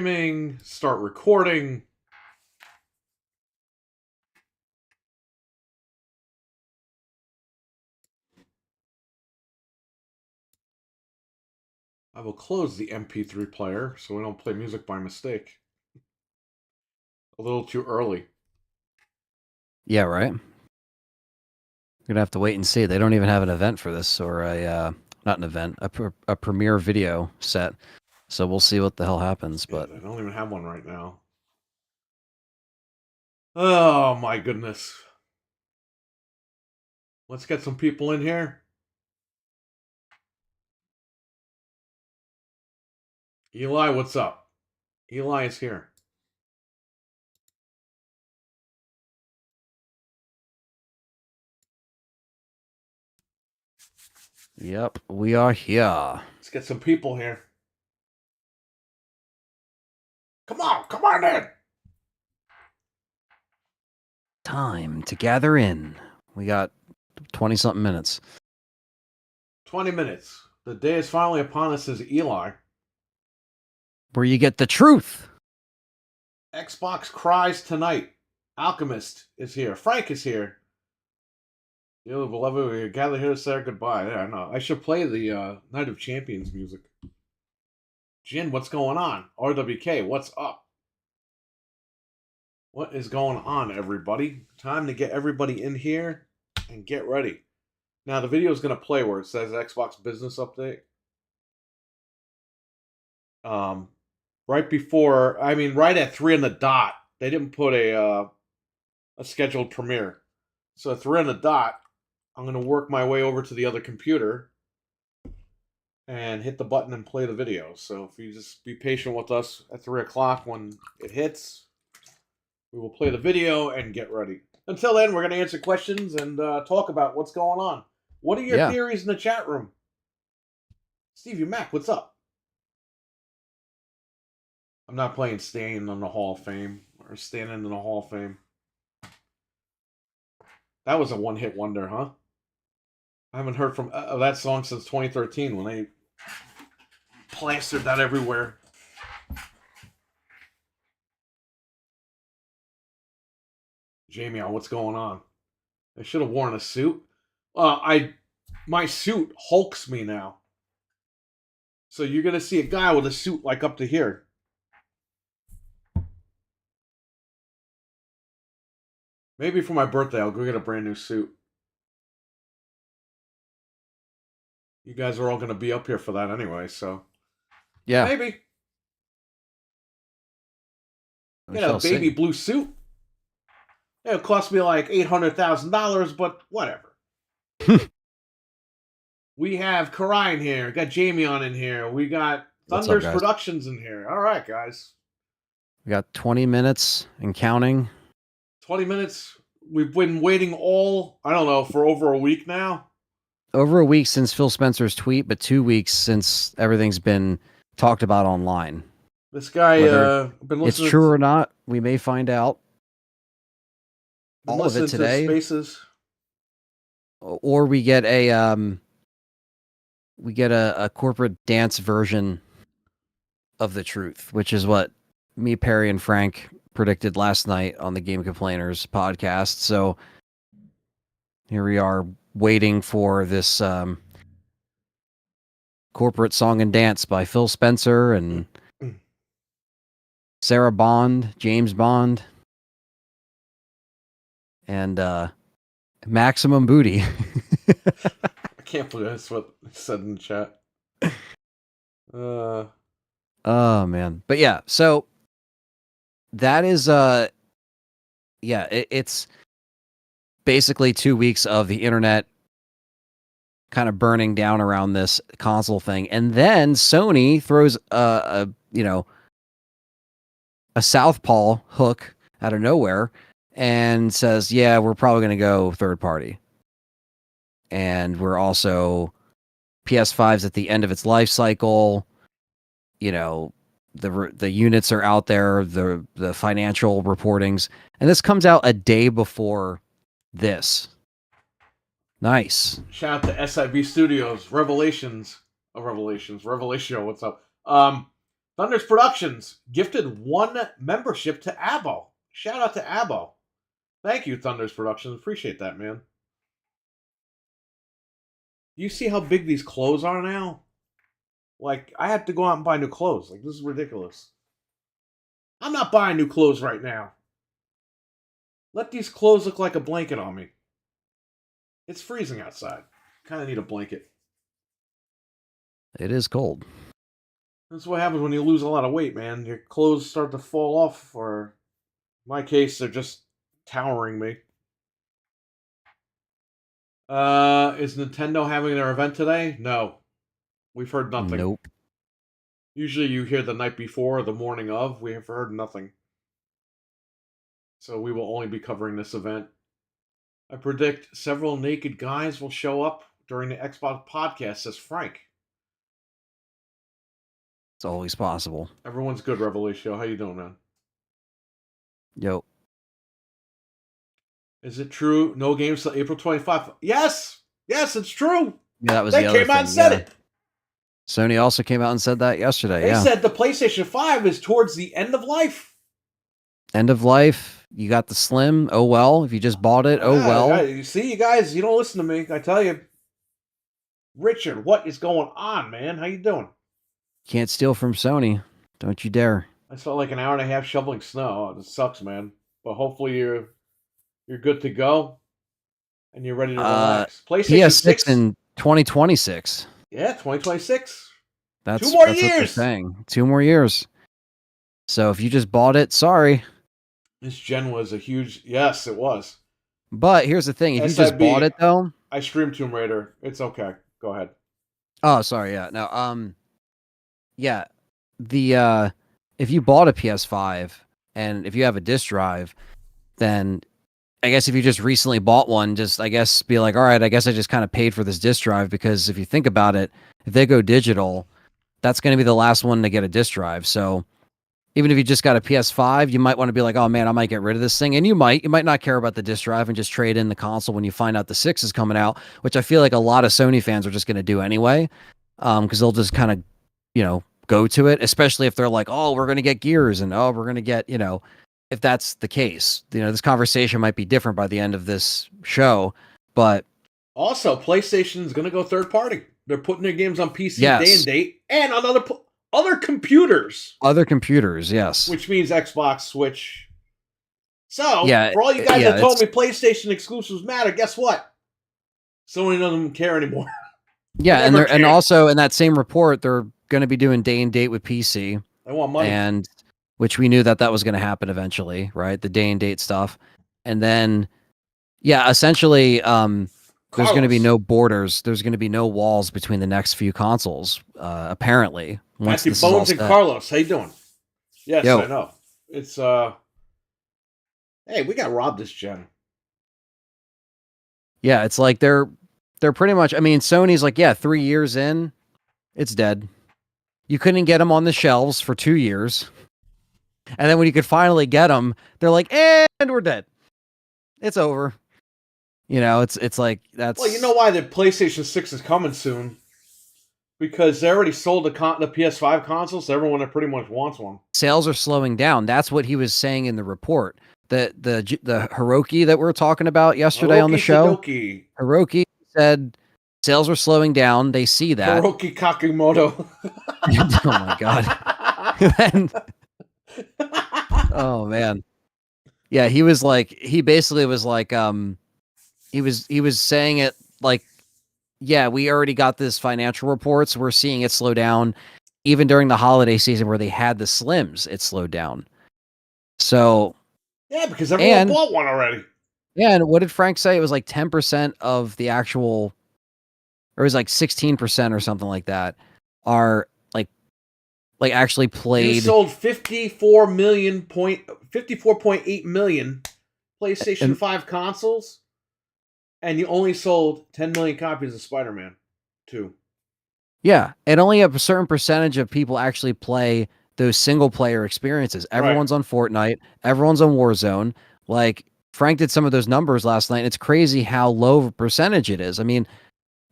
streaming, start recording. I will close the MP3 player so we don't play music by mistake. A little too early. Yeah, right. We're gonna have to wait and see. They don't even have an event for this, or not an event, a premiere video set. So we'll see what the hell happens. But I don't even have one right now. Oh my goodness. Let's get some people in here. Eli, what's up? Eli is here. yep, we are here. Let's get some people here. Come on in. Time to gather in. We got 20-something minutes. 20 minutes. The day is finally upon us, says Eli. Where you get the truth. Xbox cries tonight. Alchemist is here. Frank is here. Dearly beloved, we gather here to say our goodbye. Yeah, I know. I should play the Night of Champions music. Jin, what's going on? RWK, what's up? What is going on, everybody? Time to get everybody in here and get ready. Now, the video is going to play where it says Xbox Business Update. Right before, right at 3 on the dot, they didn't put a scheduled premiere. So at 3 on the dot, I'm going to work my way over to the other computer and hit the button and play the video. So if you just be patient with us at 3 o'clock when it hits, we will play the video and get ready. Until then, we're going to answer questions and talk about what's going on. What are your theories in the chat room? Stevie Mac, what's up? I'm not playing Staying in the Hall of Fame or Standing in the Hall of Fame. That was a one-hit wonder, huh? I haven't heard from that song since 2013 when they plastered that everywhere. Jamie, what's going on? I should have worn a suit. My suit hulks me now. So you're gonna see a guy with a suit like up to here. Maybe for my birthday, I'll go get a brand new suit. You guys are all going to be up here for that anyway, so... Yeah. Maybe. Get a baby blue suit. It'll cost me like $800,000, but whatever. We have Karai in here. We got Jamie on in here. We got Thunder's Productions in here. All right, guys. We got 20 minutes and counting. 20 minutes. We've been waiting for over a week now. Over a week since Phil Spencer's tweet, but 2 weeks since everything's been talked about online. This guy, been listening. It's true or not, we may find out. All of it today. Spaces. Or we get a corporate dance version of the truth, which is what me, Perry, and Frank predicted last night on the Game Complainers podcast. So here we are waiting for this corporate song and dance by Phil Spencer and Sarah Bond, James Bond, and Maximum Booty. I can't believe that's what I said in the chat. Oh man. But yeah, so that is it's basically 2 weeks of the internet kind of burning down around this console thing. And then Sony throws a southpaw hook out of nowhere and says, yeah, we're probably going to go third party. And we're also PS5's at the end of its life cycle. You know, the units are out there, the financial reportings, and this comes out a day before this. Nice. Shout out to SIB Studios. Revelation, what's up? Thunders Productions gifted 1 membership to Abo. Shout out to Abo. Thank you, Thunders Productions. Appreciate that, man. You see how big these clothes are now? Like, I have to go out and buy new clothes. Like, this is ridiculous. I'm not buying new clothes right now. Let these clothes look like a blanket on me. It's freezing outside. Kind of need a blanket. It is cold. That's what happens when you lose a lot of weight, man. Your clothes start to fall off, or in my case, they're just towering me. Is Nintendo having their event today? No. We've heard nothing. Nope. Usually you hear the night before or the morning of. We have heard nothing. So we will only be covering this event. I predict several naked guys will show up during the Xbox podcast, says Frank. It's always possible. Everyone's good, Revelation. How you doing, man? Yo. Is it true? No games till April 25th. Yes! Yes, it's true. Yeah, that was They the other came out thing, and said yeah. it. Sony also came out and said that yesterday. They yeah. said the PlayStation 5 is towards the end of life. End of life. You got the Slim. Oh well. If you just bought it, oh well. You see, you guys, you don't listen to me. I tell you. Richard, what is going on, man? How you doing? Can't steal from Sony. Don't you dare. I spent like an hour and a half shoveling snow. It sucks, man. But hopefully you're good to go and you're ready to relax. PlayStation PS6 6 in 2026. Yeah, 2026. That's 2 more that's what they're years. saying. 2 more years. So if you just bought it, sorry. This gen was a huge. Yes, it was. But here's the thing: if you just SIB, bought it, though, I streamed Tomb Raider. It's okay. Go ahead. oh, sorry, yeah, no, yeah, the if you bought a PS5 and if you have a disc drive, then I guess if you just recently bought one, just I guess be like, all right, I guess I just kind of paid for this disc drive, because if you think about it, if they go digital, that's going to be the last one to get a disc drive. So even if you just got a PS5, you might want to be like, oh man, I might get rid of this thing. And you might not care about the disc drive and just trade in the console when you find out the 6 is coming out, which I feel like a lot of Sony fans are just going to do anyway. Because they'll just kind of, go to it, especially if they're like, oh, we're going to get Gears and oh, we're going to get, if that's the case, this conversation might be different by the end of this show. But also, PlayStation is going to go third party. They're putting their games on PC Yes. day and date and on other computers. Other computers, yes. Which means Xbox, Switch. So, Yeah, for all you guys that told it's- me PlayStation exclusives matter, guess what? Sony doesn't care anymore. Yeah, and Never they're and cared. also in that same report, they're going to be doing day and date with PC, They want money. and which we knew that was going to happen eventually, right? The day and date stuff, and then yeah, essentially, there's going to be Carlos. no borders. There's going to be no walls between the next few consoles. Apparently, once Matthew this is all Bones and set. Carlos, how you doing? Yes, Yo. I know. It's hey, we got robbed this gen. Yeah, it's like they're pretty much. I mean, Sony's like, yeah, 3 years in, it's dead. You couldn't get them on the shelves for 2 years, and then when you could finally get them, they're like, and we're dead. It's over. It's like that's. Well, you know why the PlayStation 6 is coming soon? Because they already sold the PS5 consoles to everyone that pretty much wants one. Sales are slowing down. That's what he was saying in the report. The Hiroki that we were talking about yesterday on the show. Hiroki said sales are slowing down. They see that. Hiroki Kakimoto. Oh my god. Oh man. Yeah, he basically was like, he was saying it like, yeah, we already got this financial reports. We're seeing it slow down. Even during the holiday season where they had the Slims, it slowed down. So yeah, because everyone And- bought one already. yeah, and what did Frank say? It was like 10% of the actual, or it was like 16% or something like that, are like actually You played. sold 54.8 million PlayStation And- 5 consoles, and you only sold 10 million copies of Spider-Man 2. Yeah, and only a certain percentage of people actually play those single player experiences. Everyone's on Fortnite, everyone's on Warzone. Like Frank did some of those numbers last night, and it's crazy how low of a percentage it is. I mean,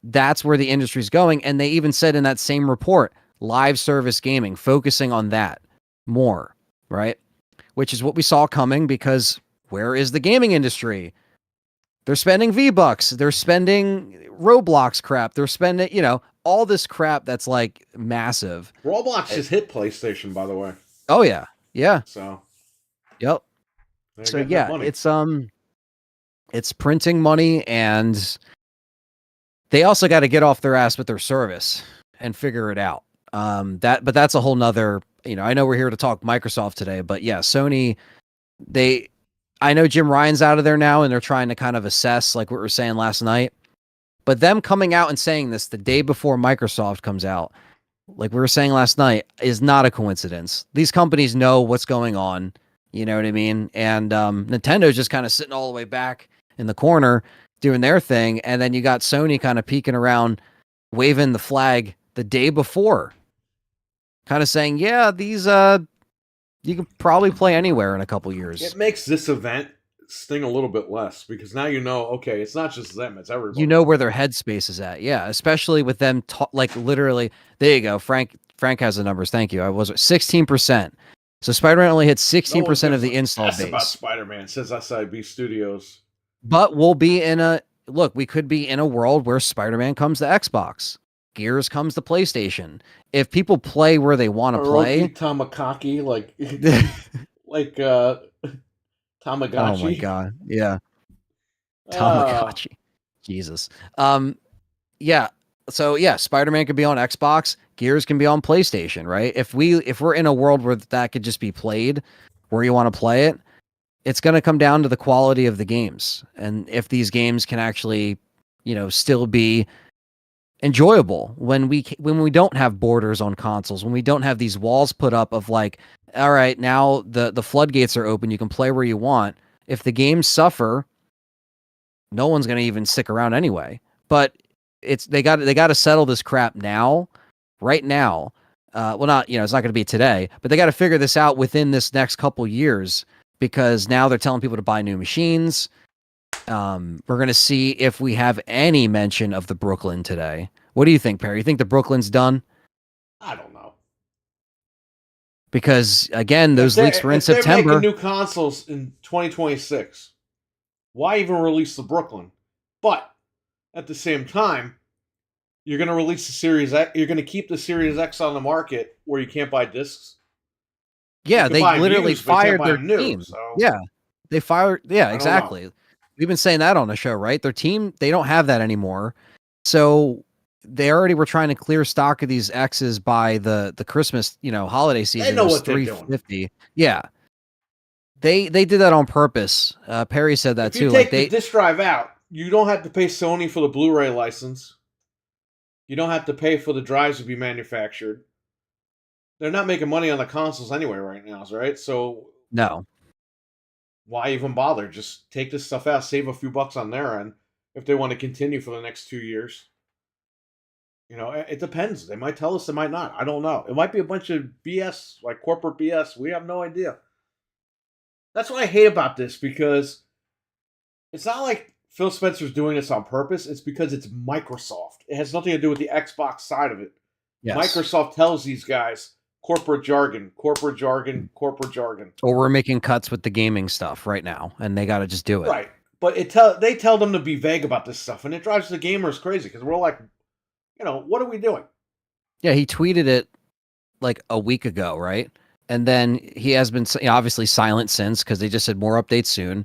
that's where the industry's going, and they even said in that same report, live service gaming, focusing on that more, right? Which is what we saw coming, because where is the gaming industry? They're spending V-Bucks, they're spending Roblox crap, they're spending, all this crap that's like massive. Roblox just hit PlayStation, by the way. Oh yeah. Yeah. So Yep. they're So getting that yeah, money. it's printing money, and they also got to get off their ass with their service and figure it out. But that's a whole nother, I know we're here to talk Microsoft today, but yeah, Sony, I know Jim Ryan's out of there now, and they're trying to kind of assess, like what we were saying last night, but them coming out and saying this the day before Microsoft comes out, like we were saying last night, is not a coincidence. These companies know what's going on. You know what I mean? And Nintendo's just kind of sitting all the way back in the corner doing their thing. And then you got Sony kind of peeking around, waving the flag the day before, kind of saying, yeah, these, you can probably play anywhere in a couple years. It makes this event sting a little bit less, because now okay, it's not just them, it's everybody. You know where their headspace is at. Yeah, especially with them, like literally, there you go. Frank has the numbers. Thank you. I was 16%. So Spider-Man only hit 16% of the install base. About Spider-Man, says SIB Studios. But we could be in a world where Spider-Man comes to Xbox, Gears comes to PlayStation. If people play where they want to play, Tamakaki, like Tamagotchi. Oh my god, yeah, Tamagotchi. Jesus. Yeah. So yeah, Spider-Man could be on Xbox, Gears can be on PlayStation, right? If we're in a world where that could just be played where you want to play it, it's going to come down to the quality of the games, and if these games can actually, still be enjoyable when we don't have borders on consoles, when we don't have these walls put up of like, all right, now the floodgates are open, you can play where you want. If the games suffer, no one's going to even stick around anyway. But they got to settle this crap now, right now. Well, not, it's not going to be today, but they got to figure this out within this next couple years, because now they're telling people to buy new machines. We're going to see if we have any mention of the Brooklyn today. What do you think, Perry? You think the Brooklyn's done? I don't know. Because again, those leaks were in September. They're making new consoles in 2026. Why even release the Brooklyn? But at the same time, you're going to release the Series X. You're going to keep the Series X on the market where you can't buy discs. Yeah, they literally fired their team. So. Yeah, they fired. Yeah, exactly. We've been saying that on the show, right? Their team, they don't have that anymore. So they already were trying to clear stock of these X's by the Christmas, holiday season. They know what they're doing. Yeah. They did that on purpose. Perry said that too. If you take the disk drive out, you don't have to pay Sony for the Blu-ray license. You don't have to pay for the drives to be manufactured. They're not making money on the consoles anyway right now, right? So no. Why even bother? Just take this stuff out, save a few bucks on their end if they want to continue for the next 2 years. It depends. They might tell us, they might not. I don't know. It might be a bunch of BS, like corporate BS. We have no idea. That's what I hate about this, because it's not like Phil Spencer's doing this on purpose. It's because it's Microsoft. It has nothing to do with the Xbox side of it. Yes. Microsoft tells these guys, corporate jargon. Or we're making cuts with the gaming stuff right now, and they got to just do it. Right. But they tell them to be vague about this stuff, and it drives the gamers crazy, because we're like, what are we doing? Yeah, he tweeted it like a week ago, right? And then he has been obviously silent since, because they just said more updates soon.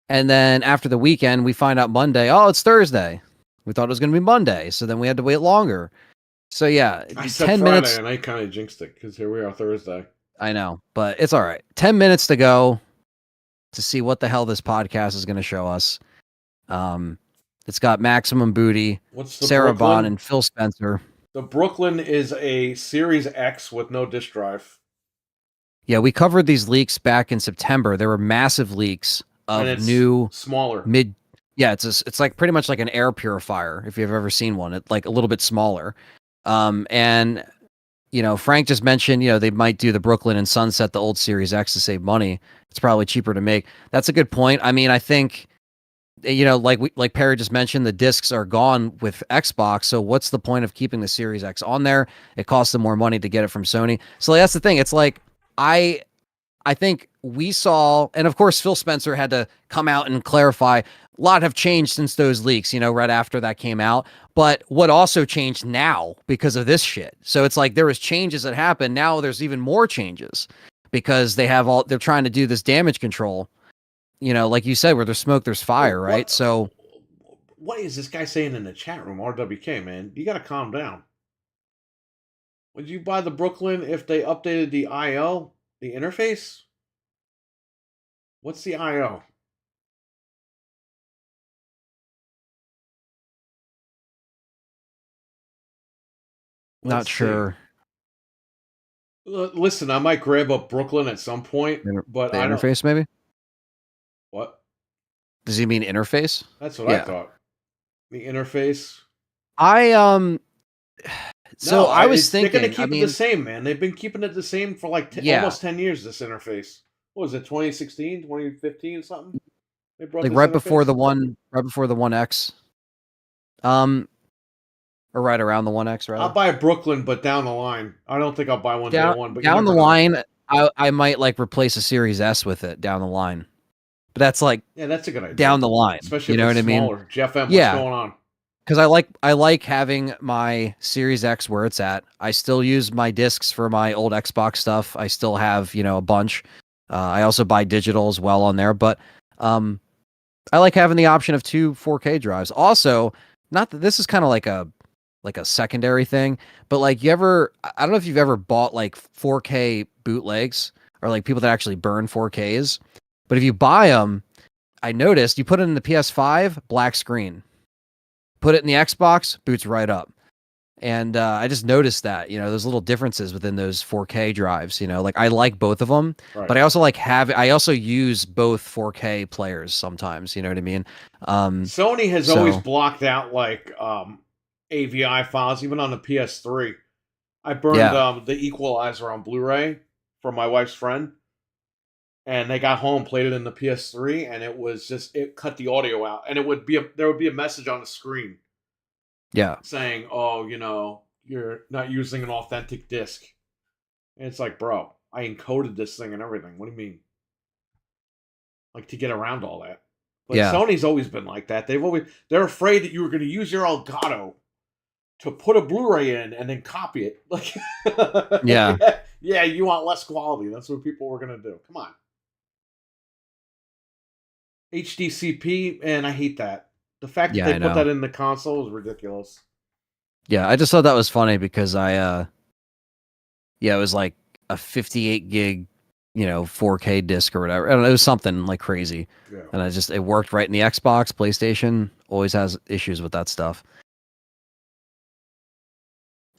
And then after the weekend, we find out Monday, oh, it's Thursday. We thought it was going to be Monday, so then we had to wait longer. So yeah, I said 10 Friday, minutes, and I kind of jinxed it, because here we are Thursday. I know, but it's all right. 10 minutes to go to see what the hell this podcast is going to show us. It's got Maximum Booty, Sarah Bond, and Phil Spencer. The Brooklyn is a Series X with no disk drive. Yeah, we covered these leaks back in September. There were massive leaks of new smaller mid. Yeah, it's like pretty much like an air purifier, if you've ever seen one. It's like a little bit smaller. And Frank just mentioned, they might do the Brooklyn and sunset the old Series X to save money. It's probably cheaper to make. That's a good point. I mean, I think like Perry just mentioned, the discs are gone with Xbox. So what's the point of keeping the Series X on there? It costs them more money to get it from Sony. So that's the thing. It's like I I think we saw, and of course Phil Spencer had to come out and clarify. A lot have changed since those leaks, right after that came out. But what also changed now because of this shit? So it's like there was changes that happened. Now there's even more changes because they're trying to do this damage control. Like you said, where there's smoke, there's fire, right? So What is this guy saying in the chat room? RWK, man, you got to calm down. Would you buy the Brooklyn if they updated the IO, the interface? What's the IO? not Let's see. sure. Listen, I might grab up Brooklyn at some point, but The I don't. interface, maybe? What? Does he mean interface? That's what I Yeah. thought. The interface. I so No, I was they're going to thinking, I keep it the mean, same, man. They've been keeping it the same for like yeah, almost 10 years, this interface. What was it, 2016, 2015, something? They brought like this interface? right before the One X. Um or right around the One X I'll rather. buy a Brooklyn, but down the line. I don't think I'll buy one day Down one, but you down the never know. line, I might like replace a Series S with it down the line. But that's like Yeah, that's a good idea. down the line. Especially You if know it's what I mean? smaller. Jeff M, what's Yeah, going on? because I like having my Series X where it's at. I still use my discs for my old Xbox stuff. I still have, a bunch. I also buy digital as well on there, but I like having the option of two 4K drives. Also, not that this is kind of like a secondary thing, but like I don't know if you've ever bought like 4K bootlegs or like people that actually burn 4Ks, but if you buy them, I noticed you put it in the PS5, black screen. Put it in the Xbox, boots right up. And I just noticed that, those little differences within those 4K drives, like I like both of them, Right. but I also use both 4K players sometimes, you know what I mean? Sony has always So blocked out like AVI files, even on the PS3. I burned yeah, the equalizer on Blu-ray for my wife's friend, and they got home, played it in the PS3, and it cut the audio out, and there would be a message on the screen yeah, saying, "Oh, you're not using an authentic disc." And it's like, bro, I encoded this thing and everything. What do you mean? Like to get around all that? But yeah, Sony's always been like that. They're afraid that you were going to use your Elgato to put a Blu-ray in and then copy it. Like, yeah, yeah, you want less quality. That's what people were gonna do. Come on, HDCP, and I hate that. The fact that yeah, they I put know. that in the console is ridiculous. Yeah, I just thought that was funny because yeah, it was like a 58 gig, 4K disc or whatever. I don't know, it was something like crazy. Yeah. And it worked right in the Xbox, PlayStation always has issues with that stuff.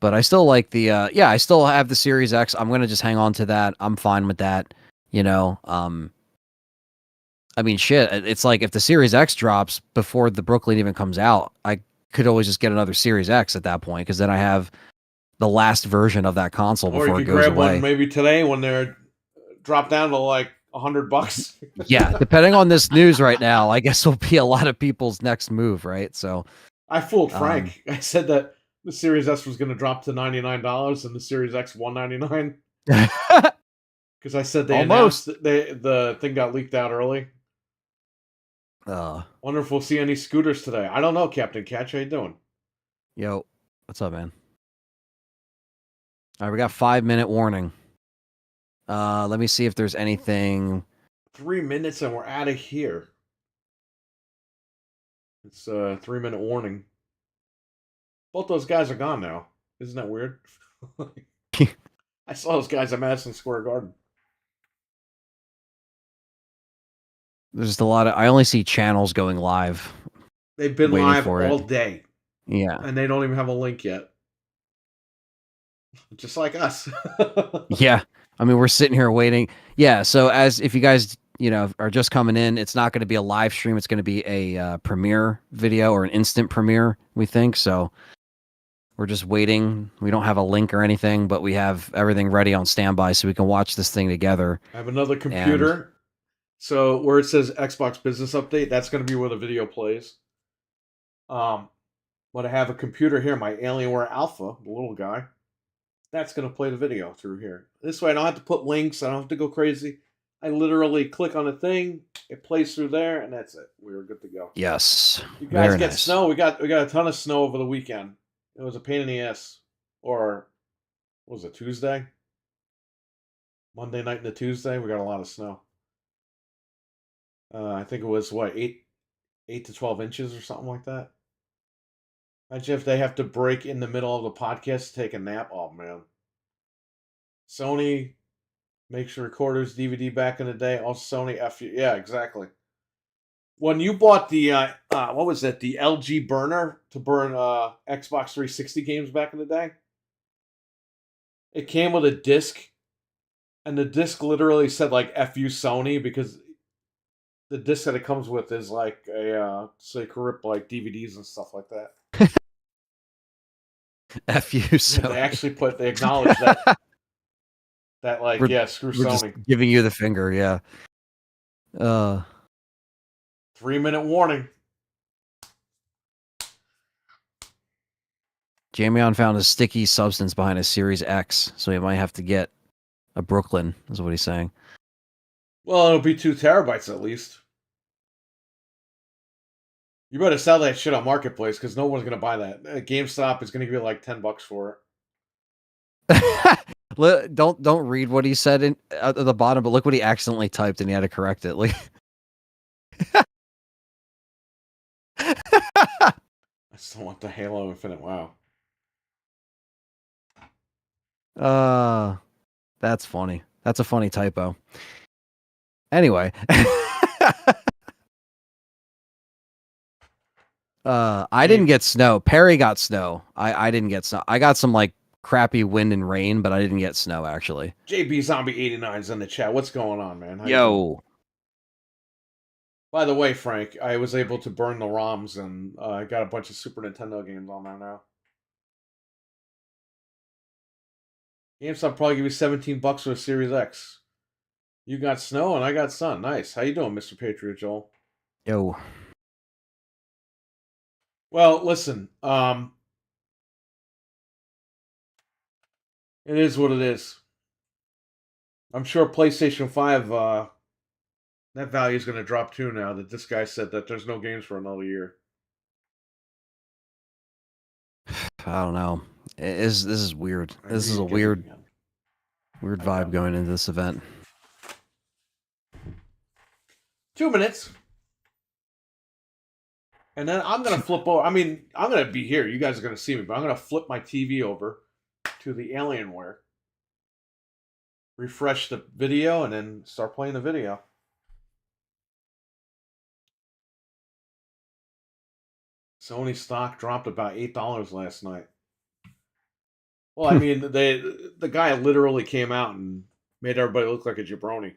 But I still like I still have the Series X. I'm going to just hang on to that. I'm fine with that, you know. I mean shit, it's like if the Series X drops before the Brooklyn even comes out, I could always just get another Series X at that point because then I have the last version of that console Or you before it could goes grab one away. maybe today when they're dropped down to like $100. Yeah, depending on this news right now, I guess will be a lot of people's next move, right? So, I fooled um, Frank. I said that the Series S was going to drop to $99 and the Series X $199 because I said they announced almost. that the thing got leaked out early. Uh, Wonder if we'll see any scooters today. I don't know, Captain Catch. How you doing? yo, what's up, man? All right, we got 5-minute warning. Let me see if there's anything. 3 minutes and we're out of here. It's a 3 minute warning. Both those guys are gone now. Isn't that weird? I saw those guys at Madison Square Garden. There's just a lot of. I only see channels going live, They've been waiting live for it. all day Yeah, and they don't even have a link yet. Just like us. yeah. I mean, we're sitting here waiting. Yeah. So as if you guys are just coming in, it's not going to be a live stream. It's going to be a premiere video or an instant premiere. We think so. We're just waiting. We don't have a link or anything, but we have everything ready on standby so we can watch this thing together. I have another And computer So where it says Xbox Business Update, that's going to be where the video plays. But I have a computer here, my Alienware Alpha, the little guy. That's going to play the video through here. This way I don't have to put links. I don't have to go crazy. I literally click on a thing. It plays through there, and that's it. We're good to go. Yes. You guys Very get nice. snow. We got a ton of snow over the weekend. It was a pain in the ass. Or what was it, Tuesday? Monday night into Tuesday, we got a lot of snow. I think it was what, 8 to 12 inches or something like that. Imagine if they have to break in the middle of the podcast to take a nap. Oh man. Sony makes recorders DVD back in the day. Also Sony F. Yeah, exactly. When you bought the what was it? The LG burner to burn Xbox 360 games back in the day. It came with a disc, and the disc literally said like "F you Sony" because the disc that it comes with is like a so you can rip like DVDs and stuff like that. F you, Yeah, they actually they acknowledge that like we're, yeah, screw we're just Sony. giving you the finger, yeah. 3-minute warning. Jamion found a sticky substance behind a Series X, so he might have to get a Brooklyn, is what he's saying. Well, it'll be 2 terabytes at least. You better sell that shit on Marketplace because no one's gonna buy that. GameStop is gonna give you like $10 for it. Don't read what he said at the bottom, but look what he accidentally typed and he had to correct it. Like, I still want the Halo Infinite. Wow. That's funny. That's a funny typo. Anyway. I didn't get snow. Perry got snow. I didn't get snow. I got some like crappy wind and rain, but I didn't get snow actually. JB Zombie 89 is in the chat. What's going on, man? Yo. By the way, Frank, I was able to burn the ROMs and I got a bunch of Super Nintendo games on there now. GameStop probably give you $17 for a Series X. You got snow and I got sun. Nice. How you doing, Mr. Patriot Joel? Yo. Well, listen. It is what it is. I'm sure PlayStation 5 that value is going to drop too now that this guy said that there's no games for another year. I don't know. This is weird. This is a weird vibe going into this event. 2 minutes. And then I'm going to flip over. I mean, I'm going to be here. You guys are going to see me, but I'm going to flip my TV over to the Alienware. Refresh the video and then start playing the video. Sony stock dropped about $8 last night. Well, I mean, the guy literally came out and made everybody look like a jabroni.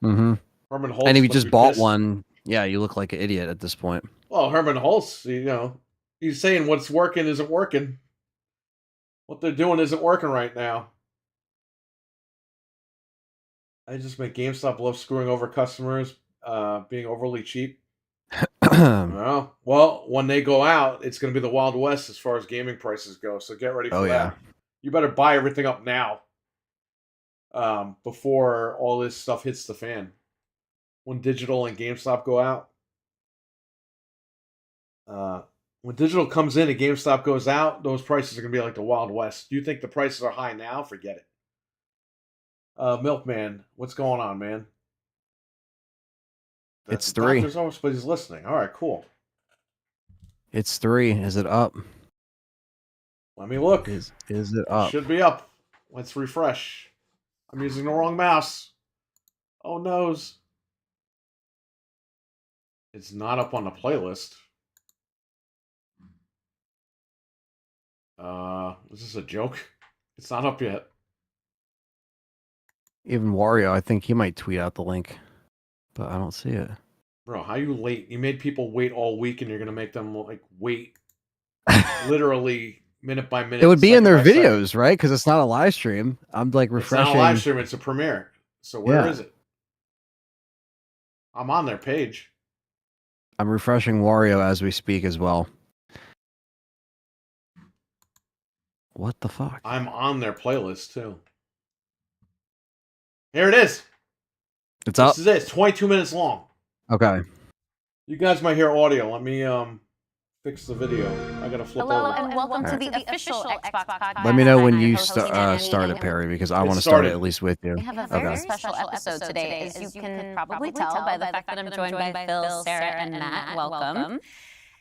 Mm-hmm. Herman Holtz. And if you just bought one, yeah, you look like an idiot at this point. Well, Herman Holtz, you know, he's saying what's working isn't working. What they're doing isn't working right now. I just make GameStop love screwing over customers, being overly cheap. Well, when they go out, it's going to be the Wild West as far as gaming prices go. So get ready for that. Yeah. You better buy everything up now, before all this stuff hits the fan. When digital and GameStop go out, when digital comes in and GameStop goes out, those prices are going to be like the Wild West. Do you think the prices are high now? Forget it. Milkman, what's going on, man? It's 3. But he's listening. All right, cool. It's 3. Is it up? Let me look. Is it up? It should be up. Let's refresh. I'm using the wrong mouse. Oh, noes. It's not up on the playlist. Is this a joke? It's not up yet. Even Wario, I think he might tweet out the link, but I don't see it. Bro, how you late? You made people wait all week, and you're gonna make them like wait, literally minute by minute. It would be in their videos, right? Because it's not a live stream. I'm like refreshing. It's not a live stream; it's a premiere. So where is it? I'm on their page. I'm refreshing Wario as we speak as well. What the fuck? I'm on their playlist too. Here it is. It's up. This is it. It's 22 minutes long. Okay. You guys might hear audio. Let me fix the video. I gotta flip Hello over. and welcome to the official Xbox podcast. Let me know when I'm you your host, Annie, start it, and Perry, because I It want to start it started. at least with you. We have a very special episode today, as you can probably tell by the fact that I'm joined by Phil, Sarah, and Matt. Welcome.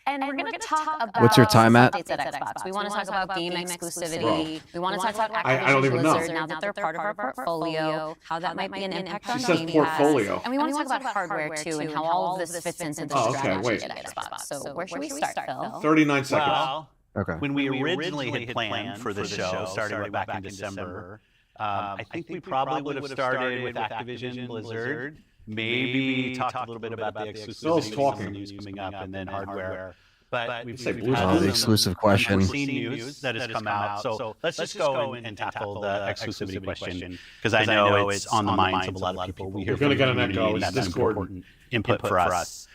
And we're going to talk about What's your time at? updates at Xbox. We want to talk about game exclusivity. We want to talk about I don't Activision even know. Blizzard now that they're part of our portfolio, how that might be an impact on She says Game portfolio. Pass. And we want to talk about hardware too, and how all of this fits into the strategy at Xbox. So where should we start, Phil? 39 seconds. Well, Okay. when we originally had planned for the show, starting right back in December, I think we probably would have started with Activision Blizzard, maybe talked a little bit about the Phil's exclusivity talking. news coming up, and then hardware. But we've say had Blue Oh, the some exclusive question. unforeseen news that has come out. So let's just go and tackle the exclusivity question, because I know it's on the minds of a lot of people. We hear You're gonna from get the an community, echo. and It's that's Discord. important input for us.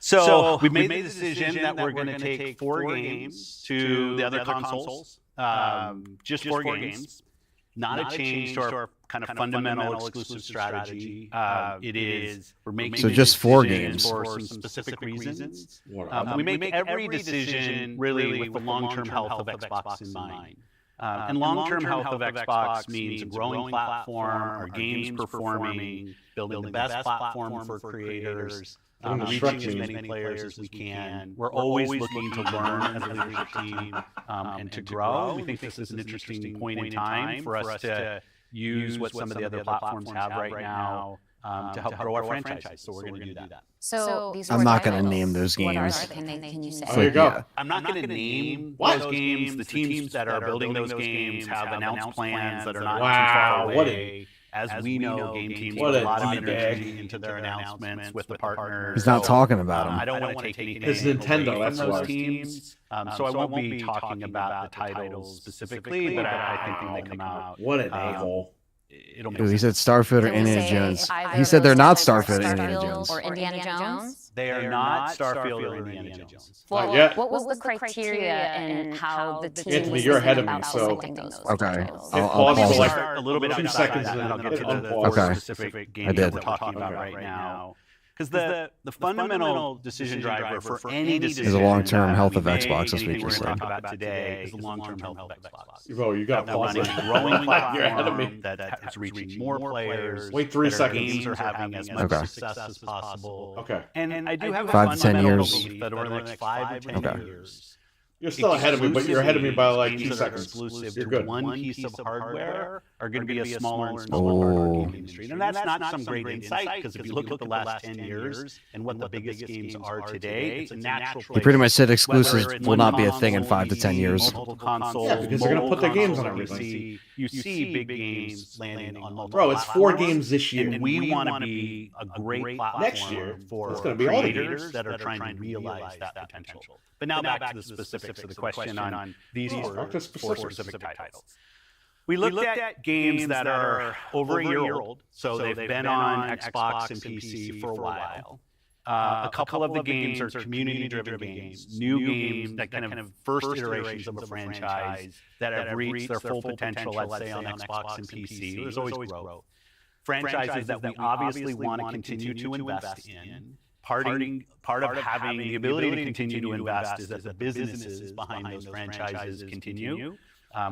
So we've made the decision that we're going to take 4 games to the other consoles, just 4 games, not a change to our kind of fundamental exclusive strategy. It is, we're making So just 4 decisions games. for some specific reasons. What We make every decision really with the long-term health of Xbox in mind. And long-term health of Xbox means a growing platform, our games performing, building the best platform for creators, reaching as many players as we can. We're always looking to learn as a leadership team and to grow. We think this is an interesting point in time for us to use what some of the other platforms have right now to help grow our franchise. So we're going to do that. So these I'm were not gonna titles. name those What are games. they? Can you say? Oh, here you go. Yeah. I'm not going to name What? those games. The teams that are building those games have announced plans that are not Wow, too far what away. As we know, game teams what put a a lot of D-bag. energy into their announcements with the partners. He's not talking about I them. don't want to take anything It's Nintendo, away that's from why. those teams. So I won't be talking about the titles specifically, but I think when they come out, What an a-hole. it'll make Ooh, he sense. said Starfield or Can we Indiana say Jones. either He of said they're those not titles are Starfield or Indiana Jones. or Indiana Jones? They are not Starfield or Indiana Jones. Not Well, yet. what was the criteria and how the team Anthony, was you're thinking ahead of me, about so- selecting those Okay. titles? It I'll paused pause for it. like Start a little bit 2 outside seconds that, and and I'll then get it to the unpaused. Okay. specific game I did. that we're talking about Okay. right now. Because the fundamental decision driver for any decision Is the long-term that health we of make, Xbox, as we anything we're just going said. to talk about today is the long-term health of Xbox. Bro, you got to That we're pause running it. a growing You're ahead of me. platform that is reaching more players. Wait 3 that our seconds. games are having as much Okay. success as possible. Okay. And I do have a 5 to 10 fundamental years. belief that over the next 5 to 10 Okay. years, You're still ahead of me, but you're ahead of me by like 2 games that are seconds. exclusive You're to good. one piece of hardware are going to be a smaller and Oh. smaller part of our game industry. And that's not some great insight, because if you look at the last 10 years and what the biggest games are today, it's a natural He pretty much said exclusives whether it's will not one be a thing in console, 5 to 10 years. multiple consoles, Yeah, because they're gonna put their games on mobile everything. consoles, You see big games landing on multiple Bro, it's 4 platforms. games this year. And we want to be a great platform Next year, for it's gonna be all the creators that are trying to realize that potential. But now back to the specifics of the question on these Back to 4 specifics. specific titles. We looked at games that are over a year old, so they've been on Xbox and PC for a while. A couple of the games are community-driven games, new games that kind of first iterations of a franchise that have reached their full potential, let's say, on Xbox and PC. There's always growth. Franchises that we obviously want to continue to invest in. Part of having the ability to continue to invest is that the businesses behind those franchises continue.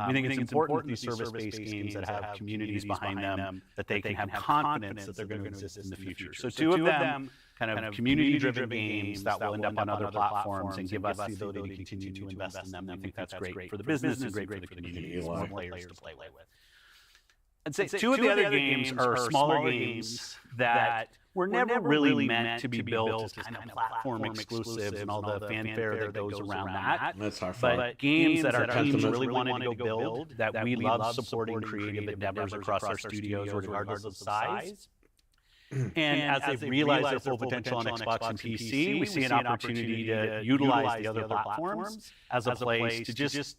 We think it's important that these service-based games that have communities behind them, that they can have confidence that they're going to exist in the future. So 2 of them kind of community-driven games that will end up on other platforms and give us the ability to continue to invest in them. We think that's great for the business and great for the community, more players to play with. I'd say 2 of the other games are smaller games that were never really meant to be built as kind of platform exclusives and all the fanfare that goes around that. That's our fault. But games that our teams Sentiment. really wanted to go build, that we love supporting creative endeavors across our studios regardless of size. And as they've realized their full potential on Xbox and PC, we see an opportunity to utilize the other platforms as a place to just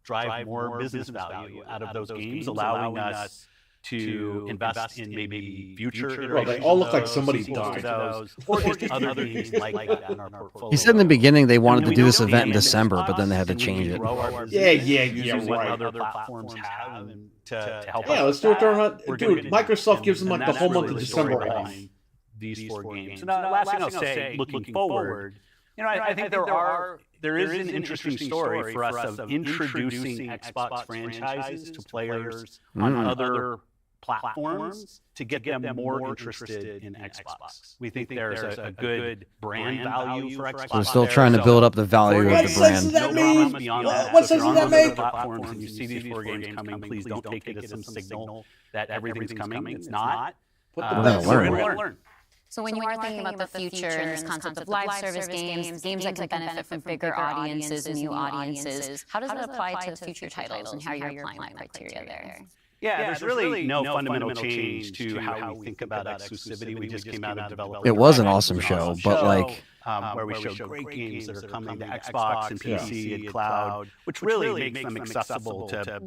drive more business value out of those games, allowing us to invest in maybe future iterations. Well, they all look like of somebody sequels to died. those, or just other games like that in our portfolio. He said in the beginning they wanted to we do know this event in games December, but then they had to and we change can it. grow our Yeah, business yeah, using what right. other platforms have and to help Yeah, us let's do it during. we're Dude, gonna do Microsoft it. gives them like And the that's whole month really of the story December off. behind these 4 games. And the last thing I'll say, looking forward, I think there is an interesting story for us of introducing Xbox franchises to players on other platforms to get them more interested in Xbox. We think there's a good brand value for Xbox. So they're still trying to build up the value of What the sense does brand. that mean? What sense does that make? Platforms and you see these 4 games coming, please don't take it as some signal that everything's coming. It's not. Put We're gonna learn. We're gonna learn. So when you are thinking about the future and this concept of live service games, games that can benefit from bigger audiences and new audiences, how does that apply to future titles and how you're applying that criteria there? Yeah, there's really no fundamental change to how we think about exclusivity. We just came out of development. It was an awesome show, but like where we showed great games that are coming to Xbox and PC and cloud, which really makes them accessible to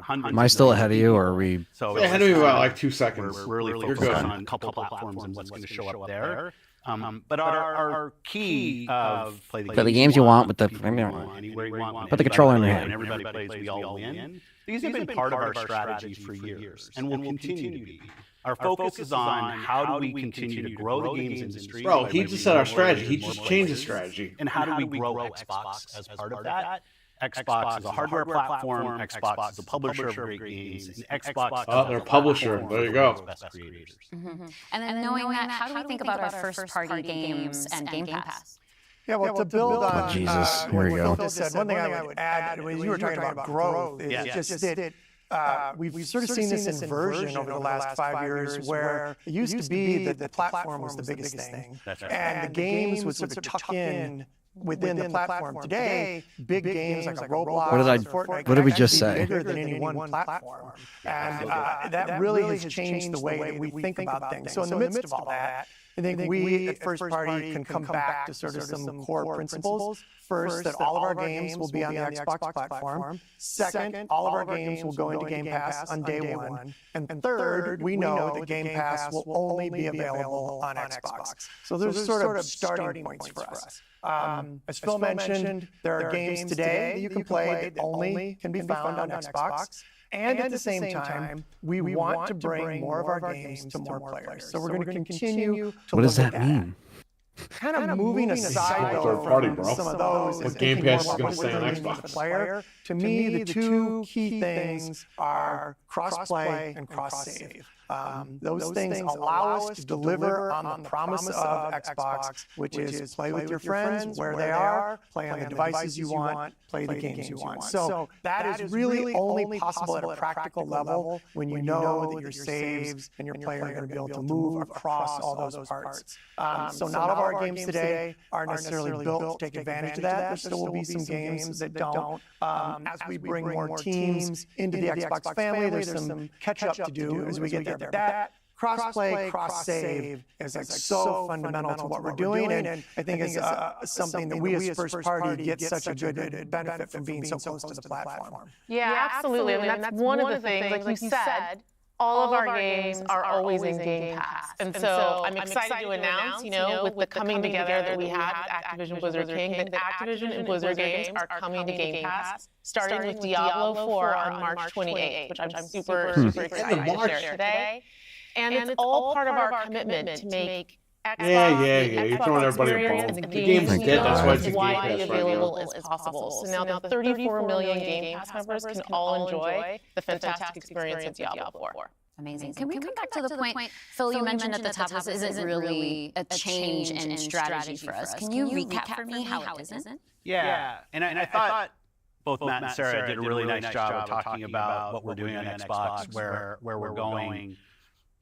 hundreds. am I still ahead of you, or are we? So Yeah, ahead of me by like 2 seconds. we're really You're focused good. on a couple platforms and what's going to show up there. But our key of play the games you want with the anywhere you want, put the controller in your and hand. everybody plays, we all win. These have been part of our strategy for years, and will continue to be. Our focus is on how do we continue to grow the games industry. Bro, he just said our strategy. He just changed the strategy. And how do we grow Xbox as part of that? Xbox is a hardware platform. Xbox is a publisher of great games. And Xbox they're a publisher. There you go. Best creators. And then knowing that, how do we think about our first-party games and Game Pass? Yeah, well, to build on Jesus, here we what go. Phil said, one thing I would add, when you were talking about growth, is just that we've sort of seen this inversion over the last 5 years where it used to be that the platform was the biggest thing. That's right. And the games would sort of tuck in within the platform. Today, big games like a Roblox and Fortnite what did we can just actually be say? bigger than any one platform. And that really has changed the way that we think about things. So in the midst of all that, I think we at First Party can come back to sort of some core principles. First, that all of our games will be on the Xbox platform. Second, all of our games will go into Game Pass on day 1. And third, we know that Game Pass will only be available on Xbox. So those are sort of starting points for us. As Phil mentioned, there are games today that you can play that only can be found on Xbox. And at the same time, we want to bring more of our games to more players. So we're going to continue to What does look that at mean? kind of moving aside Third though party, from bro. some of those. But Game Pass is gonna stay on Xbox. Player. To me, the 2 key things are cross-play and cross-save. Those things allow us to deliver on the promise of Xbox, which is play with your friends where they are, play on the devices you want, play the games you want. So that is really only possible at a practical level when you know that your saves and your player are going to be able to move across all those parts. So not all of our games today are necessarily built to take advantage of that. There still will be some games that don't. As we bring more teams into the Xbox family, there's some catch-up to do as we get there. But that cross-play, cross-save is like so fundamental to what we're doing, and I think is something that we as First Party get such a good benefit from being so close to the platform. Yeah, absolutely. I mean, that's one of the things, like you said, all of our games are always in Game Pass. And so I'm excited to announce, with the coming together that we had with Activision Blizzard King, that Activision and Blizzard games are coming to Game Pass, starting with Diablo 4 on March 28th, which I'm super excited to share today. And it's all part of our commitment to make Yeah. You're throwing everybody a bone. The game's dead. That's why it's in Game widely Pass right available now. as possible. So now the 34 million Game Pass members can all enjoy the fantastic experience of Diablo 4. Amazing. Can we come back to the point, Phil, you mentioned at the top, this isn't really a change in strategy for us. Can you recap for me how it isn't? Yeah, and I thought both Matt and Sarah did a really nice job of talking about what we're doing on Xbox, where we're going.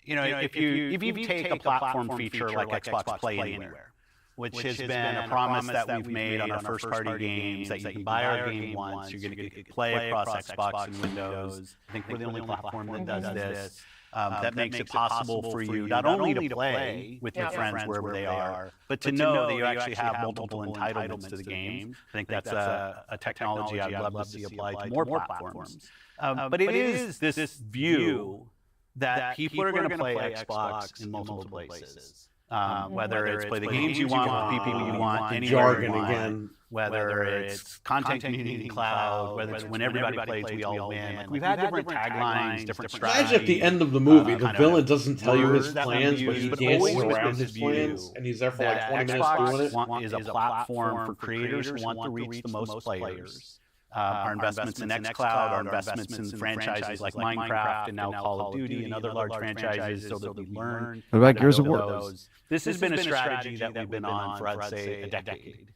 If you take a platform feature like Xbox Play Anywhere, which has been a promise that we've made on our first-party games, that you can buy our game once, you're going to get play across Xbox and Windows. I think we're the only platform that does this. That makes it possible for you not only to play with your friends wherever they are, but to know that you actually have multiple entitlements to the game. I think that's a technology I'd love to see applied to more platforms. But it is this view that people are going to play Xbox in multiple places. Whether it's play the games you want, with people you want, anywhere Jargon you want, again. whether it's content community cloud, whether it's when everybody plays, we all win. Like, we've had different taglines, different strategies. Imagine at the end of the movie, the kind villain of doesn't tell you his words that plans, we but use, he but dances always with around this his view plans, and he's there for like that 20 minutes doing it. Xbox is a platform for creators who want to reach the most players. Our investments in xCloud, our investments in franchises like Minecraft and now Call of Duty and other large franchises, so that we learn. What about Gears of build War? those. This has been a strategy that we've been on for, I'd say, a decade.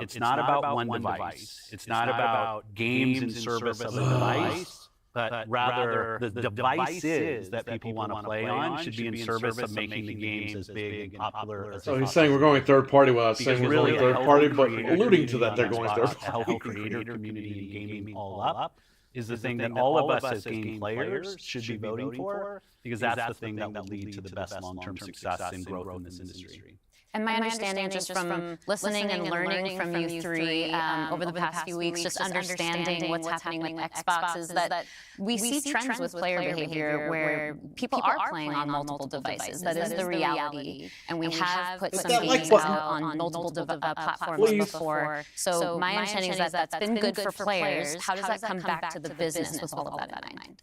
It's not about one device. It's not about games in service of a device, but rather the devices that people want to play on should be in service of making the games as big and popular as So they he's saying we're going third party without saying we're really going third party, but alluding to that they're going third a healthy party. creator community and gaming all up is the thing that all of us as game players should be voting for, because that's the thing that will lead to the best long-term success and growth in this industry. And my understanding, just from listening and learning from you three over the past few weeks, just understanding what's happening with Xbox, is that we see trends with player behavior where people are playing on multiple devices. That is the reality. And we have put some games out on multiple platforms before. So my understanding is that that's been good for players. How does that come back to the business with all of that in mind?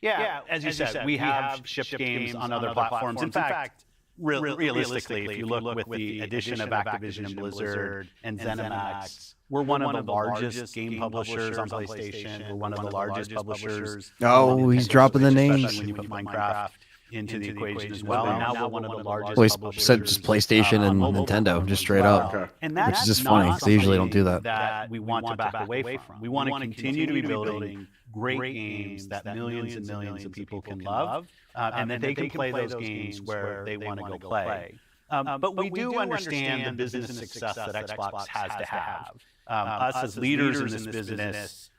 Yeah, as you said, we have shipped games on other platforms. In fact, realistically, if you look with the addition of Activision and Blizzard and ZeniMax, we're one of the largest game publishers on PlayStation. We're one of the largest publishers. Oh, he's dropping the especially names. when you put Minecraft into the equation as well. And now we're one of the largest Well, he publishers. said just PlayStation and on mobile Nintendo, just as straight well. up. Okay. And Which that's is just not funny, 'cause they usually don't do something that. we want to back away from. We want to continue to be building great games that millions and millions of people can love, and that they can play those games where they want to go play. But we do understand the business success that Xbox has to have. Us as leaders in this business,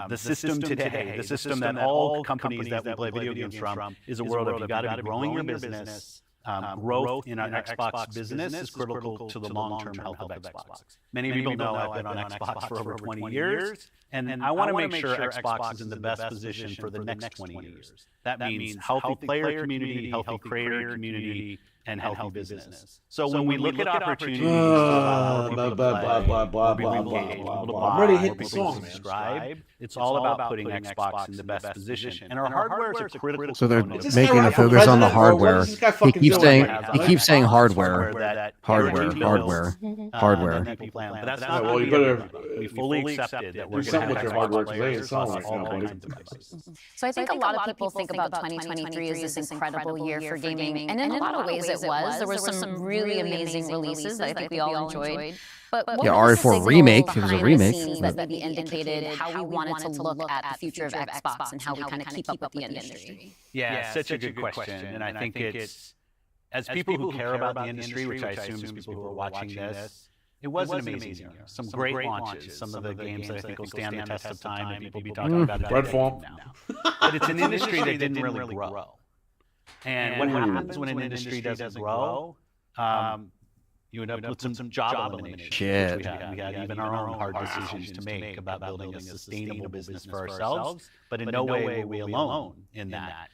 the system today, the system that all companies that we play video games from, is a world of you got to be growing your business. Growth in our Xbox business is critical to the long-term health of Xbox. Many people know I've been on Xbox for over 20 years, and I want to make sure Xbox is in the best position for the next 20 years. That means healthy player community, healthy creator community, and healthy business. So when we look at opportunities to allow people to play, people to buy, I'm ready to hit the people to song, man. subscribe, it's all about putting Xbox in the best position. And our hardware is a critical So they're component. Is this guy making a running for focus on the president, or what hardware. is this guy He fucking keeps doing saying right now? he keeps saying hardware, that hardware, everything hardware, builds, hardware. that people plan on. But that's Yeah, not well, gonna you be better everybody. We fully accepted that we're do going to something have with your Xbox hardware today. players It sounds across like all now, buddy. kinds of devices. So I think a lot of people think about 2023 as this incredible year for gaming, and in a lot of ways it was. There were some really amazing releases that I think we all enjoyed. But what Yeah, was the RE4 signal remake, it was a behind the remake. scenes that maybe indicated how we wanted to look at the future of Xbox and how we kind of keep up with the industry? Yeah, such a good question. And I think it's, as people who care about the industry, which I assume is people who are watching this, it was an amazing year. Some great launches, some of the games that I think will stand the test of time and people will be talking about it Redfall. now. But it's an industry that didn't really grow. And what happens when an industry doesn't grow? You end up with some job elimination. Shit. Which we had even our own hard decisions to make about building a sustainable business for ourselves. But in no way were we alone in that.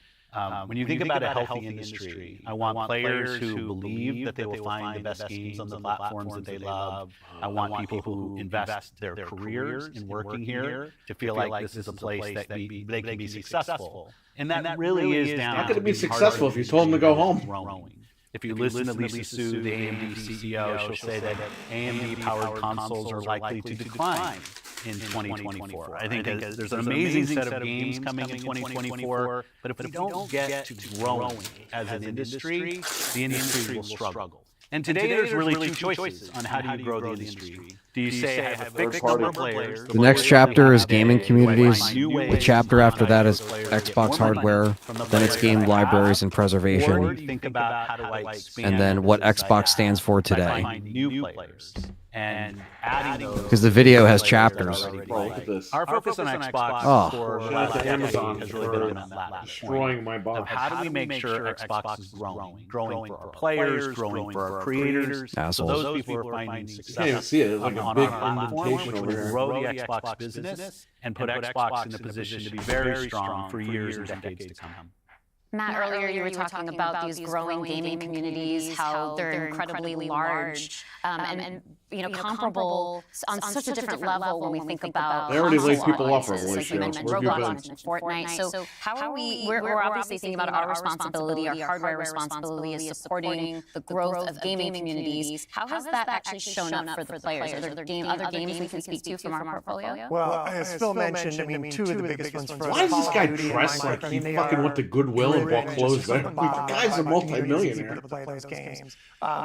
When you think about a healthy industry, I want players who believe that they will find the best games on the platforms that they love. I want people who invest their careers in working here to feel like this is a place that they can be successful. And that really is down. How could it be successful if you told them to go home? Growing. If you listen to Lisa Su, the AMD CEO, she'll say that AMD-powered consoles are likely to decline in 2024. I think there's an amazing set of games coming in 2024, but if we don't get to growing as an industry, the industry will struggle. And today there's really two choices on how do you grow the industry. Do you say have a fixed number of players? The next chapter is gaming communities. The chapter after that is Xbox hardware. Then it's game libraries and Or preservation. think about how do I expand And then what Xbox stands for by today. finding new players and adding those. Because the video has chapters. Bro, look at this. Our focus on Xbox Oh. for the Shout out last to decade Amazon has really for been on that last destroying point my of box. how do we make sure Xbox is growing for our players, growing for our creators, so Assholes. those people are finding You can't even success see it. It's like a on big our platform, indentation which over will here. grow the Xbox business and put Xbox in a position to be very strong for years and decades to come. Matt, earlier you were talking about these growing gaming communities, how they're incredibly large and comparable on such a different level when we think about. They already laid people off, audiences. Like you mentioned Roblox, you mentioned Fortnite. So how are we? We're obviously thinking about our responsibility, our hardware responsibility is supporting the growth of gaming communities. How has that actually shown up for the players? Are there other games we can speak to from our portfolio? Well, as Phil mentioned, I mean, two of the biggest ones for us. Why is this guy dressed like he fucking went to Goodwill and bought clothes? The guy's a multi-millionaire.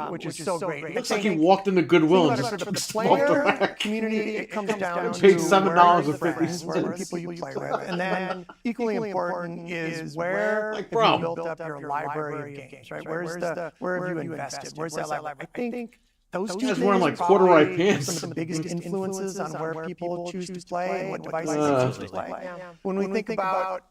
Which is so great. Looks like he walked into Goodwill and just the smoked player around. community, it comes down to Paid where $7.50. where the people you play with. And then equally important is where Like, have bro. you built up your library of games, right? Where have you invested? Where's that library? I think those two Guy's things wearing, are like, corduroy probably pants. some of the biggest influences on where people choose to play and what devices they choose to play. When we think about,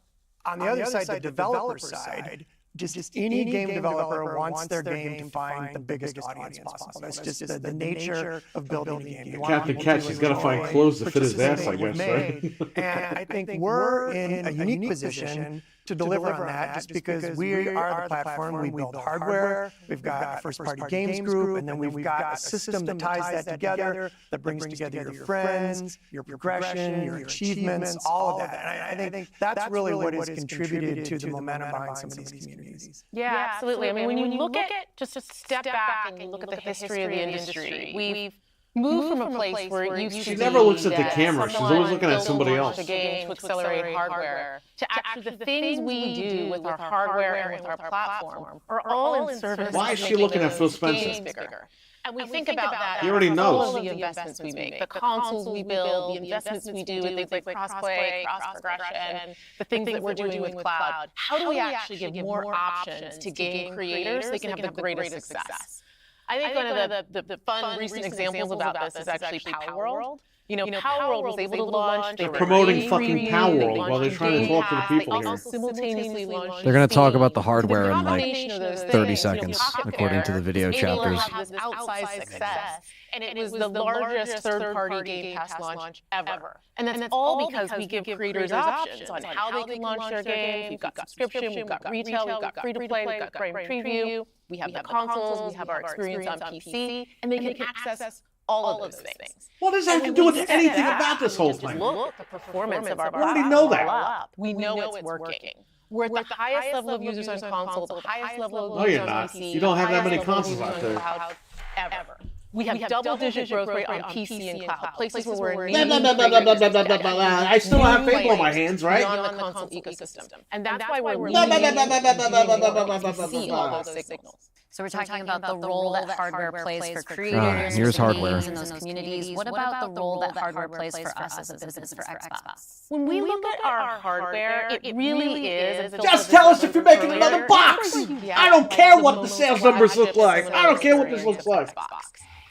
on the other side, the developer side, just any game developer wants their game to find the biggest audience possible. That's just the nature of building a game. You want Captain people Catch, to he's got to find enjoy clothes to fit his ass, I participating guess, right? with And I think we're in a unique position to deliver on that just because we are the platform. We build hardware, we've got a first-party games group, and then we've got a system that ties that together, that brings together your friends, your progression, your achievements, all of that. And I think that's really what has contributed to the momentum behind some of these communities. Yeah, absolutely. I mean, when you look at just a step back and you look at the history of the industry, we've moved from a place where it used to be. She never looks at the that camera. She's someone always looking at built somebody a else. game to accelerate hardware, to actually the things we do with our hardware and with our platform are all in service. Why is she looking at Phil Spencer? Games bigger. And we think about that. He already knows. All of the investments we make, the consoles we build, the investments we do with things like cross-play, cross-progression, the things that we're doing with cloud. How do we actually give more options to game creators so they can have the greatest success? I think one of the fun recent examples about this is actually Power World. You know, Power World was able to launch. They're promoting fucking Power World while they're trying to talk to the people They here. also simultaneously launched. They're going to talk about the Steam. hardware The in like combination of those 30 things, seconds, Pocket according to the Pair video was able to chapters. have this outsized success, and it was the largest third-party Game Pass launch ever. And that's all because we give creators options on how they can launch their games. We've got subscription, we've got retail, we've got free-to-play, we've got Prime Preview, we have the consoles, we have our experience on PC, and they can access all of those things. What does that have to do with anything about this whole thing? Look at the performance of our We already know that. platform. We know it's working. We're at the highest level of users on console, the highest level of No, users you're on not. PC. You don't have that many highest level of consoles out users on there. cloud ever. We have double-digit growth rate on PC and cloud, places where we're Blah, blah, blah, blah, blah, blah, blah, blah, blah, blah. I still don't have paper on my hands, right? beyond the console ecosystem. And that's why we're Blah, blah, blah, blah, blah, blah, blah, blah, blah, blah, blah, blah, see blah, all blah. those signals. So we're talking about the role that hardware plays for creators, here's for hardware. games in those communities. What about the role that hardware plays for us as a business for Xbox? When we look at our hardware, it really is. Just tell us if you're making another box. I don't care what the sales numbers look like. I don't care what this looks like.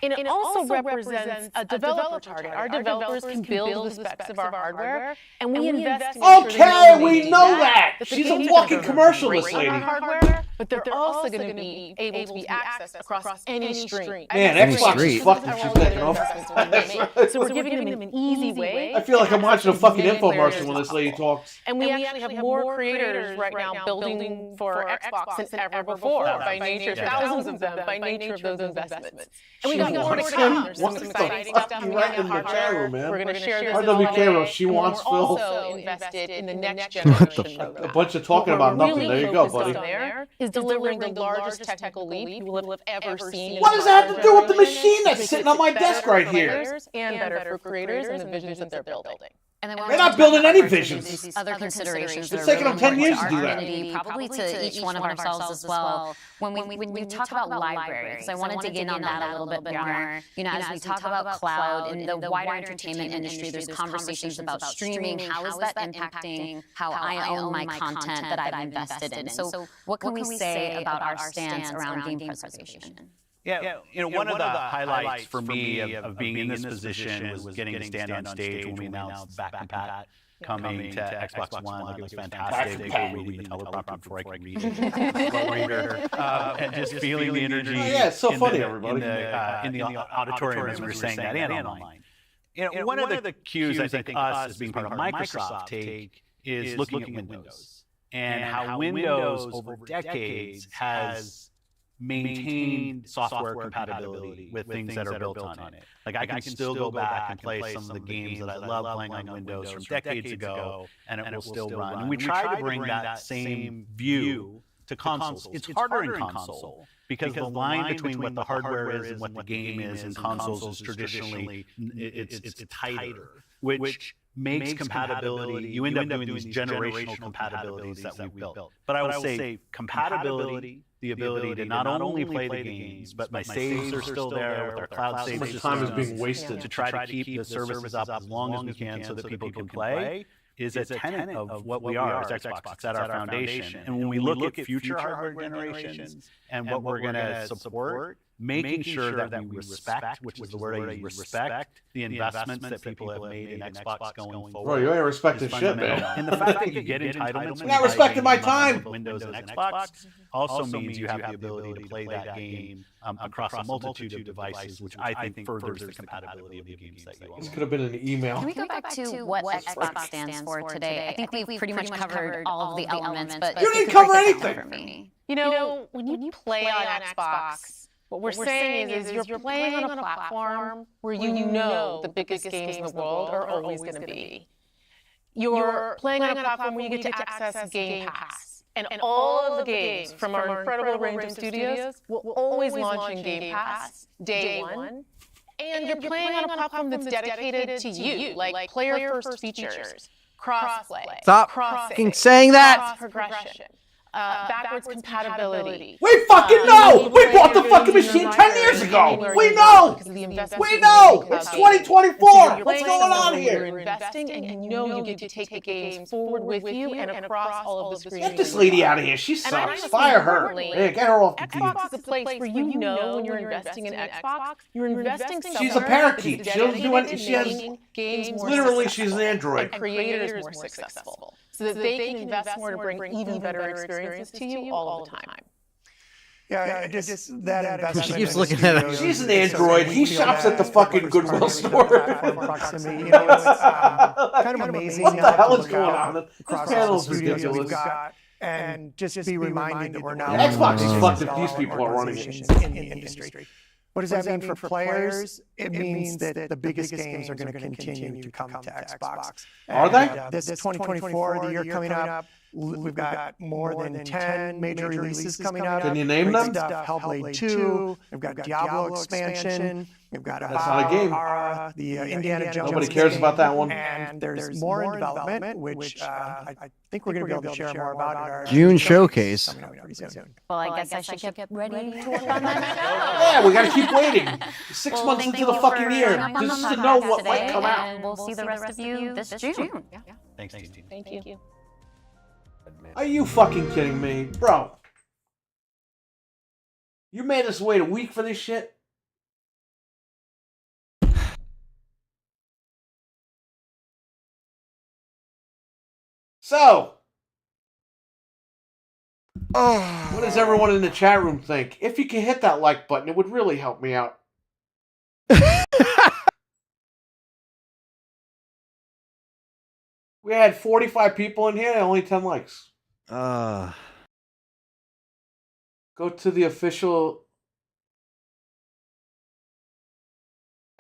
And it also represents a developer target. Our developers can build the specs of our hardware, and we invest in Okay, we know that. She's a walking commercial, this lady. hardware, but they're also going to be able to be accessed across any stream. Man, Any Xbox street. is fucking she's taking off. So we're giving them an easy way. I feel like I'm watching a fucking infomercial when this lady talks. And we actually have more creators right now building for Xbox than ever before by nature, thousands of them by nature of those investments. And we got more to come. There's some exciting stuff coming right in in the chat room, man. We're going to share this RWK, all she and wants we're Phil. also invested in the next generation roadmap. A bunch of talking about What we're nothing. really There you go, focused buddy. on there is delivering the largest technical leap you will have ever seen. What does that have to do with the machine that's sitting on my desk right here? And better for creators and the visions that they're building. And then They're not building any visions. These other considerations. It's that are taken them really 10 years important to do our that. community, probably to each one of ourselves as well. When we talk about library, because I want to dig in on that a little bit more. You know, as we talk about cloud and the wider entertainment industry, there's conversations about streaming. How is that impacting how I own my content that I've invested in? So, what can we say about our stance around game preservation? Yeah, one of the highlights for me of being in this position was getting to stand on stage when we announced Back and Pat coming to Xbox One. Like, it was fantastic. Reading the teleprompter before I could read it. And just feeling the energy. Yeah, it's so funny, everybody. In the auditorium as we were saying that and online. One of the cues I think us as being part of Microsoft take is looking at Windows. and how Windows over decades has maintained software compatibility with things that are built on it. Like I can still go back and play some of the games that I love playing on Windows from decades ago, and it will still run. And we try to bring that same view to consoles. It's harder in console because the line between what the hardware is and what the game is in consoles is traditionally it's tighter, which makes compatibility. You end up doing these generational compatibilities that we've built. But I will say compatibility, the ability to not only play the games, but my saves are still there with our cloud save So much time is being wasted. to try to keep the services up as long as we can so that people can play is a tenet of what we are as Xbox. It's at our foundation. And when we look at future hardware generations and what we're going to support, making sure that we respect, which is the word I use, respect the investments that people have made in Xbox going forward. Bro, you ain't respecting shit, man. And the fact that you get entitlements, You're not respecting my time. Windows and Xbox also means you have the ability to play that game across a multitude of devices, which I think furthers the compatibility of the games that you own. This could have been an email. Can we go back to what Xbox stands for today? I think we've pretty much covered all of the elements, but You didn't cover anything. for me. You know, when you play on Xbox, what we're saying is you're playing on a platform where you know the biggest games in the world are always going to be. You're playing on a platform where you get to access Game Pass. And all of the games from our incredible range of studios will always launch in Game Pass day one. And you're playing on a platform that's dedicated to you, like player-first features, cross-play, Stop fucking saying that. cross-progression, backwards compatibility. We fucking know! We bought the fucking machine 10 years ago! We know! We know! It's 2024! What's going on You're here? investing and you know you get to take the games forward with you and across all of the screens. Get this lady out of here. She sucks. Fire her. Hey, get her off the TV. Xbox is a place where you know when you're investing in Xbox, you're investing somewhere. She's a parakeet. that is She doesn't do dedicated anything. to She has making games more literally, successful she's an android. and creators more successful, so that they can invest more to bring even better experiences to you all the time. Yeah, just that investment. She keeps in looking at it. studios She's an is- android. we He feel shops at the that fucking Xbox Goodwill is store. platform proximity. You know, it's kind of amazing. What the now hell to is look going out on? This across panel all is the studios that we've ridiculous. got, and just be reminded that we're now Xbox is $1 fucked if billion these people are running it. organizations in the industry. What does that mean for players? It means that the biggest games are going to continue to come to Xbox. Are they? This 2024, the year coming up, we've got more than 10 major releases coming up. Can you name Great them? Stuff, Hellblade 2, we've got Diablo expansion, we've got That's not a game. Ara, the Indiana Jones. Nobody cares about that one. And there's more in development, which I think we're going to be able to share more about at our June showcase. coming up pretty soon. Well, I guess I should get ready to work on that. Yeah, we gotta keep waiting. 6 Well, months thank into the you fucking for year, showing up on the just to know podcast what might today, come out. and we'll see the rest of you this June. Thanks, Steve. Thank you. Are you fucking kidding me, bro? You made us wait a week for this shit? So, what does everyone in the chat room think? If you can hit that like button, it would really help me out. We had 45 people in here and only 10 likes. Go to the official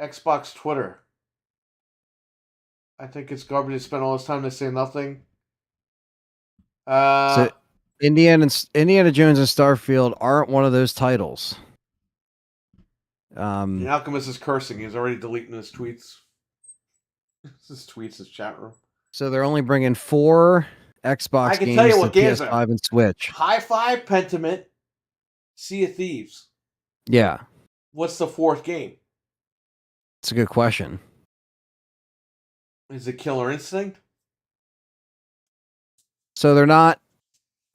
Xbox Twitter. I think it's garbage to spend all this time to say nothing. So Indiana Jones and Starfield aren't one of those titles. The Alchemist is cursing. He's already deleting his tweets. His tweets, his chat room. So they're only bringing 4 Xbox I can games tell you to what games are. PS5 and Switch. Hi-Fi, Pentiment, Sea of Thieves. Yeah, What's the 4th game? it's a good question. Is it Killer Instinct? So they're not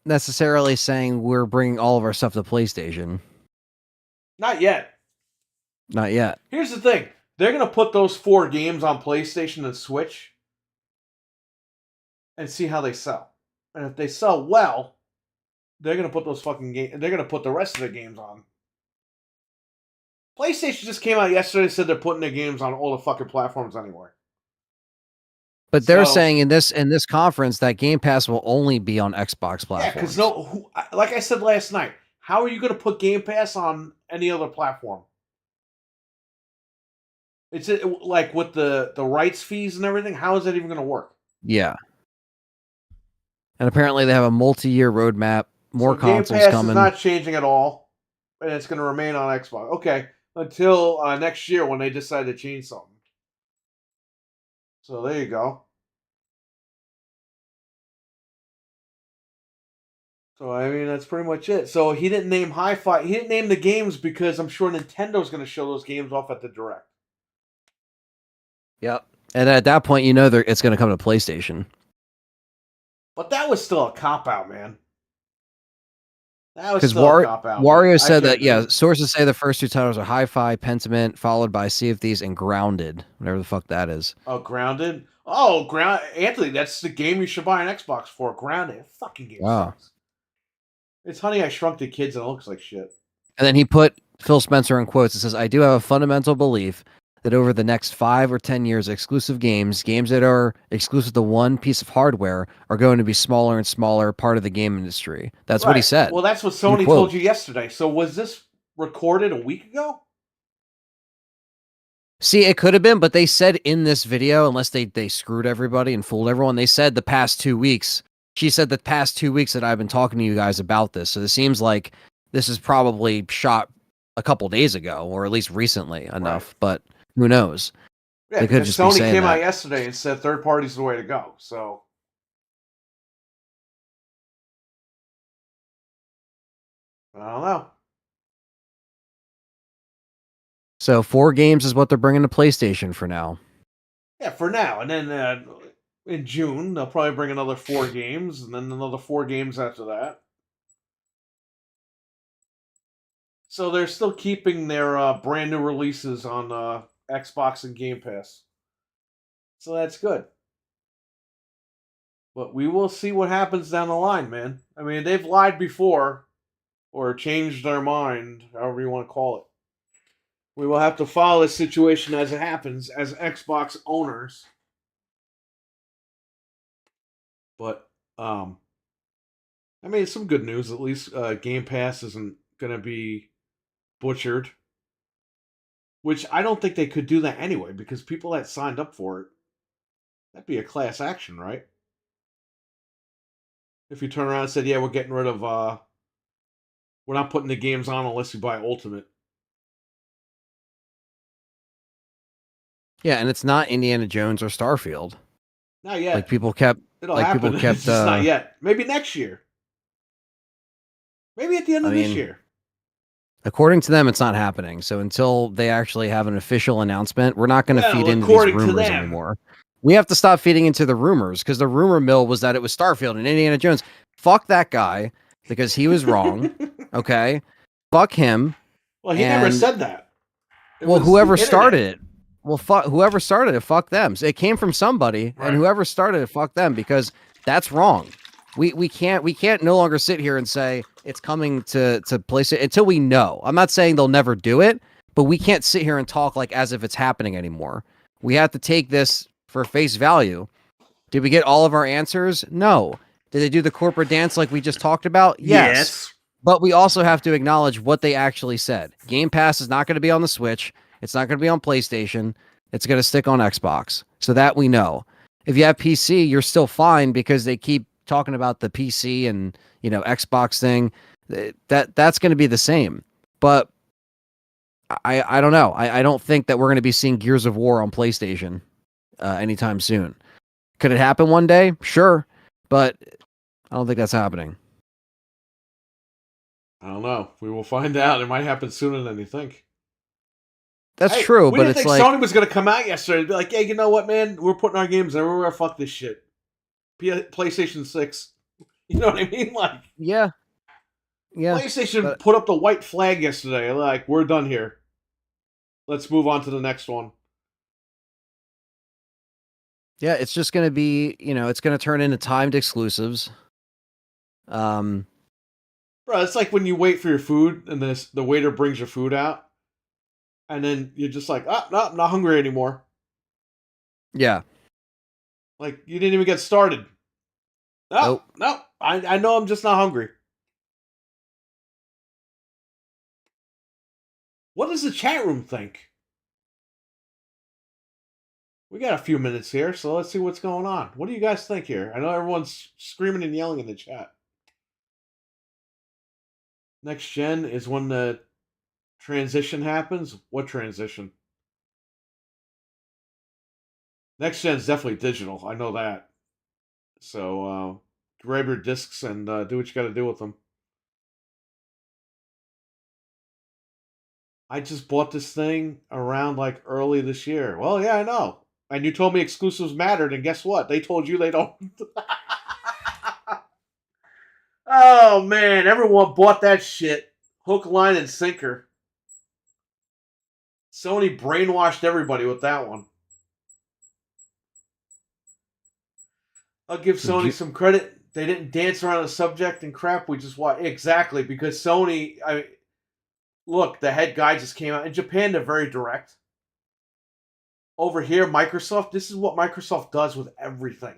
necessarily saying we're bringing all of our stuff to PlayStation. Not yet. Not yet. Here's the thing. They're going to put those 4 games on PlayStation and Switch and see how they sell. And if they sell well, they're going to put those fucking games, they're going to put the rest of the games on. PlayStation just came out yesterday and said they're putting their games on all the fucking platforms anywhere. But they're saying in this conference that Game Pass will only be on Xbox platforms. Yeah, because like I said last night, how are you going to put Game Pass on any other platform? It's like with the rights fees and everything. How is that even going to work? Yeah. And apparently they have a multi-year roadmap. More consoles Game Pass coming. is not changing at all, and it's going to remain on Xbox. Okay, until next year when they decide to change something. So there you go. So I mean that's pretty much it. So he didn't name Hi-Fi. He didn't name the games because I'm sure Nintendo's going to show those games off at the Direct. Yep. And at that point, you know it's going to come to PlayStation. But that was still a cop-out, man. That was because still a cop-out. Wario said that, sources say the first two titles are Hi-Fi, Pentiment, followed by Sea of Thieves and Grounded, whatever the fuck that is. Oh, Grounded? Oh, Anthony, that's the game you should buy an Xbox for. Grounded. Fucking game sucks. It's Honey, I Shrunk the Kids and it looks like shit. And then he put Phil Spencer in quotes. It says, I do have a fundamental belief that over the next 5 or 10 years, exclusive games that are exclusive to one piece of hardware are going to be smaller and smaller part of the game industry. That's what he said. Well, that's what Sony told you yesterday. So was this recorded a week ago? See, it could have been, but they said in this video, unless they screwed everybody and fooled everyone, they said the past 2 weeks. She said the past 2 weeks that I've been talking to you guys about this. So it seems like this is probably shot a couple days ago, or at least recently enough, but who knows? Yeah, they could just Sony came out yesterday and said third party's the way to go. So I don't know. So 4 games is what they're bringing to PlayStation for now. Yeah, for now. And then in June, they'll probably bring another 4 games, and then another 4 games after that. So they're still keeping their brand new releases on Xbox and Game Pass. So that's good. But we will see what happens down the line, man. I mean, they've lied before, or changed their mind, however you want to call it. We will have to follow this situation as it happens as Xbox owners. But, I mean, some good news. At least Game Pass isn't going to be butchered. Which I don't think they could do that anyway, because people that signed up for it, that'd be a class action, right? If you turn around and said, yeah, we're getting rid of, we're not putting the games on unless you buy Ultimate. Yeah, and it's not Indiana Jones or Starfield. Not yet. Like people kept. It'll happen. It's just not yet. Maybe next year. Maybe at the end of this year. According to them, it's not happening. So until they actually have an official announcement, we're not going to feed into these rumors anymore. We have to stop feeding into the rumors, because the rumor mill was that it was Starfield and Indiana Jones. Fuck that guy, because he was wrong. Okay? Fuck him. Well, he never said that. Whoever started it. Well, whoever started it, fuck them. So it came from somebody, and whoever started it, fuck them, because that's wrong. We can't no longer sit here and say it's coming to PlayStation until we know. I'm not saying they'll never do it, but we can't sit here and talk like as if it's happening anymore. We have to take this for face value. Did we get all of our answers? No. Did they do the corporate dance like we just talked about? Yes. But we also have to acknowledge what they actually said. Game Pass is not going to be on the Switch. It's not going to be on PlayStation. It's going to stick on Xbox. So that we know. If you have PC, you're still fine, because they keep talking about the PC and, Xbox thing. That's going to be the same. But I don't know. I don't think that we're going to be seeing Gears of War on PlayStation anytime soon. Could it happen one day? Sure. But I don't think that's happening. I don't know. We will find out. It might happen sooner than you think. That's true, but it's like Sony was going to come out yesterday and be like, "Hey, you know what, man? We're putting our games everywhere. Fuck this shit." PlayStation 6. You know what I mean? Like, yeah. PlayStation put up the white flag yesterday. Like, we're done here. Let's move on to the next one. Yeah, it's just going to be, it's going to turn into timed exclusives. Bro, it's like when you wait for your food and the waiter brings your food out, and then you're just like, no, I'm not hungry anymore. Yeah. Like, you didn't even get started. No, no. I know I'm just not hungry. What does the chat room think? We got a few minutes here, so let's see what's going on. What do you guys think here? I know everyone's screaming and yelling in the chat. Next gen is when the transition happens. What transition? Next gen is definitely digital. I know that. So grab your discs and do what you got to do with them. I just bought this thing around like early this year. Well, yeah, I know. And you told me exclusives mattered, and guess what? They told you they don't. Oh man, everyone bought that shit. Hook, line, and sinker. Sony brainwashed everybody with that one. I'll give Sony some credit. They didn't dance around the subject and crap. We just watched. Exactly, because Sony, look, the head guy just came out. In Japan, they're very direct. Over here, Microsoft, this is what Microsoft does with everything.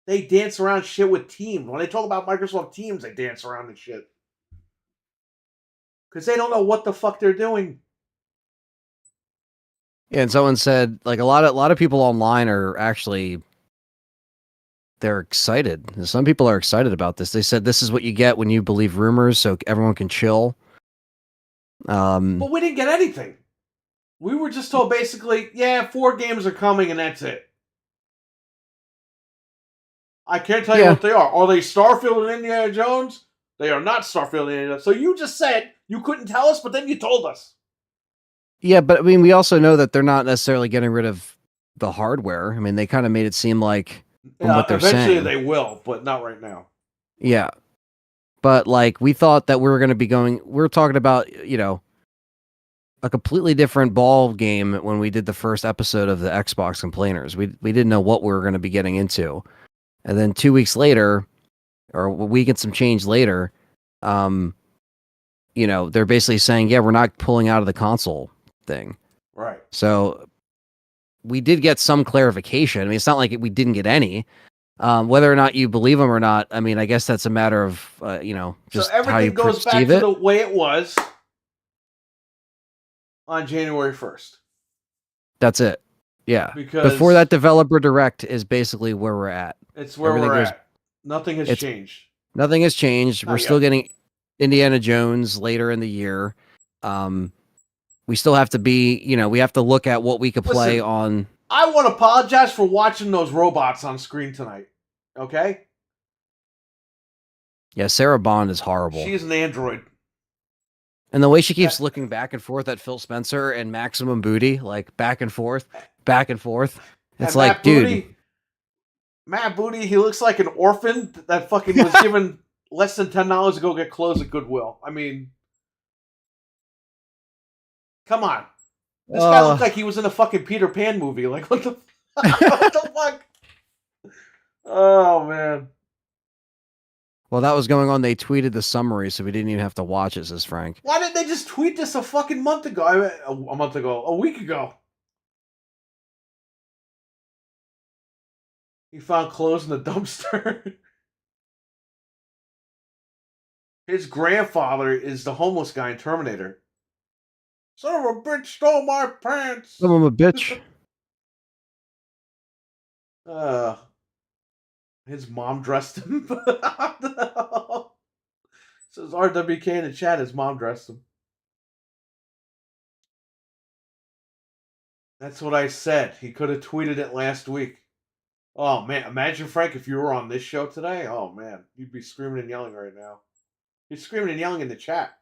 They dance around shit with Teams. When they talk about Microsoft Teams, they dance around the shit. Because they don't know what the fuck they're doing. Yeah, and someone said, like, a lot of people online are actually, they're excited. Some people are excited about this. They said this is what you get when you believe rumors, so everyone can chill. But we didn't get anything. We were just told basically, yeah, 4 games are coming and that's it. I can't tell you what they are. Are they Starfield and Indiana Jones? They are not Starfield and Indiana Jones. So you just said you couldn't tell us, but then you told us. Yeah, but I mean, we also know that they're not necessarily getting rid of the hardware. I mean, they kind of made it seem like from what they're eventually saying. They will, but not right now. Yeah. But like, we thought that we were going to be going, we're talking about, you know, a completely different ball game when we did the first episode of the Xbox Complainers. We didn't know what we were going to be getting into. And then 2 weeks later, or a week and some change later, you know, they're basically saying, yeah, we're not pulling out of the console thing. Right. So we did get some clarification. I mean, it's not like we didn't get any. Whether or not you believe them or not, I mean, I guess that's a matter of, you know, just so everything how you goes back perceive to it. the way it was on January 1st. That's it. Yeah. Because before that developer direct is basically where we're at. It's where Everything we're goes- at. Nothing has changed. Nothing has changed. Not We're yet. still getting Indiana Jones later in the year. We still have to be, you know, we have to look at what we could play Listen, on. I want to apologize for watching those robots on screen tonight. Okay? Yeah, Sarah Bond is horrible. She's an android. And the way she keeps looking back and forth at Phil Spencer and Maximum Booty, like back and forth, back and forth. It's And like, Matt dude. Booty, Matt Booty, he looks like an orphan that fucking was given less than $10 to go get clothes at Goodwill. I mean, come on. This guy looked like he was in a fucking Peter Pan movie. Like, what the, what the fuck? Oh, man. While that was going on, they tweeted the summary, so we didn't even have to watch it, says Frank. Why didn't they just tweet this a fucking month ago? A week ago. He found clothes in the dumpster. His grandfather is the homeless guy in Terminator. Son of a bitch stole my pants. Son of a bitch. His mom dressed him. Says RWK in the chat, his mom dressed him. That's what I said. He could have tweeted it last week. Oh, man. Imagine, Frank, if you were on this show today. Oh, man. You'd be screaming and yelling right now. You're screaming and yelling in the chat.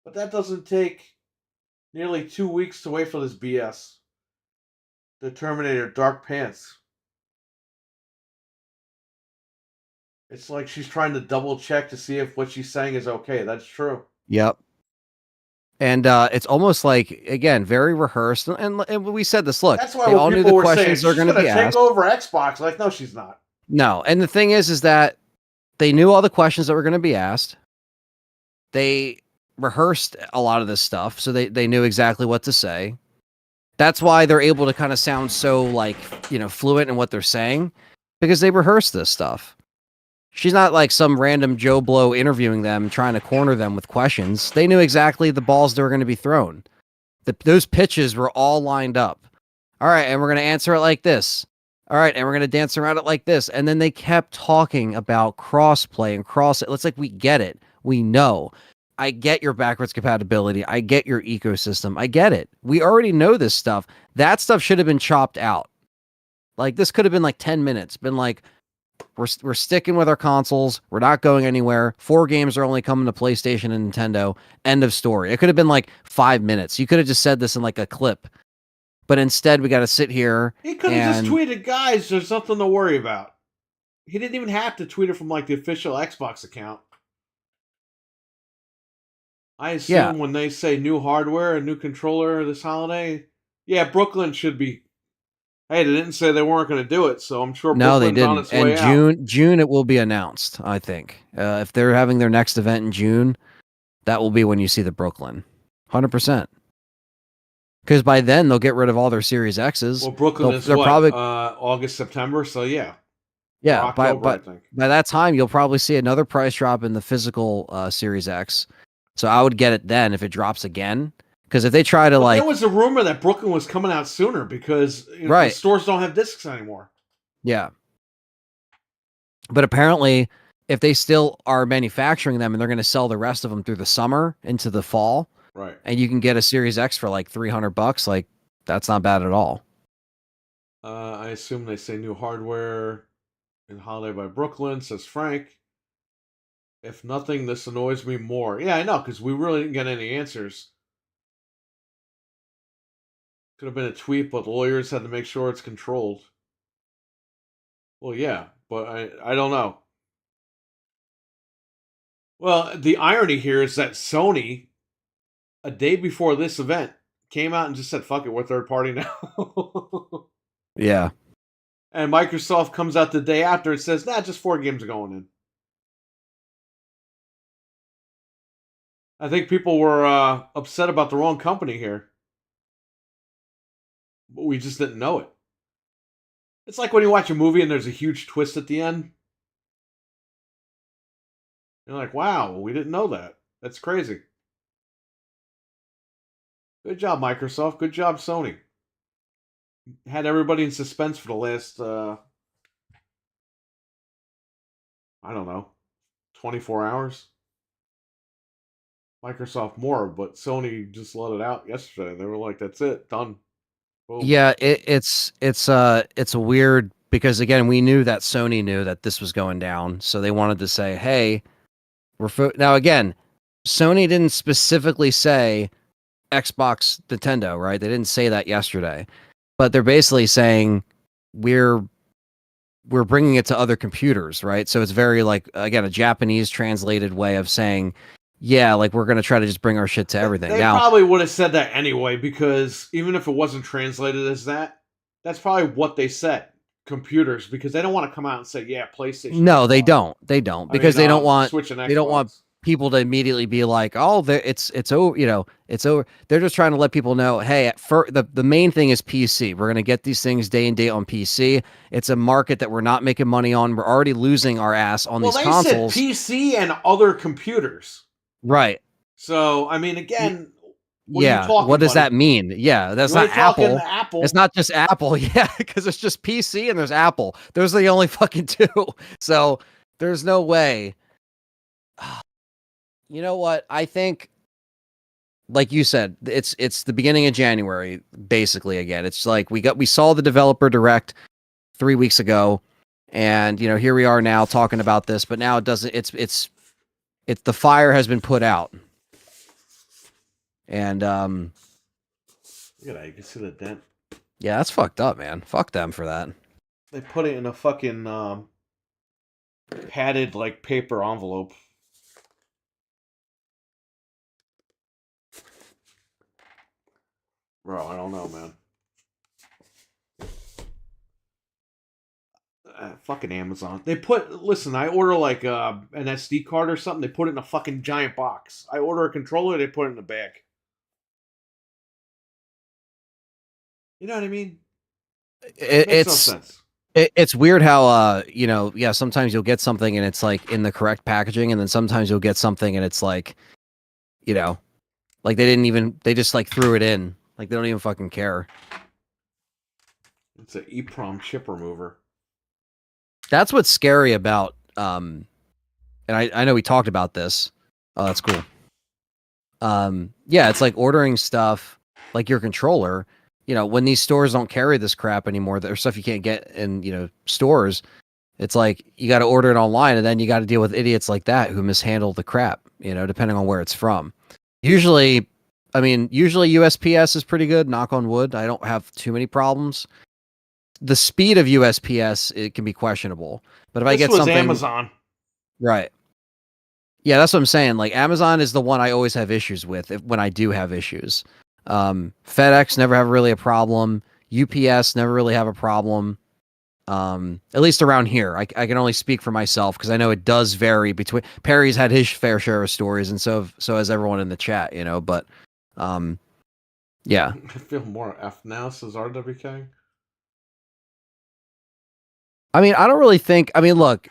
But that doesn't take nearly 2 weeks to wait for this BS. The Terminator Dark Pants. It's like she's trying to double check to see if what she's saying is okay. That's true. Yep. And it's almost like, again, very rehearsed. And we said this, look, That's why they all knew the questions saying, are going to be asked. Take over Xbox. Like, no, she's not. No. And the thing is that they knew all the questions that were going to be asked. They rehearsed a lot of this stuff, so they knew exactly what to say. That's why they're able to kind of sound so like, fluent in what they're saying, because they rehearse this stuff. She's not like some random Joe Blow interviewing them, trying to corner them with questions. They knew exactly the balls that were going to be thrown. Those pitches were all lined up. All right, and we're going to answer it like this. All right, and we're going to dance around it like this. And then they kept talking about crossplay and it. It's like, we get it. We know. I get your backwards compatibility. I get your ecosystem. I get it. We already know this stuff. That stuff should have been chopped out. Like, this could have been like 10 minutes. Been like, we're sticking with our consoles. We're not going anywhere. 4 games are only coming to PlayStation and Nintendo. End of story. It could have been like 5 minutes. You could have just said this in like a clip. But instead, we got to sit here. He could have just tweeted, guys, there's something to worry about. He didn't even have to tweet it from like the official Xbox account. I assume when they say new hardware and new controller this holiday, yeah, Brooklyn should be. Hey, they didn't say they weren't going to do it, so I'm sure No, Brooklyn's they on didn't. its way And June it will be announced, I think. If they're having their next event in June, that will be when you see the Brooklyn. 100%. Because by then, they'll get rid of all their Series X's. Well, Brooklyn is what, probably August, September, so yeah. Yeah, October, I think. by that time, you'll probably see another price drop in the physical Series X. So I would get it then if it drops again. Because if they try to there was a rumor that Brooklyn was coming out sooner because the stores don't have discs anymore. Yeah. But apparently, if they still are manufacturing them and they're going to sell the rest of them through the summer into the fall, right? And you can get a Series X for like $300, like that's not bad at all. I assume they say new hardware in Holiday by Brooklyn, says Frank. If nothing, this annoys me more. Yeah, I know, because we really didn't get any answers. Could have been a tweet, but lawyers had to make sure it's controlled. Well, yeah, but I don't know. Well, the irony here is that Sony, a day before this event, came out and just said, fuck it, we're third party now. Yeah. And Microsoft comes out the day after and says, nah, just 4 games are going in. I think people were upset about the wrong company here. But we just didn't know it. It's like when you watch a movie and there's a huge twist at the end. You're like, wow, we didn't know that. That's crazy. Good job, Microsoft. Good job, Sony. Had everybody in suspense for the last, I don't know, 24 hours. Microsoft more, but Sony just let it out yesterday. They were like, that's it, done. Boom. Yeah, it's weird because again, we knew that Sony knew that this was going down, so they wanted to say, "Hey, now again, Sony didn't specifically say Xbox, Nintendo, right? They didn't say that yesterday, but they're basically saying we're bringing it to other computers, right? So it's very like again a Japanese translated way of saying, yeah, like we're gonna try to just bring our shit to everything. They now, probably would have said that anyway, because even if it wasn't translated as that, that's probably what they said. Computers, because they don't want to come out and say, yeah, PlayStation. No, they don't. They don't because they don't want Switch and Xbox. They don't want people to immediately be like, oh, it's over, it's over. They're just trying to let people know, hey, the main thing is PC. We're gonna get these things day and date on PC. It's a market that we're not making money on. We're already losing our ass on these consoles. Said PC and other computers. Right. So, I mean, again, what does that mean? Yeah, that's not Apple. Apple. It's not just Apple. Yeah, because it's just PC and there's Apple. Those are the only fucking two. So there's no way. You know what? I think, like you said, it's the beginning of January, basically. Again, it's like we saw the developer direct 3 weeks ago, and here we are now talking about this. But now it doesn't. It's the fire has been put out. And look at that, you can see the dent. Yeah, that's fucked up, man. Fuck them for that. They put it in a fucking padded like paper envelope. Bro, I don't know, man. Fucking Amazon. Listen, I order like an SD card or something, they put it in a fucking giant box. I order a controller, they put it in a bag. You know what I mean? It, Makes no it's sense. it's weird how yeah, sometimes you'll get something and it's like in the correct packaging, and then sometimes you'll get something and it's like, like they just like threw it in, like they don't even fucking care. It's an EEPROM chip remover. That's what's scary about and I know we talked about this. Oh, that's cool. Yeah, it's like ordering stuff like your controller. When these stores don't carry this crap anymore, there's stuff you can't get in, stores. It's like you got to order it online, and then you got to deal with idiots like that who mishandle the crap, depending on where it's from. Usually USPS is pretty good, knock on wood. I don't have too many problems. The speed of USPS, it can be questionable. But if I get was something, Amazon. right. Yeah, that's what I'm saying. Like Amazon is the one I always have issues with when I do have issues. FedEx never have really a problem. UPS never really have a problem. At least around here. I can only speak for myself because I know it does vary between. Perry's had his fair share of stories, and so has everyone in the chat. But yeah. I feel more F now, says RWK. I mean, I don't really think. I mean, look,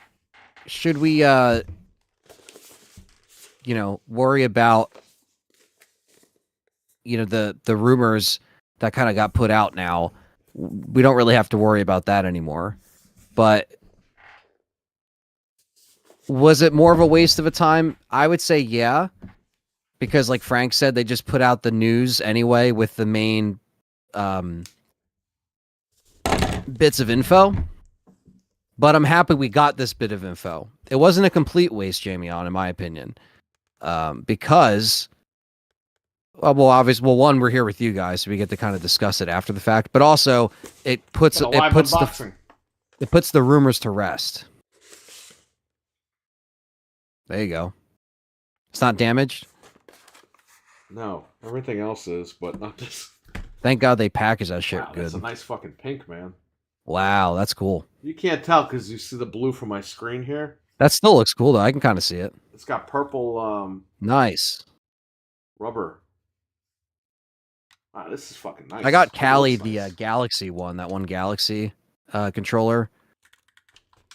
should we worry about the rumors that kind of got put out now? We don't really have to worry about that anymore. But was it more of a waste of a time? I would say yeah, because like Frank said, they just put out the news anyway with the main bits of info. But I'm happy we got this bit of info. It wasn't a complete waste, Jamie, in my opinion. Because, obviously, one, we're here with you guys, so we get to kind of discuss it after the fact. But also, it puts the rumors to rest. There you go. It's not damaged. No, everything else is, but not this. Thank God they package that shit good. That's a nice fucking pink, man. Wow, that's cool. You can't tell because you see the blue from my screen here. That still looks cool, though. I can kind of see it. It's got purple nice rubber. Wow, this is fucking nice. I got Callie the Galaxy one, that one Galaxy controller.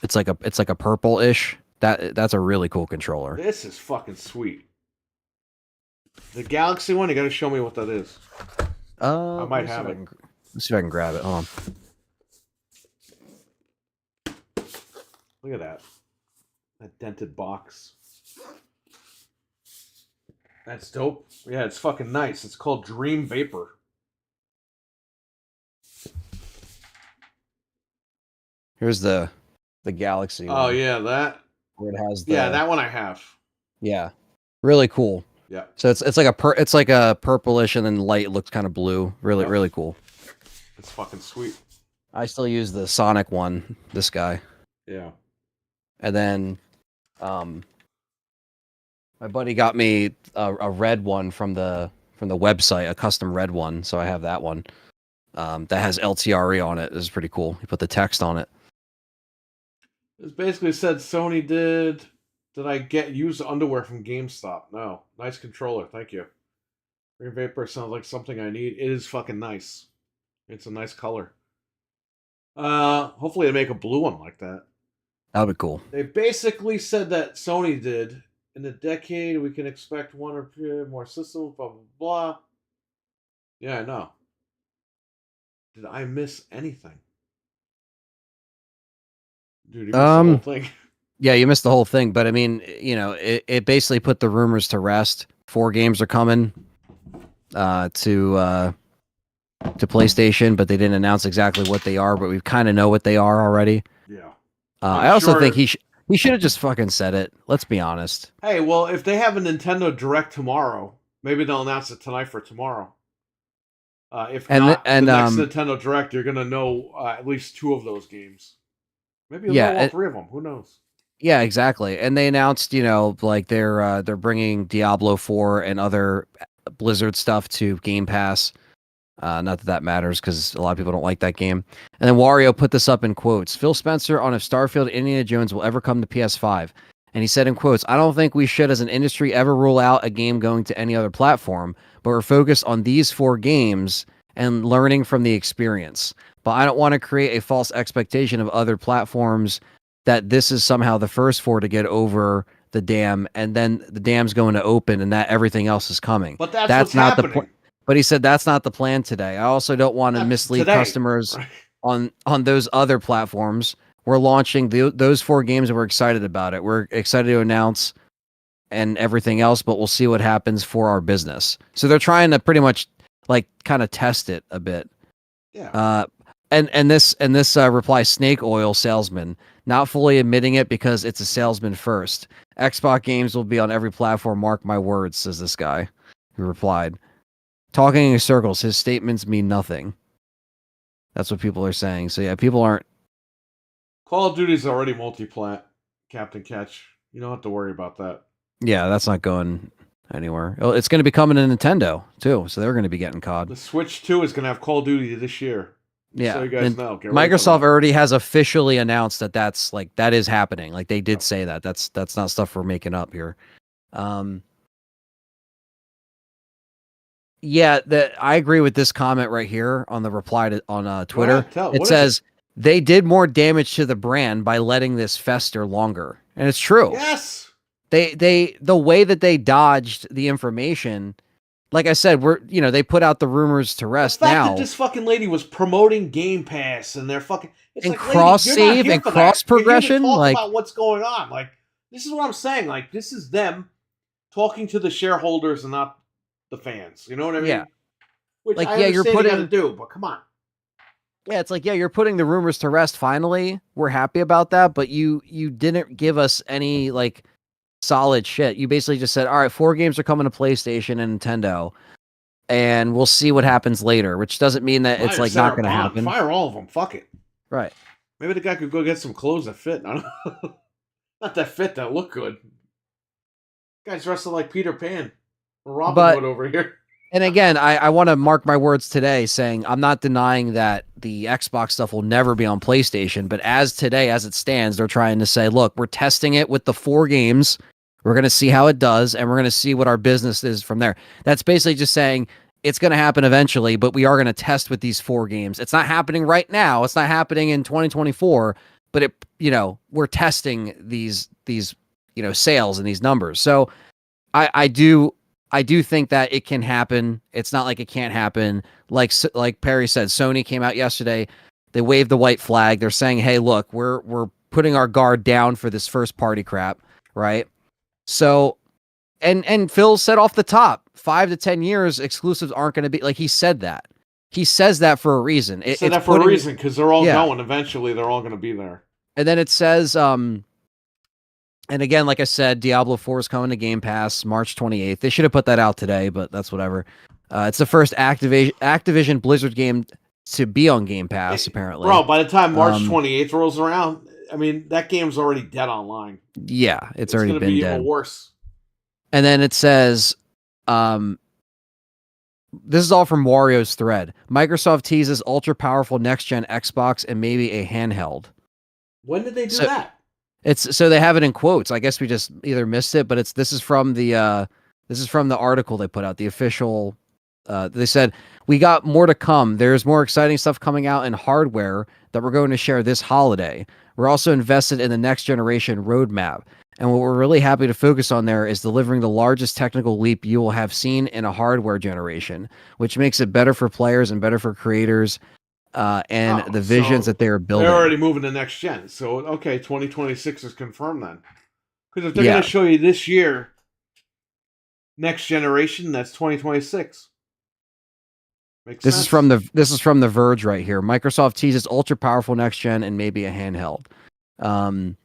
It's like a purple-ish. That's a really cool controller. This is fucking sweet. The Galaxy one, you got to show me what that is. I might have it. Let's see if I can grab it. Hold on. Look at that. That dented box. That's dope. Yeah, it's fucking nice. It's called Dream Vapor. Here's the Galaxy one. Oh, yeah, that. Where it has yeah, that one I have. Yeah. Really cool. Yeah. So it's like a purplish and then light looks kind of blue. Really, really cool. It's fucking sweet. I still use the Sonic one, this guy. Yeah. And then my buddy got me a red one from the website, a custom red one, so I have that one. That has LTRE on it. This is pretty cool. You put the text on it. It basically said Sony did I get used underwear from GameStop? No. Nice controller, thank you. Green Vapor sounds like something I need. It is fucking nice. It's a nice color. Hopefully they make a blue one like that. That would be cool. They basically said that Sony did in the decade we can expect one or two more systems, blah blah blah. Yeah, I know. Did I miss anything? Dude, you missed the whole thing. Yeah, you missed the whole thing, but I mean, it basically put the rumors to rest. 4 games are coming to PlayStation, but they didn't announce exactly what they are, but we kind of know what they are already. Yeah. I also think he should have just fucking said it. Let's be honest. Hey, well, if they have a Nintendo Direct tomorrow, maybe they'll announce it tonight for tomorrow. If the next Nintendo Direct, you're gonna know at least 2 of those games. Maybe you'll know all 3 of them. Who knows? Yeah, exactly. And they announced, like they're bringing Diablo 4 and other Blizzard stuff to Game Pass. Not that matters because a lot of people don't like that game. And then Wario put this up in quotes. Phil Spencer on if Starfield Indiana Jones will ever come to PS5. And he said in quotes, I don't think we should as an industry ever rule out a game going to any other platform, but we're focused on these 4 games and learning from the experience. But I don't want to create a false expectation of other platforms that this is somehow the first four to get over the dam, and then the dam's going to open and that everything else is coming. But that's That's what's not the happening. But he said that's not the plan today. I also don't want to That's mislead today, customers right? on those other platforms. We're launching those 4 games and we're excited about it. We're excited to announce and everything else, but we'll see what happens for our business. So they're trying to pretty much like kind of test it a bit. Yeah. And this reply, Snake Oil salesman, not fully admitting it because it's a salesman first. Xbox games will be on every platform, mark my words, says this guy who replied. Talking in circles, his statements mean nothing. That's what people are saying. So yeah, people aren't. Call of Duty's already multi-plat, Captain Catch. You don't have to worry about that. Yeah, that's not going anywhere. Oh, it's going to be coming to Nintendo too, so they're going to be getting The COD. Switch 2 is going to have Call of Duty this year. Yeah, So you guys and know. Get ready for Microsoft that. already has officially announced that is happening. Like they did say that. That's not stuff we're making up here. Yeah, I agree with this comment right here on the reply on Twitter. What It is says they did more damage to the brand by letting this fester longer, and it's true. Yes. The way that they dodged the information, like I said, they put out the rumors to The rest fact now. that this fucking lady was promoting Game Pass and they're fucking... It's And like, cross lady, you're not save here and for cross that. You're here to progression, talk like- about what's going on. Like, this is what I'm saying. Like, this is them talking to the shareholders and not the fans. You know what I mean? Yeah. Which Like, I yeah, you're understand you putting- gotta do, but come on. Yeah, it's like, yeah, you're putting the rumors to rest finally. We're happy about that, but you didn't give us any like solid shit. You basically just said, all right, 4 games are coming to PlayStation and Nintendo, and we'll see what happens later, which doesn't mean that it's Fire like Sarah not going to Bond. happen. Fire all of them. Fuck it. Right. Maybe the guy could go get some clothes that fit. I don't know. Not that fit, that look good. Guy's dressed like Peter Pan. Or Robin But- Hood over here. And again, I want to mark my words today saying I'm not denying that the Xbox stuff will never be on PlayStation, but as it stands, they're trying to say, look, we're testing it with the 4 games. We're going to see how it does, and we're going to see what our business is from there. That's basically just saying it's going to happen eventually, but we are going to test with these 4 games. It's not happening right now. It's not happening in 2024, but we're testing these sales and these numbers. So I do think that it can happen. It's not like it can't happen. Like Perry said, Sony came out yesterday. They waved the white flag. They're saying, "Hey, look, we're putting our guard down for this first party crap." Right? So, and Phil said off the top, 5 to 10 years exclusives aren't going to be like he said that. He says that for a reason. He said that for a reason, because they're all Yeah. going. Eventually, they're all going to be there. And then it says, and again, like I said, Diablo 4 is coming to Game Pass March 28th. They should have put that out today, but that's whatever. It's the first Activision Blizzard game to be on Game Pass, apparently. Bro, by the time March Um, 28th rolls around, I mean, that game's already dead online. Yeah, it's already going to been be dead. even worse. And then it says, this is all from Wario's thread. Microsoft teases ultra-powerful next-gen Xbox and maybe a handheld. When did they do So- that? It's so they have it in quotes. I guess we just either missed it, but this is from the article they put out, the official. They said we got more to come. There's more exciting stuff coming out in hardware that we're going to share this holiday. We're also invested in the next generation roadmap, and what we're really happy to focus on there is delivering the largest technical leap you will have seen in a hardware generation, which makes it better for players and better for creators. And Oh, the visions so that they're building. They're already moving to next gen. So, okay, 2026 is confirmed then. Because if they're Yeah. going to show you this year, next generation, that's 2026. Makes This sense. is from the Verge right here. Microsoft teases ultra powerful next gen and maybe a handheld. When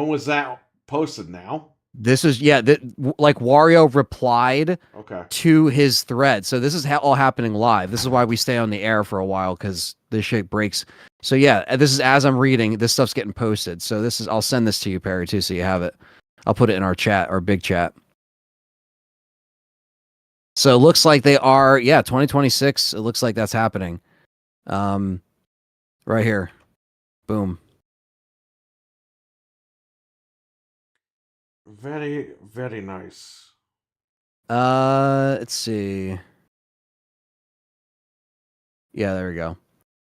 was that posted now? This is like Wario replied Okay. to his thread. So this is all happening live. This is why we stay on the air for a while, because this shit breaks. So yeah, this is as I'm reading. This stuff's getting posted. So I'll send this to you, Perry, too, so you have it. I'll put it in our chat, our big chat. So it looks like they are, 2026. It looks like that's happening. Right here. Boom. Very, very nice. Let's see. Yeah, there we go.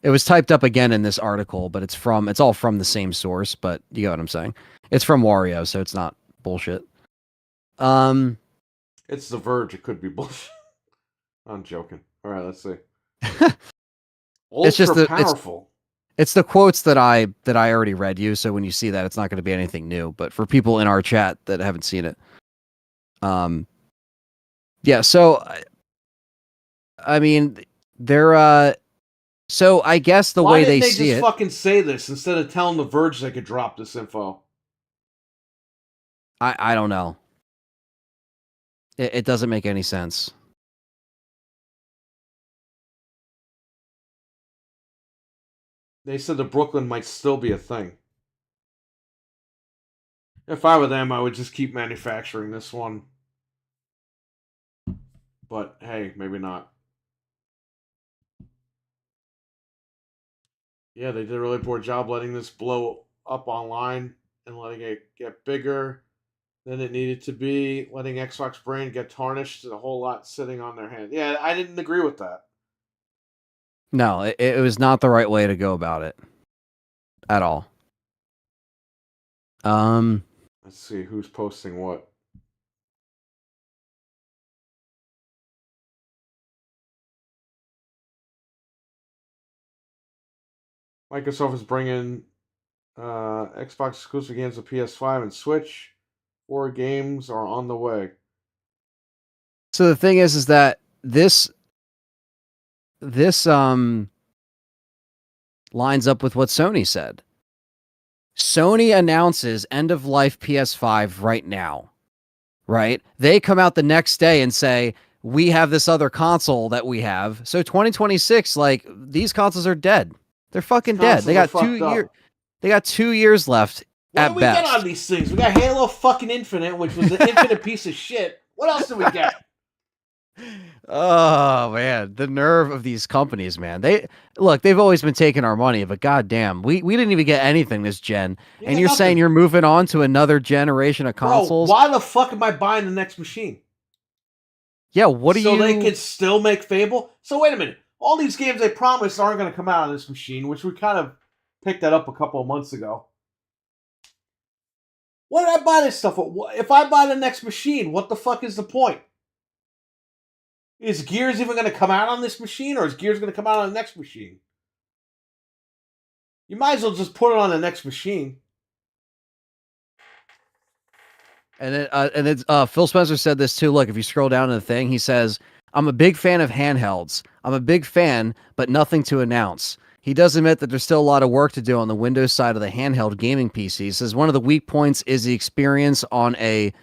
It was typed up again in this article, but it's all from the same source, but you get what I'm saying. It's from Wario, so it's not bullshit. It's The Verge. It could be bullshit. I'm joking. All right, let's see. It's just Ultra powerful. It's the quotes that I already read you, so when you see that, it's not going to be anything new. But for people in our chat that haven't seen it, yeah. So, I mean, they're so I guess the Why way didn't they see just it, fucking say this instead of telling The Verge they could drop this info? I don't know. It doesn't make any sense. They said the Brooklyn might still be a thing. If I were them, I would just keep manufacturing this one. But hey, maybe not. Yeah, they did a really poor job letting this blow up online and letting it get bigger than it needed to be, letting Xbox brand get tarnished, a whole lot sitting on their hands. Yeah, I didn't agree with that. No, it was not the right way to go about it at all. Let's see who's posting what. Microsoft is bringing Xbox exclusive games to PS5 and Switch. 4 games are on the way. So the thing is that this lines up with what Sony said. Sony announces end of life PS5 right now, right? They come out the next day and say, we have this other console that we have. So 2026, like, these consoles are dead. They're fucking dead. They got 2 years. They got 2 years left. What at do we best. get on these things? We got Halo fucking Infinite, which was an infinite piece of shit. What else did we get? Oh man, the nerve of these companies, man. They've always been taking our money, but goddamn, we didn't even get anything this gen. And you're saying you're moving on to another generation of consoles? Bro, why the fuck am I buying the next machine? Yeah, what do you... So they could still make Fable? So wait a minute. All these games they promised aren't going to come out on this machine, which we kind of picked that up a couple of months ago. Why did I buy this stuff? If I buy the next machine, what the fuck is the point? Is Gears even going to come out on this machine, or is Gears going to come out on the next machine? You might as well just put it on the next machine. And then Phil Spencer said this too. Look, if you scroll down to the thing, he says, I'm a big fan of handhelds. I'm a big fan, but nothing to announce. He does admit that there's still a lot of work to do on the Windows side of the handheld gaming PC. He says one of the weak points is the experience on a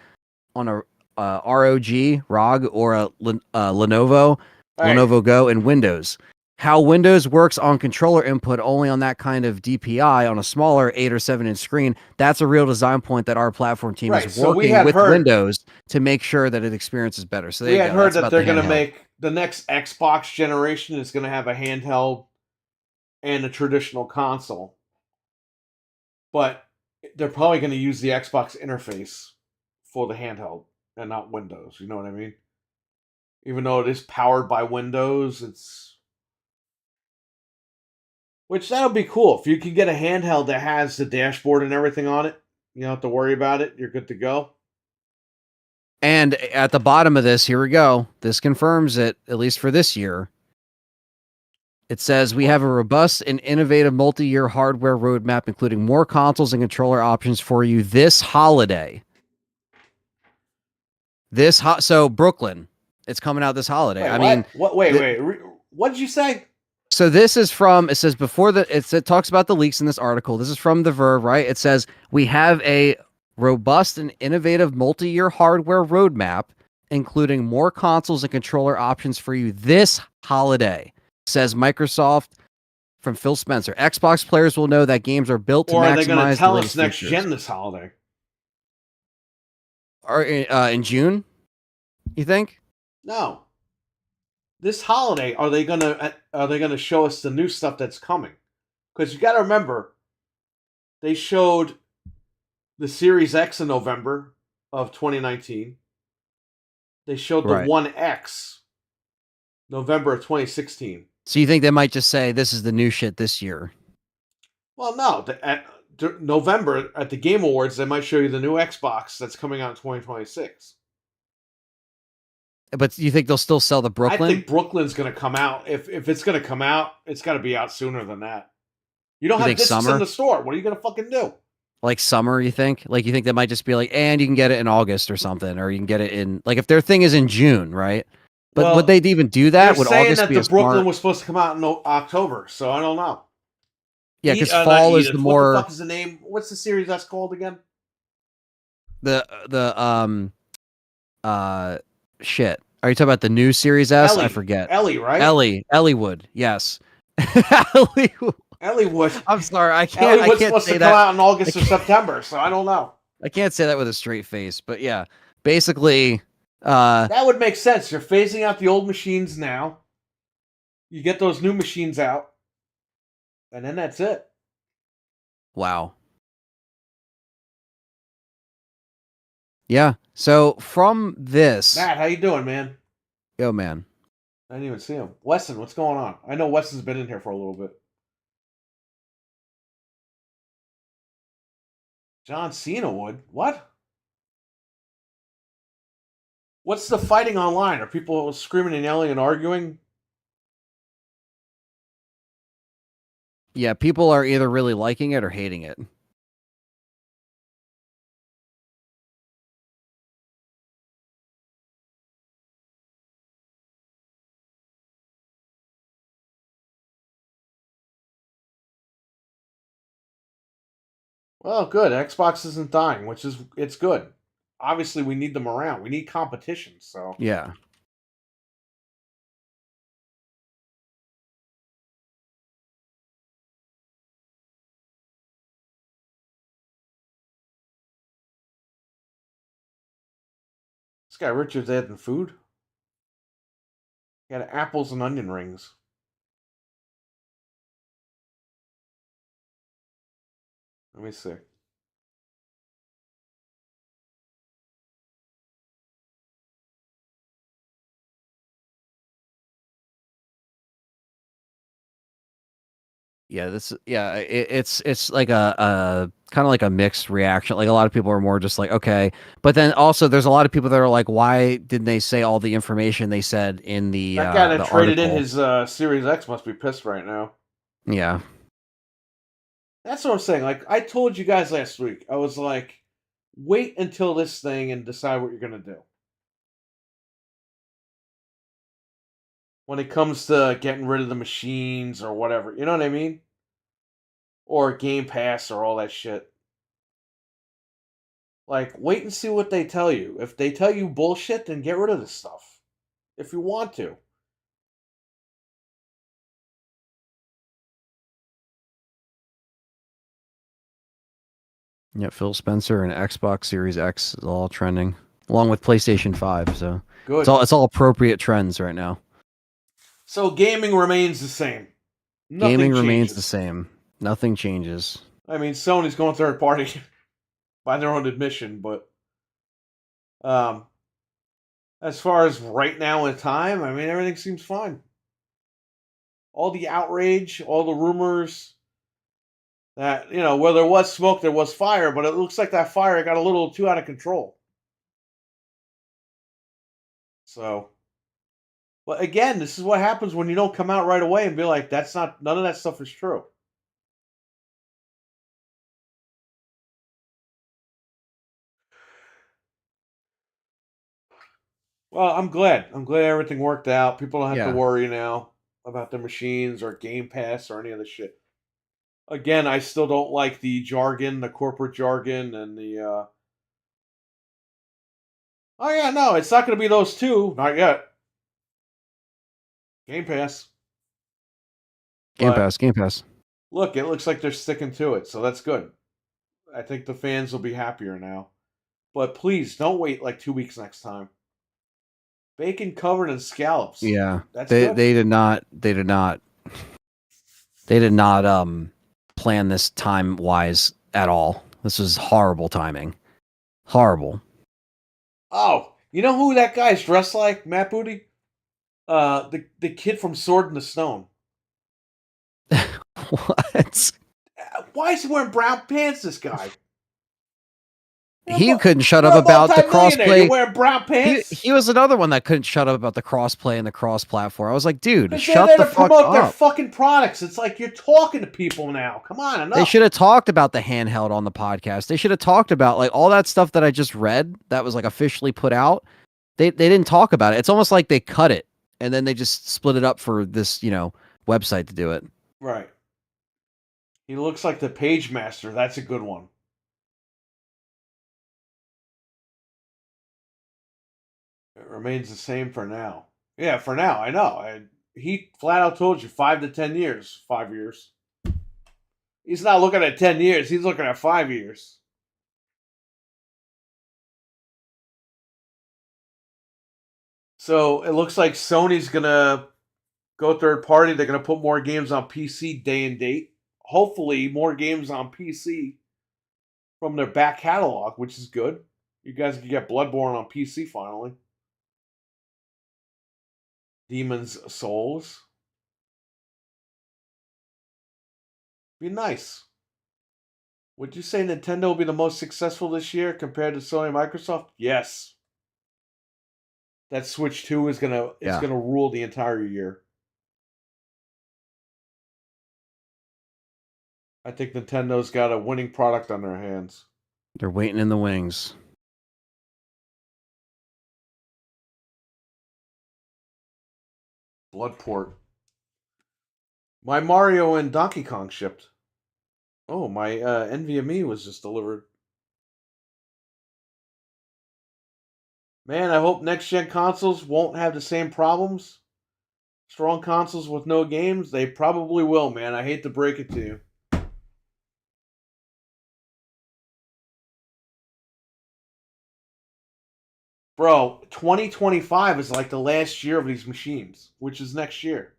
ROG or a Lenovo Go in Windows. How Windows works on controller input only on that kind of DPI on a smaller 8 or 7 inch screen, that's a real design point that our platform team is working with Windows to make sure that it experiences better. So we had heard that they're going to make the next Xbox generation is going to have a handheld and a traditional console. But they're probably going to use the Xbox interface for the handheld and not Windows. You know what I mean? Even though it is powered by Windows, it's... Which, that'll be cool. If you can get a handheld that has the dashboard and everything on it, you don't have to worry about it. You're good to go. And at the bottom of this, here we go. This confirms it, at least for this year. It says, we have a robust and innovative multi-year hardware roadmap, including more consoles and controller options for you this holiday. So Brooklyn, it's coming out this holiday. Wait. What did you say? So this is from, it says it talks about the leaks in this article. This is from The Verve, right? It says, we have a robust and innovative multi-year hardware roadmap, including more consoles and controller options for you this holiday, says Microsoft from Phil Spencer. Xbox players will know that games are built to maximize. Or are they going to tell us next gen this holiday? Or in June, you think? No. This holiday, are they gonna show us the new stuff that's coming? Because you got to remember, they showed the Series X in November of 2019. They showed the One X November of 2016. So you think they might just say this is the new shit this year? Well, no. At November at the Game Awards, they might show you the new Xbox that's coming out in 2026. But you think they'll still sell the I Brooklyn? think Brooklyn's going to come out. If it's going to come out, it's got to be out sooner than that. You don't You have think discs in summer? the store. What are you going to fucking do? Like summer, you think? Like you think they might just be like, and you can get it in August or something, or you can get it in like if their thing is in June, right? But Well, would they even do They're that? Would saying August that be the a Brooklyn smart? was supposed to come out in October, so I don't know. Yeah, because Not fall is Edith. the What more the fuck is the name? What's the series that's called again? the shit. Are you talking about the new Series S? I forget. Ellie, right? Ellie Wood, yes. Ellie. Ellie Wood. I'm sorry, I Ellie can't. I Wood's can't supposed say to come that. out in August or September, so I don't know. I can't say that with a straight face, but yeah, basically, That would make sense. You're phasing out the old machines now. You get those new machines out, and then that's it. wow. Yeah. So from this, Matt, how you doing, man? oh man, I didn't even see him. Weston, what's going on? I know Weston's been in here for a little bit. John Cena would? What? What's the fighting online? Are people screaming and yelling and arguing? yeah, people are either really liking it or hating it. Well, good. Xbox isn't dying, which is it's good. Obviously, we need them around. We need competition. So Yeah. this guy Richard's adding food. He had apples and onion rings. Let me see. Yeah, it's like a kind of like a mixed reaction. Like a lot of people are more just like okay, but then also there's a lot of people that are like, why didn't they say all the information they said in the That guy that the traded in article? his Series X must be pissed right now. Yeah, That's what I'm saying. Like I told you guys last week, I was like, wait until this thing and decide what you're gonna do. When it comes to getting rid of the machines or whatever, you know what I mean? Or Game Pass or all that shit. Like, wait and see what they tell you. If they tell you bullshit, then get rid of this stuff. If you want to. yeah. Phil Spencer and Xbox Series X is all trending, along with PlayStation 5. So Good. it's all appropriate trends right now. So gaming remains the same. Nothing Gaming changes. remains the same. Nothing changes. I mean, Sony's going third party by their own admission, but as far as right now in time, I mean, everything seems fine. All the outrage, all the rumors that, where there was smoke, there was fire, but it looks like that fire got a little too out of control. So, but again, this is what happens when you don't come out right away and be like, none of that stuff is true. Well, I'm glad. I'm glad everything worked out. People don't have to Yeah. worry now about their machines or Game Pass or any of the shit. Again, I still don't like the jargon, the corporate jargon, and the. Oh yeah, no, it's not going to be those two. Not yet. Game Pass. Game But Pass. Game Pass. look, it looks like they're sticking to it, so that's good. I think the fans will be happier now. But please don't wait like 2 weeks next time. Bacon covered in scallops. Yeah. That's They good. they did not plan this time wise at all. This was horrible timing. Horrible. Oh, you know who that guy's dressed like, Matt Booty? The kid from Sword in the Stone. What? Why is he wearing brown pants, this guy? He couldn't shut You're up a about the multi-millionaire. You're crossplay. wearing brown pants? He was another one that couldn't shut up about the crossplay and the cross-platform. I was like, dude, Because they're shut there the to fuck promote their up. fucking products. It's like you're talking to people now. Come on, enough. They should have talked about the handheld on the podcast. They should have talked about like all that stuff that I just read that was like officially put out. They didn't talk about it. It's almost like they cut it and then they just split it up for this, website to do it. Right. He looks like the page master. That's a good one. It remains the same for now. Yeah, for now. I know. He flat out told you 5 to 10 years. 5 years. He's not looking at 10 years. He's looking at 5 years. So it looks like Sony's going to go third party. They're going to put more games on PC day and date. Hopefully more games on PC from their back catalog, which is good. You guys can get Bloodborne on PC finally. Demon's Souls. Be nice. Would you say Nintendo will be the most successful this year compared to Sony and Microsoft? Yes. That Switch 2 is gonna rule the entire year. I think Nintendo's got a winning product on their hands. They're waiting in the wings. Bloodport. My Mario and Donkey Kong shipped. Oh, my NVMe was just delivered. Man, I hope next-gen consoles won't have the same problems. Strong consoles with no games, they probably will, man. I hate to break it to you. Bro, 2025 is like the last year of these machines, which is next year.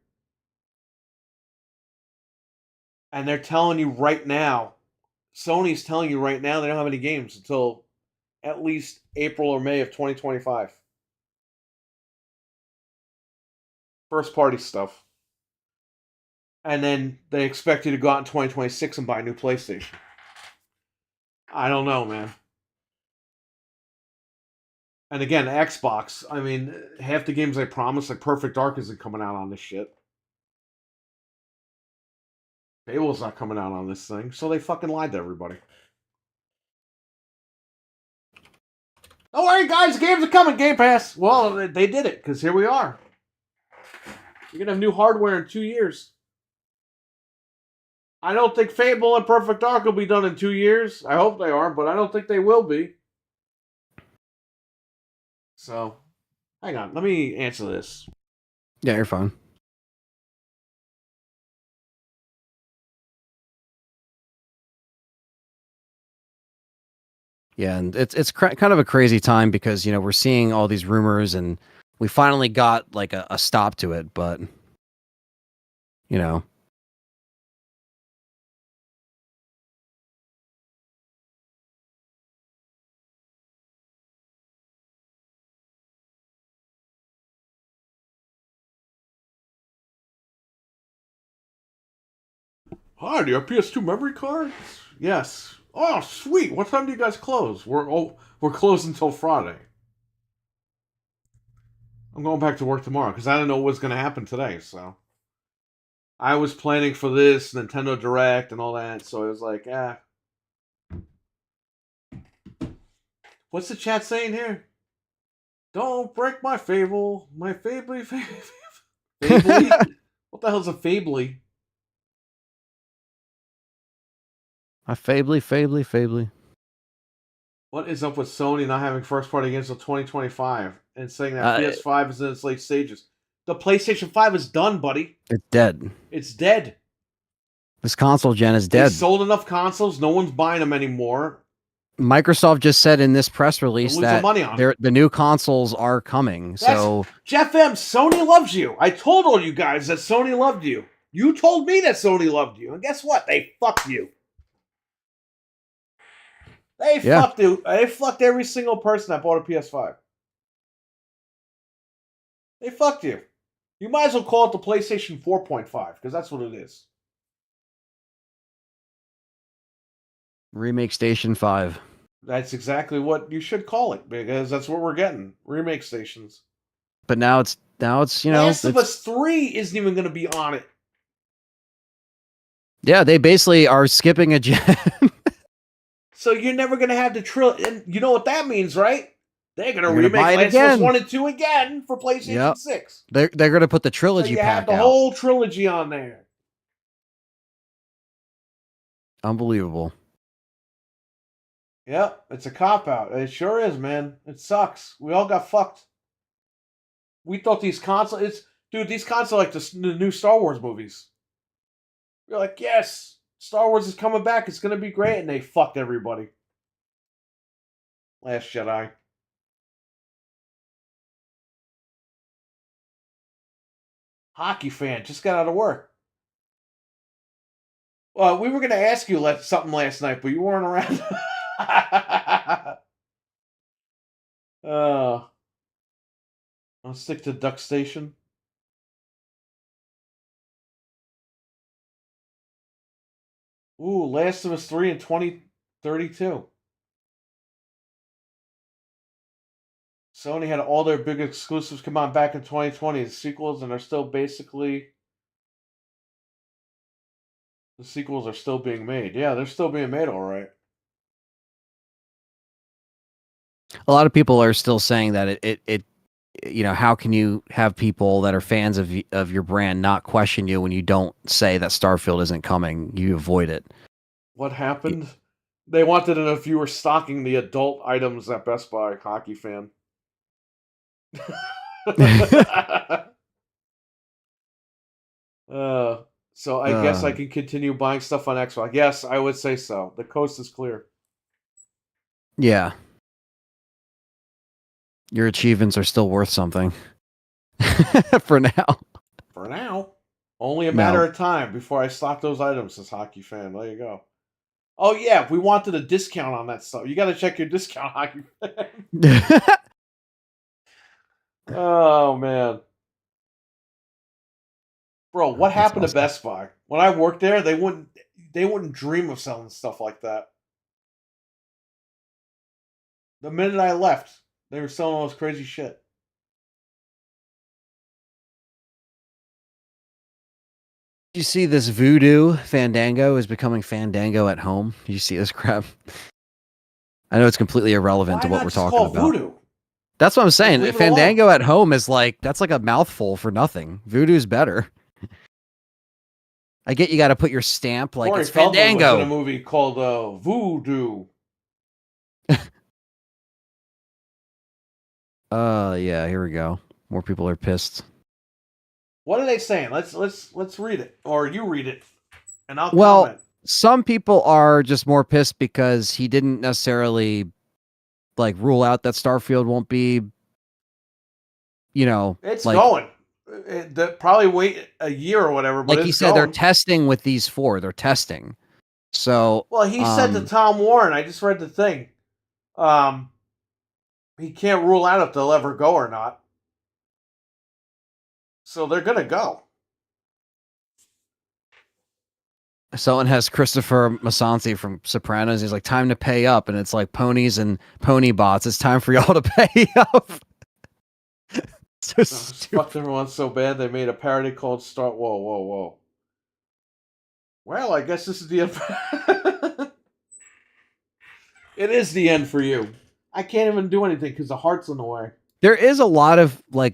And they're telling you right now, Sony's telling you right now they don't have any games until at least April or May of 2025. First party stuff. And then they expect you to go out in 2026 and buy a new PlayStation. I don't know, man. And again, Xbox, I mean, half the games they promised, like Perfect Dark, isn't coming out on this shit. Fable's not coming out on this thing, so they fucking lied to everybody. Don't worry, guys, games are coming, Game Pass. Well, they did it, because here we are. You're going to have new hardware in 2 years. I don't think Fable and Perfect Dark will be done in 2 years. I hope they are, but I don't think they will be. So, hang on. Let me answer this. Yeah, you're fine. Yeah, and it's kind of a crazy time because, we're seeing all these rumors and we finally got like a stop to it, but, Hi, do you have PS2 memory cards? Yes. Oh, sweet. What time do you guys close? We're closed until Friday. I'm going back to work tomorrow because I didn't know what was going to happen today. So I was planning for this Nintendo Direct and all that. So I was like, What's the chat saying here? Don't break my fable. My fably. Fably? What the hell's a fably? I fably. What is up with Sony not having first-party games until 2025 and saying that PS5 is in its late stages? The PlayStation 5 is done, buddy. It's dead. It's dead. This console gen is They dead. sold enough consoles. No one's buying them anymore. Microsoft just said in this press release that money on the new consoles are coming. So Jeff M, Sony loves you. I told all you guys that Sony loved you. You told me that Sony loved you. And guess what? They fucked you. Fucked you. They fucked every single person that bought a PS5. They fucked you. You might as well call it the PlayStation 4.5 because that's what it is. Remake Station 5. That's exactly what you should call it, because that's what we're getting. Remake stations. But now it's Last of it's, Us 3 isn't even going to be on it. yeah, they basically are skipping a gen. So you're never going to have the trilogy. And you know what that means, right? They're going to You're gonna remake buy it Last of Us again. 1 and 2 again for PlayStation Yep. 6. They're gonna put the So trilogy you have pack the out. whole trilogy on there. Unbelievable. Yep, it's a cop-out. It sure is, man. It sucks. We all got fucked. We thought these consoles... Dude, these consoles are like the new Star Wars movies. You're like, yes, Star Wars is coming back. It's going to be great. And they fucked everybody. Last Jedi. Hockey fan. Just got out of work. Well, we were going to ask you something last night, but you weren't around. I'll stick to Duck Station. Ooh, Last of Us 3 in 2032. Sony had all their big exclusives come out back in 2020 as sequels, and they're still basically... The sequels are still being made. Yeah, they're still being made, all right. A lot of people are still saying that it how can you have people that are fans of your brand not question you when you don't say that Starfield isn't coming? You avoid it. What happened? They wanted to know if you were stocking the adult items at Best Buy, hockey fan. So I guess I can continue buying stuff on Xbox. Yes, I would say so. The coast is clear. Yeah. Your achievements are still worth something. For now. For now. Only a matter of time before I stock those items as hockey fan. There you go. Oh yeah, we wanted a discount on that stuff. You got to check your discount, hockey fan. Oh man. Bro, what happened to Best Buy? When I worked there, they wouldn't dream of selling stuff like that. The minute I left, they were selling all this crazy shit. You see this Voodoo Fandango is becoming Fandango at home. You see this crap? I know it's completely irrelevant to what we're talking about. Voodoo? That's what I'm saying. Leave it Fandango at home is that's like a mouthful for nothing. Voodoo's better. I get you got to put your stamp like Corey it's Feldman Fandango. was in a movie called Voodoo. Yeah, here we go. More people are pissed. What are they saying? Let's read it, or you read it, and I'll Well, comment. some people are just more pissed because he didn't necessarily rule out that Starfield won't be. It's going. Probably wait a year or whatever. But like he said, going. They're testing with these 4. They're testing. So well, he said to Tom Warren. I just read the thing. He can't rule out if they'll ever go or not. So they're gonna go. Someone has Christopher Massanti from Sopranos. He's like, time to pay up. And it's like ponies and pony bots. It's time for y'all to pay up. So fucked everyone so bad they made a parody called Start. Whoa. Well, I guess this is the end. It is the end for you. I can't even do anything because the heart's in the way. There is a lot of a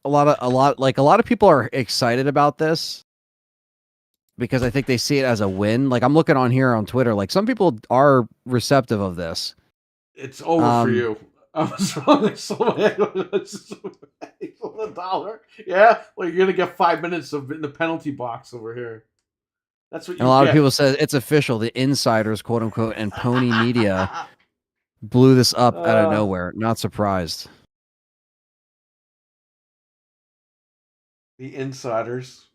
lot of people are excited about this because I think they see it as a win. Like I'm looking on here on Twitter, some people are receptive of this. It's over for you. I was wrong. It's $1. Yeah, well, you're gonna get 5 minutes in the penalty box over here. That's what you. A lot of people said it's official. The insiders, quote unquote, and Pony Media blew this up out of nowhere. Not surprised. The insiders.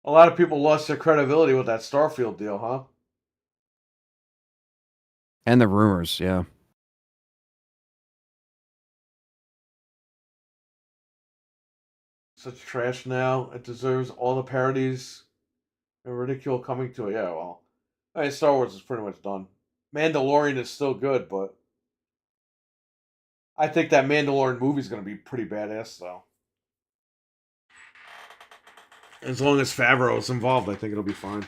A lot of people lost their credibility with that Starfield deal, huh? And the rumors, yeah. such trash now. It deserves all the parodies and ridicule coming to it. Yeah, well, I mean, Star Wars is pretty much done. Mandalorian is still good, but I think that Mandalorian movie is going to be pretty badass, though. As long as Favreau is involved, I think it'll be fine.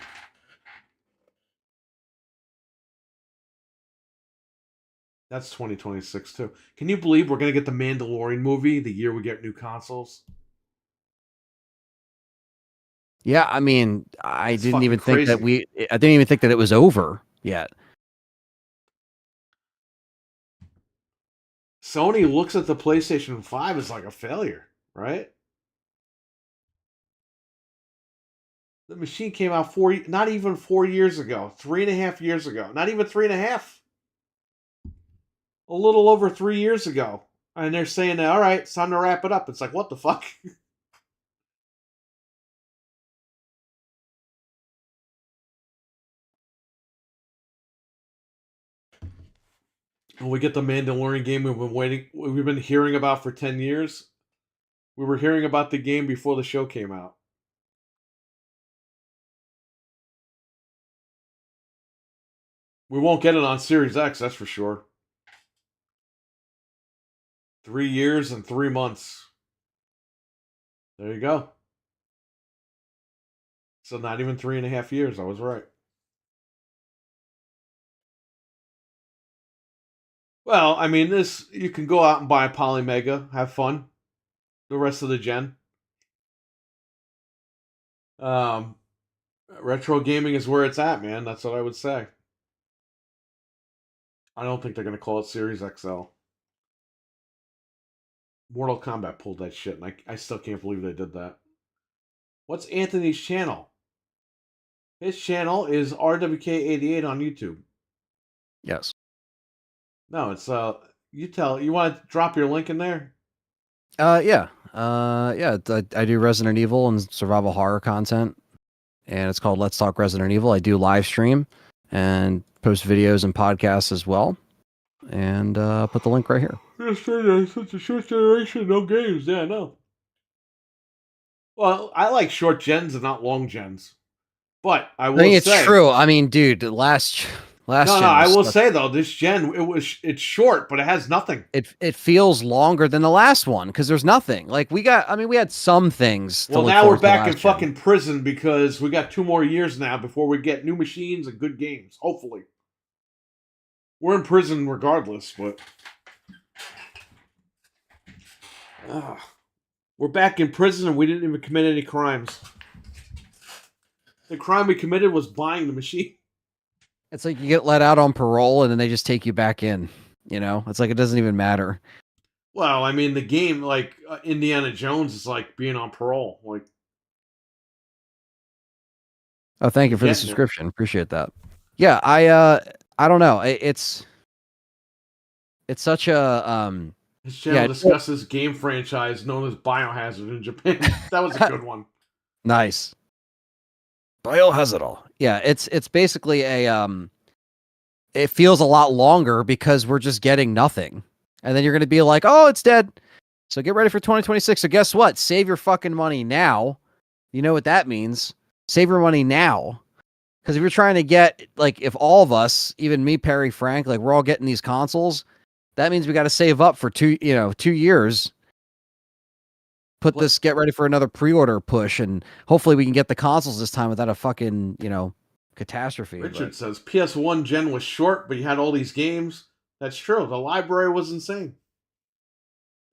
That's 2026 too. Can you believe we're gonna get the Mandalorian movie the year we get new consoles? Yeah, I mean, It's fucking crazy. I didn't even think that it was over yet. Sony looks at the PlayStation 5 as like a failure, right? The machine came out not even 4 years ago, 3.5 years ago, not even 3.5, a little over 3 years ago. And they're saying, all right, it's time to wrap it up. It's like, what the fuck? When we get the Mandalorian game we've been hearing about for 10 years. We were hearing about the game before the show came out. We won't get it on Series X, that's for sure. 3 years and 3 months. There you go. So not even 3.5 years. I was right. Well, I mean, you can go out and buy a Polymega, have fun. The rest of the gen. Retro gaming is where it's at, man. That's what I would say. I don't think they're gonna call it Series XL. Mortal Kombat pulled that shit, and I still can't believe they did that. What's Anthony's channel? His channel is RWK88 on YouTube. Yes. No, it's you want to drop your link in there? Yeah. I do Resident Evil and survival horror content, and it's called Let's Talk Resident Evil. I do live stream and post videos and podcasts as well, and put the link right here. Such a short generation, no games. Yeah, I know. Well, I like short gens and not long gens. But I will I think say it's true. I mean, dude, last no, gen I was will say though, this gen it's short, but it has nothing. it feels longer than the last one because there's nothing. Like we had some things. Well, now we're back in fucking prison because we got 2 more years now before we get new machines and good games. Hopefully, we're in prison regardless, but we're back in prison and we didn't even commit any crimes. The crime we committed was buying the machine. It's like you get let out on parole and then they just take you back in. You know, it's like it doesn't even matter. Well, I mean, the game, like Indiana Jones, is like being on parole. Like, oh, thank you for the subscription. Appreciate that. Yeah, I don't know. It's such a His channel discusses game franchise known as Biohazard in Japan. That was a good one. Nice. Biohazard. Yeah, it's basically it feels a lot longer because we're just getting nothing. And then you're going to be like, "Oh, it's dead." So get ready for 2026. So guess what? Save your fucking money now. You know what that means? Save your money now. Because if you're trying to get, like, if all of us, even me, Perry, Frank, like, we're all getting these consoles, that means we got to save up for 2 years. Get ready for another pre-order push, and hopefully we can get the consoles this time without a fucking, catastrophe. Richard says PS1 gen was short, but you had all these games. That's true. The library was insane.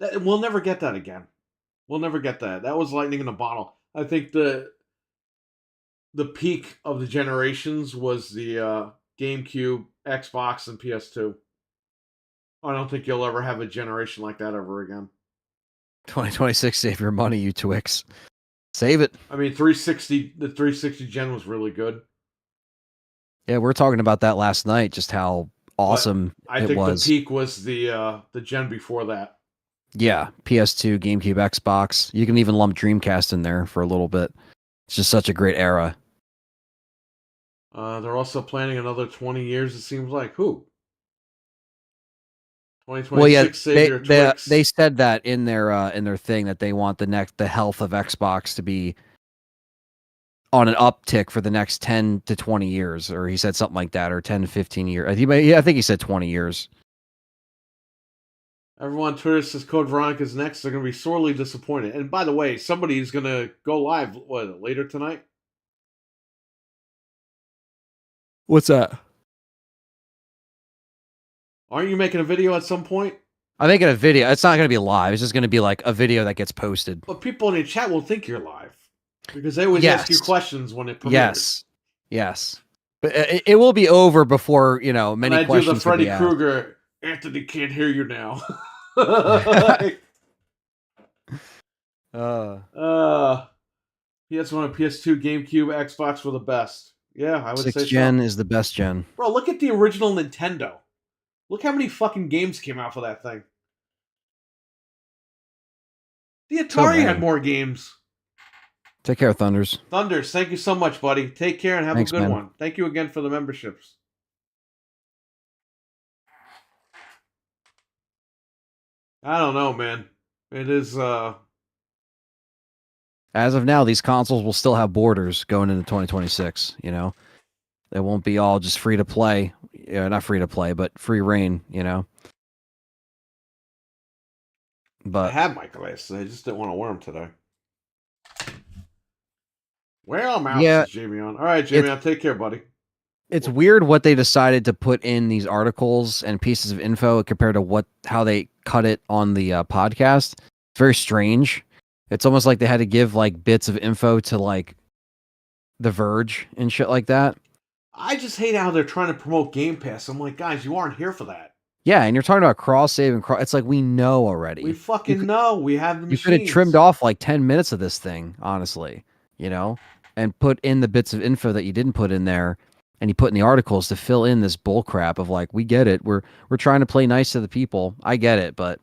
We'll never get that again. We'll never get that. That was lightning in a bottle. I think the peak of the generations was the GameCube, Xbox, and PS2. I don't think you'll ever have a generation like that ever again. 2026, save your money, you Twix. Save it. I mean, the 360 gen was really good. Yeah, we were talking about that last night, just how awesome I think the peak was the gen before that. Yeah, PS2, GameCube, Xbox. You can even lump Dreamcast in there for a little bit. It's just such a great era. They're also planning another 20 years, it seems like. Who? Well, yeah, 2026 Savior Twix. they said that in their thing that they want the health of Xbox to be on an uptick for the next 10 to 20 years, or he said something like that, or 10 to 15 years. I think he said 20 years. Everyone on Twitter says Code Veronica's next. They're going to be sorely disappointed. And by the way, somebody's going to go live later tonight. What's that? Aren't you making a video at some point? I'm making a video. It's not going to be live. It's just going to be like a video that gets posted. But people in the chat will think you're live because they always ask you questions when it premieres. Yes. But it will be over before many and questions. I do the Freddy asked. Krueger. Anthony can't hear you now. PS1 and PS2, GameCube, Xbox were the best. Yeah, I would say so. 6th gen is the best gen. Bro, look at the original Nintendo. Look how many fucking games came out for that thing. The Atari had more games. Take care, Thunders. Thunders, thank you so much, buddy. Take care and have a good one. Thank you again for the memberships. I don't know, man. It is as of now, these consoles will still have borders going into 2026, They won't be all just free to play. Not free to play, but free reign, But I have my glasses. I just didn't want to wear them today. Well, I'm out, says Jamie on. All right, Jamie on. Take care, buddy. It's weird what they decided to put in these articles and pieces of info compared to how they cut it on the podcast. It's very strange. It's almost like they had to give like bits of info to like The Verge and shit like that. I just hate how they're trying to promote Game Pass. I'm like, guys, you aren't here for that. Yeah, and you're talking about cross save and cross. It's like we know already. We fucking know. We have the machines. You could have trimmed off like 10 minutes of this thing, honestly, and put in the bits of info that you didn't put in there, and you put in the articles to fill in this bull crap of like, we get it. We're trying to play nice to the people. I get it, but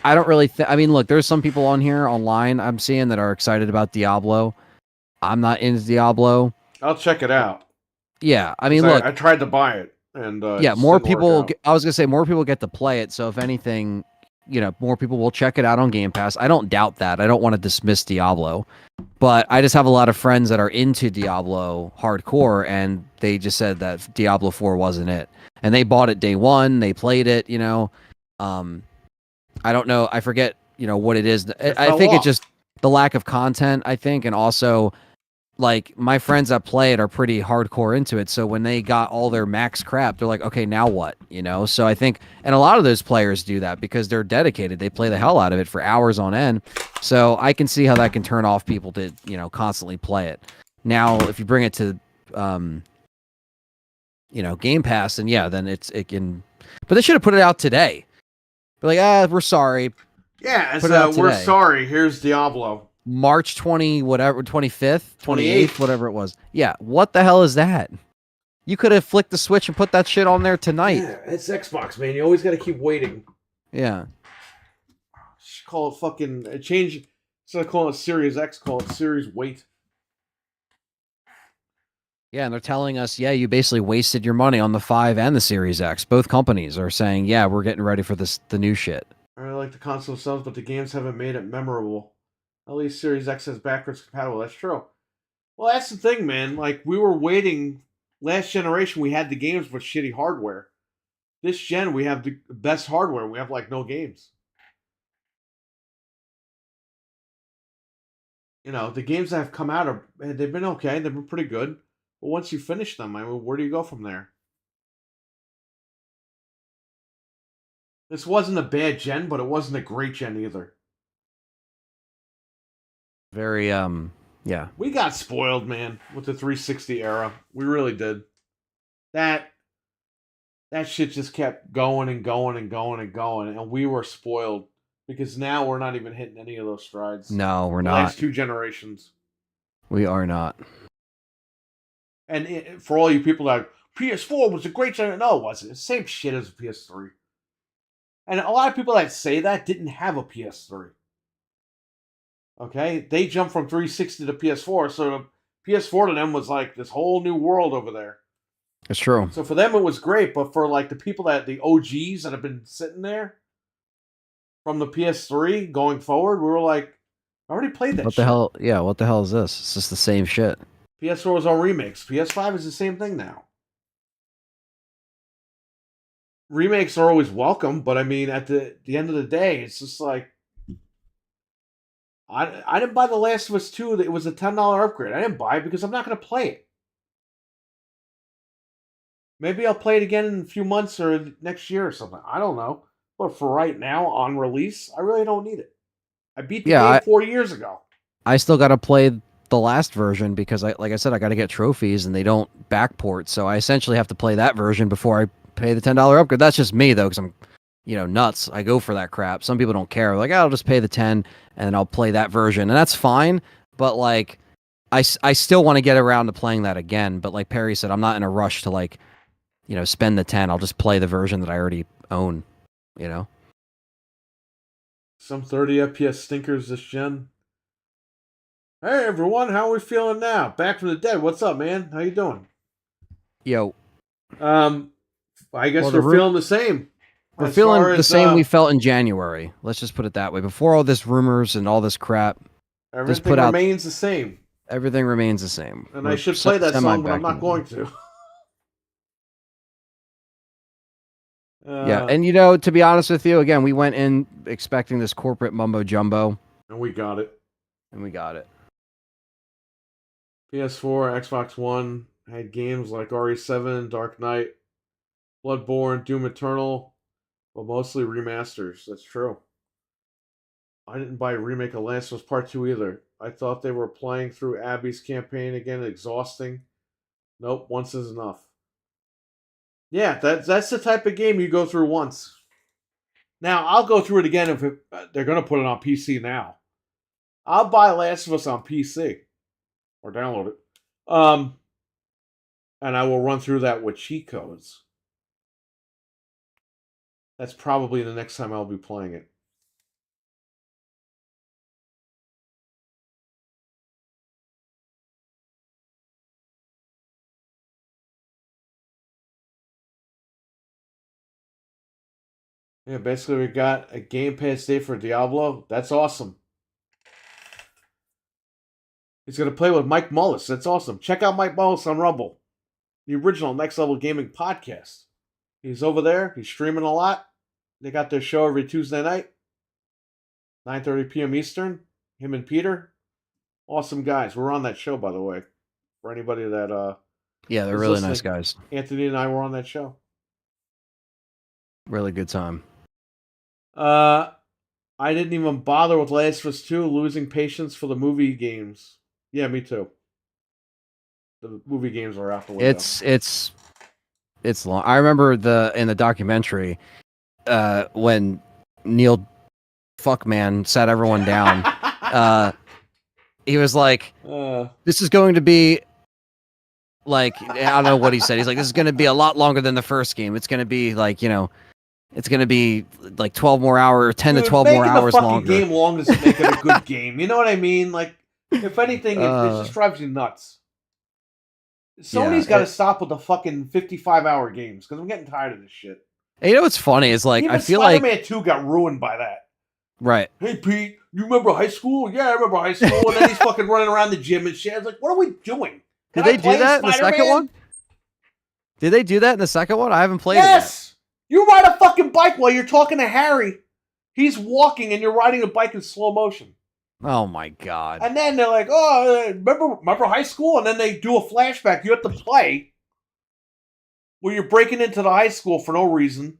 I don't really I mean, look, there's some people on here online I'm seeing that are excited about Diablo. I'm not into Diablo. I'll check it out. Yeah, I mean, look, I tried to buy it, and more people. I was gonna say more people get to play it. So if anything, more people will check it out on Game Pass. I don't doubt that. I don't want to dismiss Diablo, but I just have a lot of friends that are into Diablo hardcore, and they just said that Diablo 4 wasn't it, and they bought it day one. They played it. I don't know. I forget. What it is. I think it's just the lack of content. I think, and also, like, my friends that play it are pretty hardcore into it. So when they got all their max crap, they're like, okay, now what? So I think, and a lot of those players do that because they're dedicated. They play the hell out of it for hours on end. So I can see how that can turn off people to, constantly play it. Now, if you bring it to, Game Pass, and then it can, but they should have put it out today. But like, we're sorry. Yeah, we're sorry. Here's Diablo. March 25th, 28th, whatever it was. Yeah, what the hell is that? You could have flicked the switch and put that shit on there tonight. Yeah, it's Xbox, man. You always got to keep waiting. Yeah. Just call it fucking change. Instead of calling it Series X, call it Series Wait. Yeah, and they're telling us, you basically wasted your money on the 5 and the Series X. Both companies are saying, we're getting ready for the new shit. I really like the console themselves, but the games haven't made it memorable. At least Series X is backwards compatible. That's true. Well, that's the thing, man. Like, we were waiting. Last generation, we had the games with shitty hardware. This gen, we have the best hardware. We have, like, no games. The games that have come out, they've been okay. They've been pretty good. But once you finish them, I mean, where do you go from there? This wasn't a bad gen, but it wasn't a great gen either. Very, yeah. We got spoiled, man, with the 360 era. We really did. That shit just kept going and going and going and going, and we were spoiled because now we're not even hitting any of those strides. No, we're not. Last 2 generations. We are not. And for all you people that PS4 was a great generation, no, it wasn't. It's the same shit as a PS3. And a lot of people that say that didn't have a PS3. Okay, they jumped from 360 to PS4, so the PS4 to them was like this whole new world over there. It's true. So for them, it was great. But for like the people the OGs that have been sitting there from the PS3 going forward, we were like, I already played that What shit. the hell? Yeah, what the hell is this? It's just the same shit. PS4 was all remakes. PS5 is the same thing now. Remakes are always welcome, but I mean, at the end of the day, it's just like I didn't buy The Last of Us 2. It was a $10 upgrade. I didn't buy it because I'm not going to play it. Maybe I'll play it again in a few months or next year or something. I don't know. But for right now, on release, I really don't need it. I beat the game 4 years ago. I still got to play the last version because, like I said, I got to get trophies and they don't backport. So I essentially have to play that version before I pay the $10 upgrade. That's just me, though, because I'm, nuts. I go for that crap. Some people don't care. Like, I'll just pay the 10 and then I'll play that version. And that's fine. But, like, I still want to get around to playing that again. But like Perry said, I'm not in a rush to, like, spend the 10. I'll just play the version that I already own, Some 30 FPS stinkers this gen. Hey everyone, how are we feeling now? Back from the dead. What's up, man? How you doing? Yo. I guess we're feeling the same. We're feeling the same we felt in January. Let's just put it that way. Before all this rumors and all this crap, everything remains the same. Everything remains the same. And I should play that song, but I'm not going to. Yeah, and to be honest with you, again, we went in expecting this corporate mumbo jumbo, and we got it. PS4, Xbox One had games like RE7, Dark Knight, Bloodborne, Doom Eternal, but mostly remasters. That's true. I didn't buy a remake of Last of Us Part 2 either. I thought they were playing through Abby's campaign again, exhausting. Nope, once is enough. Yeah, that's the type of game you go through once. Now, I'll go through it again if they're going to put it on PC now. I'll buy Last of Us on PC. Or download it. And I will run through that with cheat codes. That's probably the next time I'll be playing it. Yeah, basically we got a Game Pass day for Diablo. That's awesome. He's going to play with Mike Mullis. That's awesome. Check out Mike Mullis on Rumble. The original Next Level Gaming podcast. He's over there. He's streaming a lot. They got their show every Tuesday night. 9:30 p.m. Eastern. Him and Peter. Awesome guys. We're on that show, by the way. For anybody that... yeah, they're really nice guys. Anthony and I were on that show. Really good time. I didn't even bother with Last of Us 2, losing patience for the movie games. Yeah, me too. The movie games are out the window. It's long. I remember in the documentary when Neil Fuckman sat everyone down. He was like, "This is going to be like I don't know what he said. He's like, this is going to be a lot longer than the first game. It's going to be like it's going to be like 12 more hours, 10 to 12 more hours longer. Making the game long doesn't make it a good game. You know what I mean? Like, if anything, it just drives you nuts. Sony's got to stop with the fucking 55-hour games because I'm getting tired of this shit. And you know what's funny is like even I feel Spider-Man 2 got ruined by that. Right. Hey Pete, you remember high school? Yeah, I remember high school. And then he's fucking running around the gym and shit. I was like, what are we doing? Did they do that in the second one? Did they do that in the second one? I haven't played it yet. You ride a fucking bike while you're talking to Harry. He's walking and you're riding a bike in slow motion. Oh my god. And then they're like, oh, remember high school? And then they do a flashback. You have to play where you're breaking into the high school for no reason.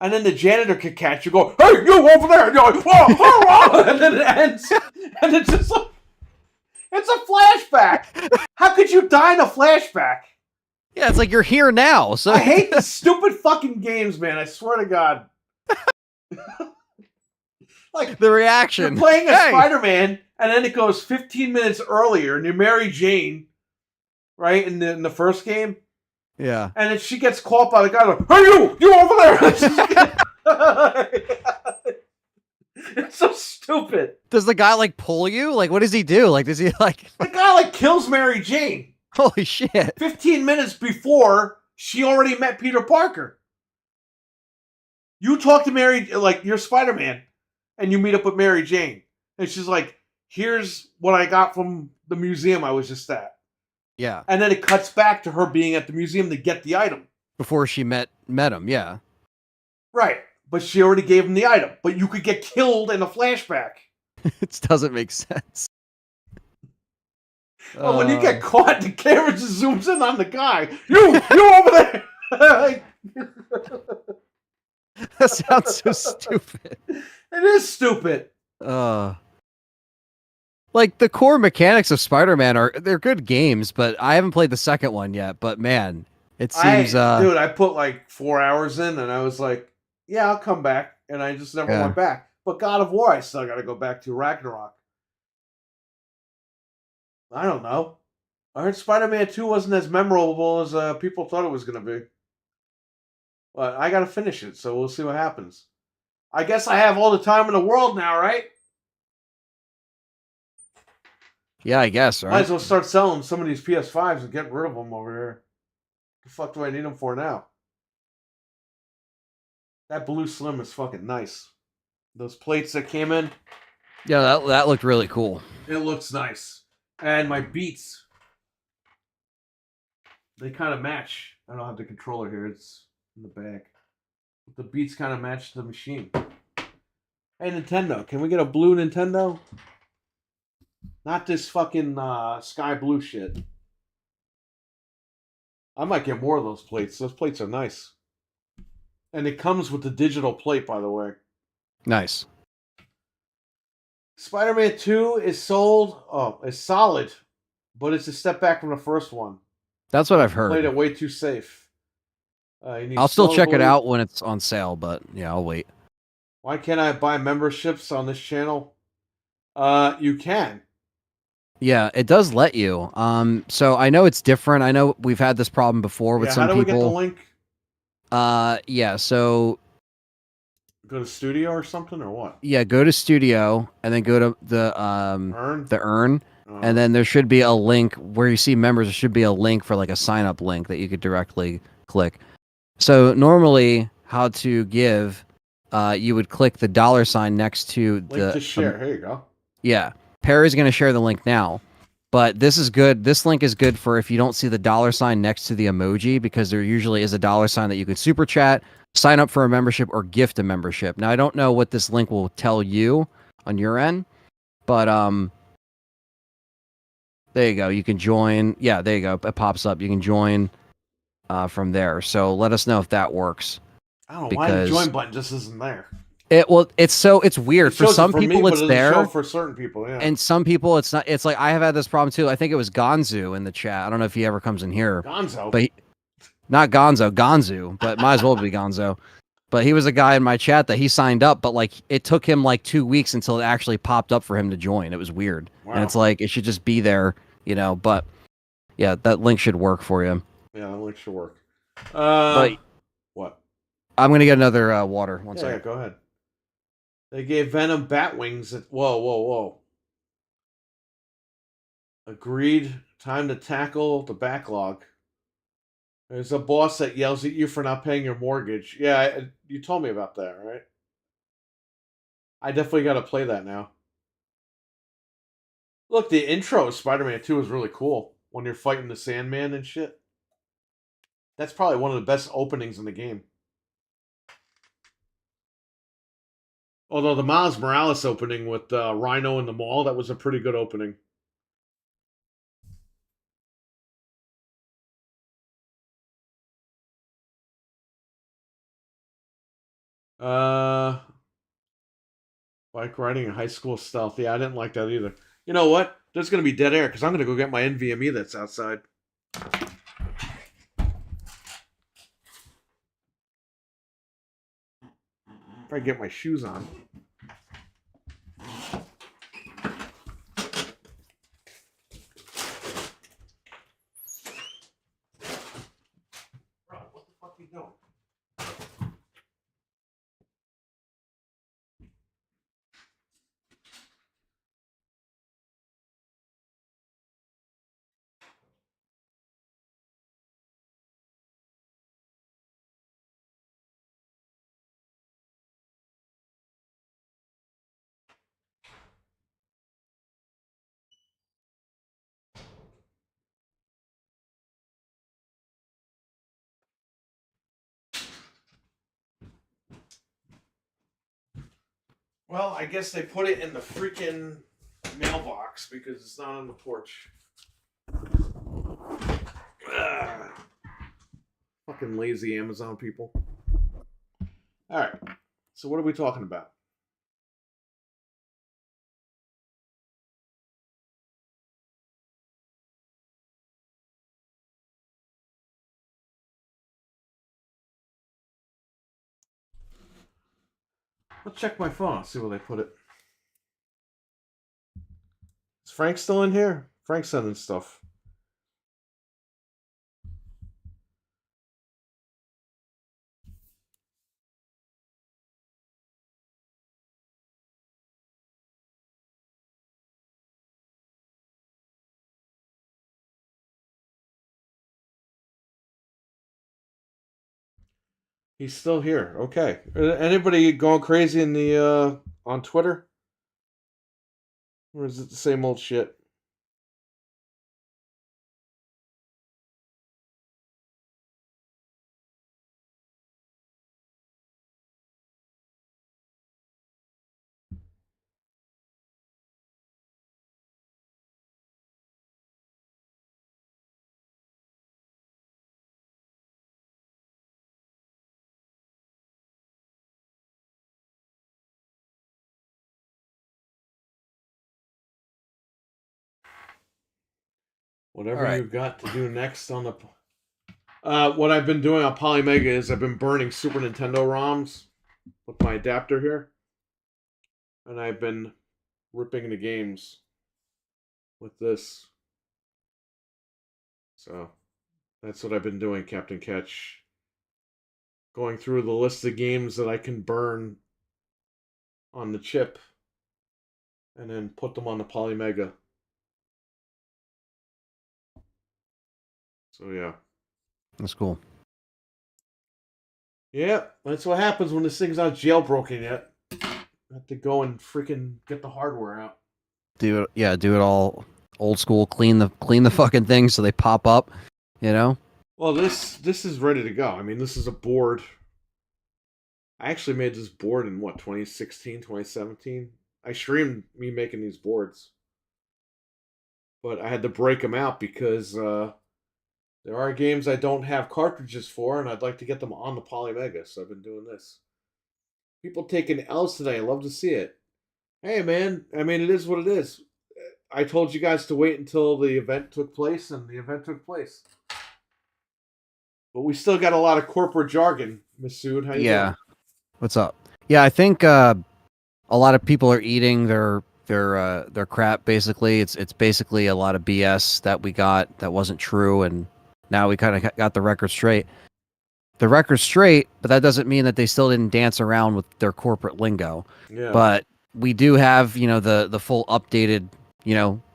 And then the janitor can catch you go, hey, you over there. And you're like, whoa, whoa, whoa. And then it ends. And it's just like, it's a flashback. How could you die in a flashback? Yeah, it's like you're here now. So I hate the stupid fucking games, man. I swear to God. Like the reaction. You're playing a Spider-Man, and then it goes 15 minutes earlier, and you're Mary Jane, right? In the first game. Yeah. And then she gets caught by the guy like, hey, you over there! It's so stupid. Does the guy like pull you? Like, what does he do? Like, does he like? The guy like kills Mary Jane. Holy shit. 15 minutes before she already met Peter Parker. You talk to Mary, like, you're Spider-Man, and you meet up with Mary Jane. And she's like, here's what I got from the museum I was just at. Yeah. And then it cuts back to her being at the museum to get the item. Before she met him, yeah. Right. But she already gave him the item. But you could get killed in a flashback. It doesn't make sense. Well, when you get caught, the camera just zooms in on the guy. You over there. That sounds so stupid. It is stupid. Like the core mechanics of Spider-Man they're good games, but I haven't played the second one yet. But man, it seems dude, I put like 4 hours in and I was like, yeah, I'll come back. And I just never went back. But God of War, I still got to go back to Ragnarok. I don't know. I heard Spider-Man 2 wasn't as memorable as people thought it was going to be. But I got to finish it, so we'll see what happens. I guess I have all the time in the world now, right? Yeah, I guess, right? Might as well start selling some of these PS5s and get rid of them over here. The fuck do I need them for now? That blue Slim is fucking nice. Those plates that came in. Yeah, that looked really cool. It looks nice. And my Beats. They kind of match. I don't have the controller here. It's in the back. The Beats kind of match the machine. Hey, Nintendo. Can we get a blue Nintendo? Not this fucking sky blue shit. I might get more of those plates. Those plates are nice. And it comes with the digital plate, by the way. Nice. Spider-Man 2 is sold. Oh, it's solid. But it's a step back from the first one. That's what I've heard. Played it way too safe. I'll still check it out when it's on sale, but yeah, I'll wait. Why can't I buy memberships on this channel? You can. Yeah, it does let you. So I know it's different. I know we've had this problem before with some how do people. We get the link? Yeah, so go to Studio or something or what? Yeah, go to Studio and then go to the Earn. And then there should be a link where you see members. There should be a link for like a sign up link that you could directly click. So normally, how to give, you would click the $ next to link to share. Here you go. Yeah, Perry's going to share the link now, but this is good. This link is good for if you don't see the $ next to the emoji, because there usually is a $ that you could super chat, sign up for a membership, or gift a membership. Now I don't know what this link will tell you on your end, but there you go. You can join. Yeah, there you go. It pops up. You can join from there. So let us know if that works. I don't know why the join button just isn't there. It's weird. For some people, it's there. Show for certain people, yeah. And some people, it's not. It's like I have had this problem too. I think it was Gonzu in the chat. I don't know if he ever comes in here. Gonzo, but not Gonzo, Gonzu. But might as well be Gonzo. But he was a guy in my chat that he signed up, but like it took him like 2 weeks until it actually popped up for him to join. It was weird, and it's like it should just be there. But yeah, that link should work for you. Yeah, that link should work. But what? I'm gonna get another water. One second. Yeah, go ahead. They gave Venom bat wings. Whoa. Agreed. Time to tackle the backlog. There's a boss that yells at you for not paying your mortgage. Yeah, you told me about that, right? I definitely got to play that now. Look, the intro of Spider-Man 2 is really cool. When you're fighting the Sandman and shit. That's probably one of the best openings in the game. Although the Miles Morales opening with Rhino in the mall, that was a pretty good opening. Bike riding in high school stealth. Yeah, I didn't like that either. You know what? There's going to be dead air because I'm going to go get my NVMe that's outside. Probably get my shoes on. Bro, what the fuck are you doing? Well, I guess they put it in the freaking mailbox because it's not on the porch. Ugh. Fucking lazy Amazon people. All right. So what are we talking about? Let's check my phone. See where they put it. Is Frank still in here? Frank's sending stuff. He's still here. Okay. Anybody going crazy in the on Twitter? Or is it the same old shit? Whatever All right. you got to do next on the. What I've been doing on Polymega is I've been burning Super Nintendo ROMs with my adapter here, and I've been ripping the games with this. So that's what I've been doing, Captain Catch. Going through the list of games that I can burn on the chip and then put them on the Polymega. So yeah. That's cool. Yeah, that's what happens when this thing's not jailbroken yet. I have to go and freaking get the hardware out. Do it all old school. Clean the fucking things so they pop up. You know. Well, this is ready to go. I mean, this is a board. I actually made this board in 2016, 2017. I streamed me making these boards. But I had to break them out because there are games I don't have cartridges for, and I'd like to get them on the Polymega, so I've been doing this. People taking L's today. I love to see it. Hey, man. I mean, it is what it is. I told you guys to wait until the event took place, and the event took place. But we still got a lot of corporate jargon, Masood. How you doing? What's up? Yeah, I think a lot of people are eating their crap. Basically, it's basically a lot of BS that we got that wasn't true, and now we kind of got the record straight. The record's straight, but that doesn't mean that they still didn't dance around with their corporate lingo. Yeah. But we do have, the full updated,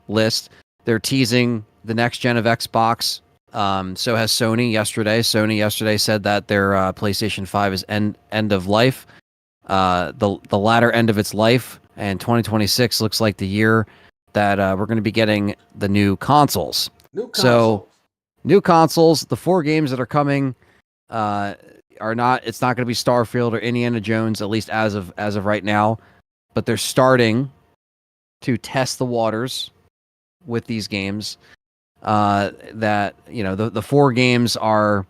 list. They're teasing the next gen of Xbox. So has Sony yesterday. Sony yesterday said that their PlayStation 5 is end of life, the latter end of its life, and 2026 looks like the year that we're going to be getting the new consoles. So new consoles, the 4 games that are coming are not. It's not going to be Starfield or Indiana Jones, at least as of right now. But they're starting to test the waters with these games. That the 4 games are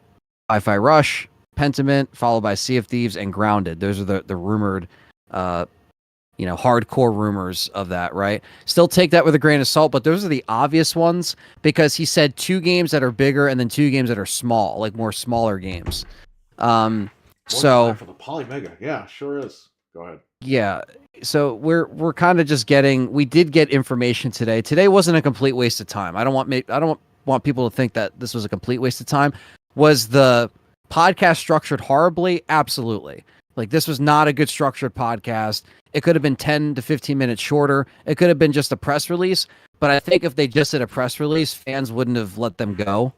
Hi-Fi Rush, Pentiment, followed by Sea of Thieves and Grounded. Those are the rumored, hardcore rumors of that, right? Still take that with a grain of salt, but those are the obvious ones because he said 2 games that are bigger and then 2 games that are small, like more smaller games. So for the Polymega, yeah, sure is. Go ahead. Yeah, so we're kind of just we did get information today. Today wasn't a complete waste of time. I don't want people to think that this was a complete waste of time. Was the podcast structured horribly? Absolutely. Like, this was not a good structured podcast. It could have been 10 to 15 minutes shorter. It could have been just a press release. But I think if they just did a press release, fans wouldn't have let them go.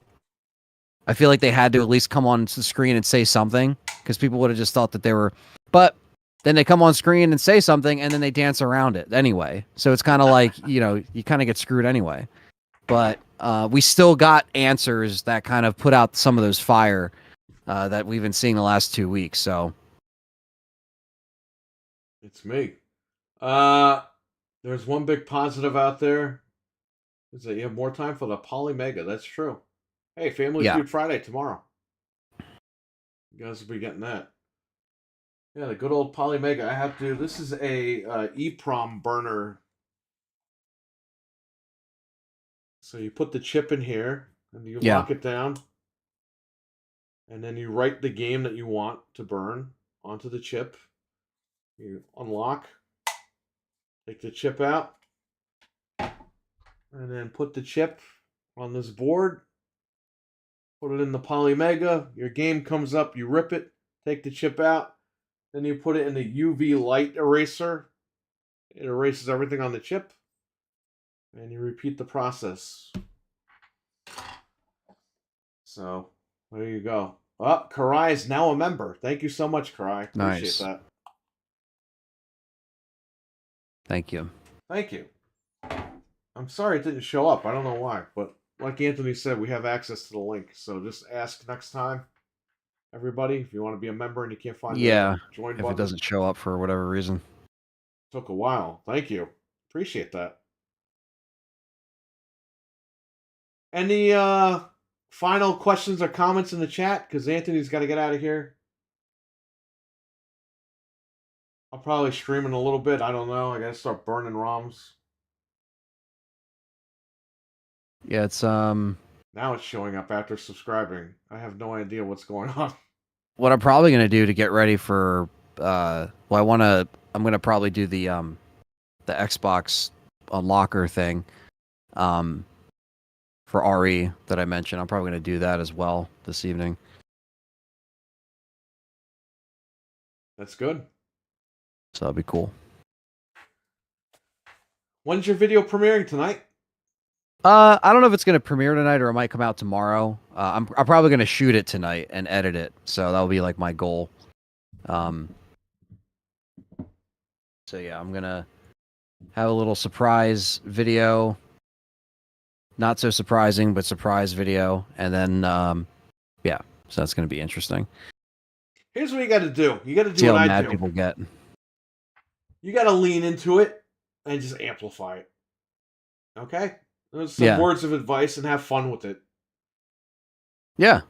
I feel like they had to at least come on the screen and say something because people would have just thought that they were. But then they come on screen and say something and then they dance around it anyway. So it's kind of like, you kind of get screwed anyway. But we still got answers that kind of put out some of those fire that we've been seeing the last 2 weeks. So it's me. There's one big positive out there is that you have more time for the Poly Mega. That's true. Hey, Family Yeah. Feud Friday tomorrow. You guys will be getting that. Yeah, the good old Poly Mega. I have to. This is a EEPROM burner. So you put the chip in here, and you Yeah. lock it down, and then you write the game that you want to burn onto the chip. You unlock, take the chip out, and then put the chip on this board. Put it in the Poly Mega. Your game comes up. You rip it, take the chip out, then you put it in the UV light eraser. It erases everything on the chip, and you repeat the process. So there you go. Oh, Karai is now a member. Thank you so much, Karai. Appreciate Nice. that. Thank you. Thank you. I'm sorry it didn't show up. I don't know why, but like Anthony said, we have access to the link. So just ask next time, everybody, if you want to be a member and you can't find Yeah. the join If button. it doesn't show up for whatever reason. Took a while. Thank you. Appreciate that. Any final questions or comments in the chat? Because Anthony's got to get out of here. I'll probably stream in a little bit. I don't know. I gotta start burning ROMs. Yeah, it's Now it's showing up after subscribing. I have no idea what's going on. what I'm probably gonna do to get ready for I'm gonna probably do the Xbox unlocker thing for RE that I mentioned. I'm probably gonna do that as well this evening. That's good. So that'll be cool. When's your video premiering tonight? I don't know if it's gonna premiere tonight or it might come out tomorrow. I'm probably gonna shoot it tonight and edit it, so that'll be like my goal. So yeah, I'm gonna have a little surprise video, not so surprising, but surprise video, and then yeah, so that's gonna be interesting. Here's what you got to do. You got to do See how what I mad do. people get. You got to lean into it and just amplify it. Okay? Those some Yeah. words of advice and have fun with it. Yeah.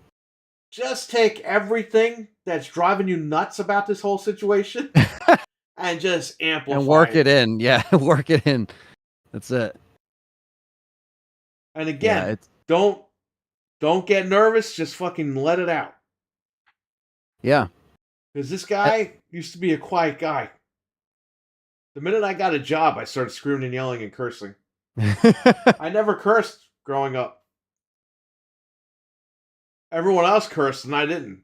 Just take everything that's driving you nuts about this whole situation and just amplify And work it in. Yeah, work it in. That's it. And Yeah, again, don't get nervous. Just fucking let it out. yeah. Because this guy used to be a quiet guy. The minute I got a job, I started screaming and yelling and cursing. I never cursed growing up. Everyone else cursed and I didn't.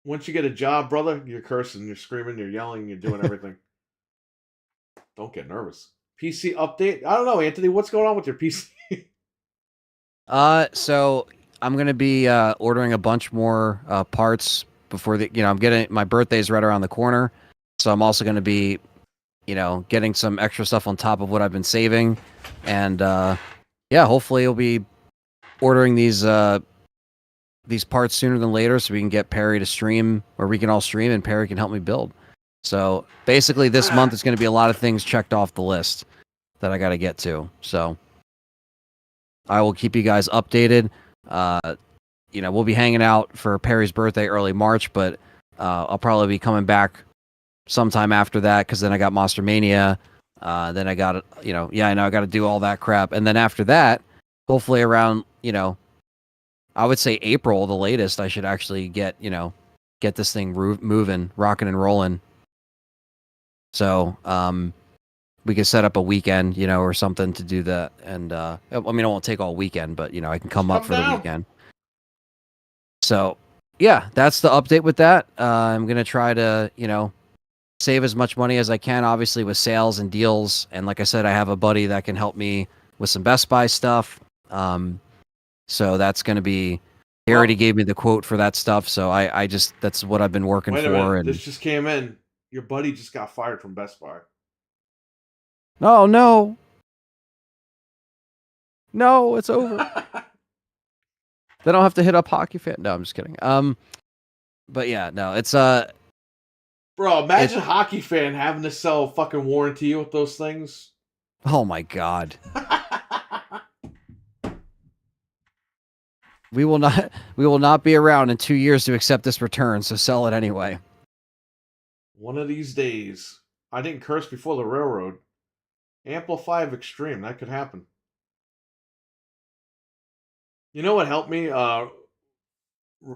Once you get a job, brother, you're cursing, you're screaming, you're yelling, you're doing everything. Don't get nervous. PC update? I don't know, Anthony. What's going on with your PC? So I'm gonna be ordering a bunch more parts before I'm getting my birthday's right around the corner, so I'm also gonna be, getting some extra stuff on top of what I've been saving, and yeah, hopefully you'll be ordering these parts sooner than later, so we can get Perry to stream, or we can all stream, and Perry can help me build. So basically, this month is going to be a lot of things checked off the list that I got to get to. So I will keep you guys updated. We'll be hanging out for Perry's birthday early March, but I'll probably be coming back sometime after that, because then I got Monster Mania. Then I got, I got to do all that crap. And then after that, hopefully around, I would say April, the latest, I should actually get this thing moving, rocking and rolling. So, we could set up a weekend, or something to do that. And, I mean, it won't take all weekend, but, I can come up for the weekend. So, yeah, that's the update with that. I'm going to try to, save as much money as I can, obviously, with sales and deals. And like I said, I have a buddy that can help me with some Best Buy stuff. So that's going to be, he already gave me the quote for that stuff. So I just, that's what I've been working Wait a for. minute. And This just came in. Your buddy just got fired from Best Buy. oh, no. No, it's over. They don't have to hit up Hockey Fan. No, I'm just kidding. But yeah, no, it's, Bro, Bro, imagine a hockey fan having to sell a fucking warranty with those things. Oh my god. We will not be around in 2 years to accept this return, so sell it anyway. One of these days. I didn't curse before the railroad. Amplify of extreme. That could happen. You know what helped me?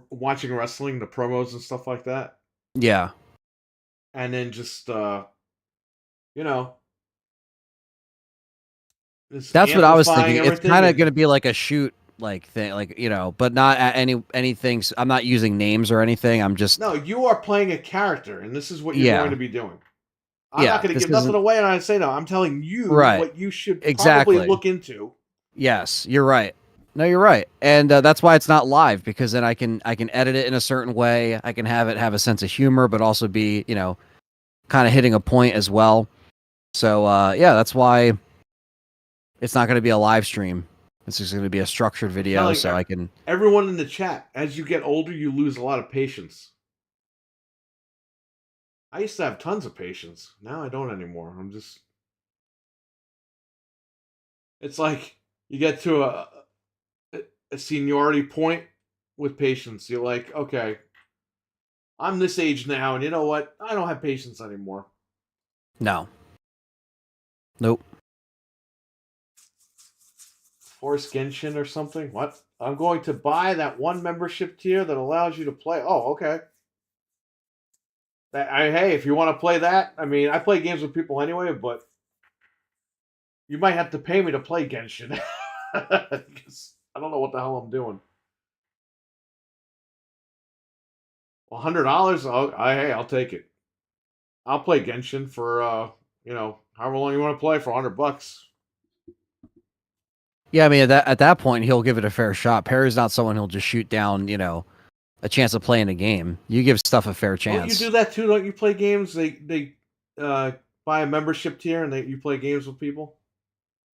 Watching wrestling, the promos and stuff like that. Yeah. And then just, you know. That's what I was amplifying thinking. It's everything kind of and- going to be like a shoot like thing, like, you know, but not at anything. I'm not using names or anything. I'm just No, you are playing a character, and this is what you're Yeah. going to be doing. I'm Yeah, not going to this give nothing isn't- away, and I say no. I'm telling you Right. what you should Exactly. probably look into. Yes, you're right. No, you're right, and that's why it's not live, because then I can edit it in a certain way. I can have it have a sense of humor, but also be, you know, kind of hitting a point as well. So yeah, that's why it's not going to be a live stream. It's just going to be a structured video, Telling so I can. Everyone in the chat, as you get older, you lose a lot of patience. I used to have tons of patience. Now I don't anymore. I'm just. It's like you get to a seniority point with patience. You're like, okay, I'm this age now, and you know what? I don't have patience anymore. No. Nope. Force Genshin or something? What? I'm going to buy that one membership tier that allows you to play. Oh, okay. Hey, if you want to play that, I mean, I play games with people anyway, but you might have to pay me to play Genshin. 'Cause I don't know what the hell I'm doing. $100? Hey, I'll take it. I'll play Genshin for however long you want to play for $100. Yeah, I mean, at that point, he'll give it a fair shot. Perry's not someone who'll just shoot down, you know, a chance of playing a game. You give stuff a fair chance. Don't you do that too? Don't you play games? They buy a membership tier and you play games with people.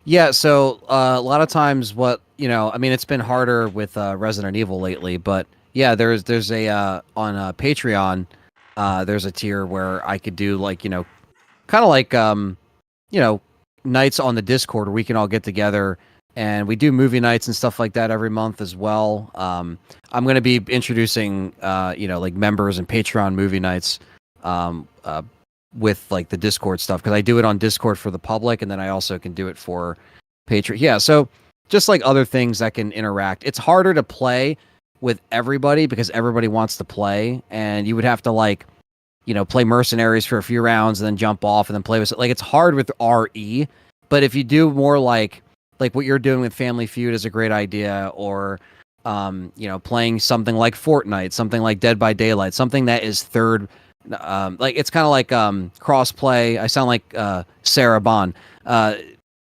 Yeah, so a lot of times, what, you know, I mean, it's been harder with Resident Evil lately, but yeah, there's a on Patreon, there's a tier where I could do, like, you know, kind of like you know, nights on the Discord where we can all get together, and we do movie nights and stuff like that every month as well. I'm going to be introducing you know, like, members and Patreon movie nights with, like, the Discord stuff, because I do it on Discord for the public, and then I also can do it for Patreon. Yeah, so just like other things that can interact. It's harder to play with everybody because everybody wants to play, and you would have to, like, you know, play Mercenaries for a few rounds and then jump off and then play with, like, it's hard with RE. But if you do more like what you're doing with Family Feud is a great idea, or you know, playing something like Fortnite, something like Dead by Daylight, something that is third, like, it's kind of like cross-play. I sound like Sarah Bond.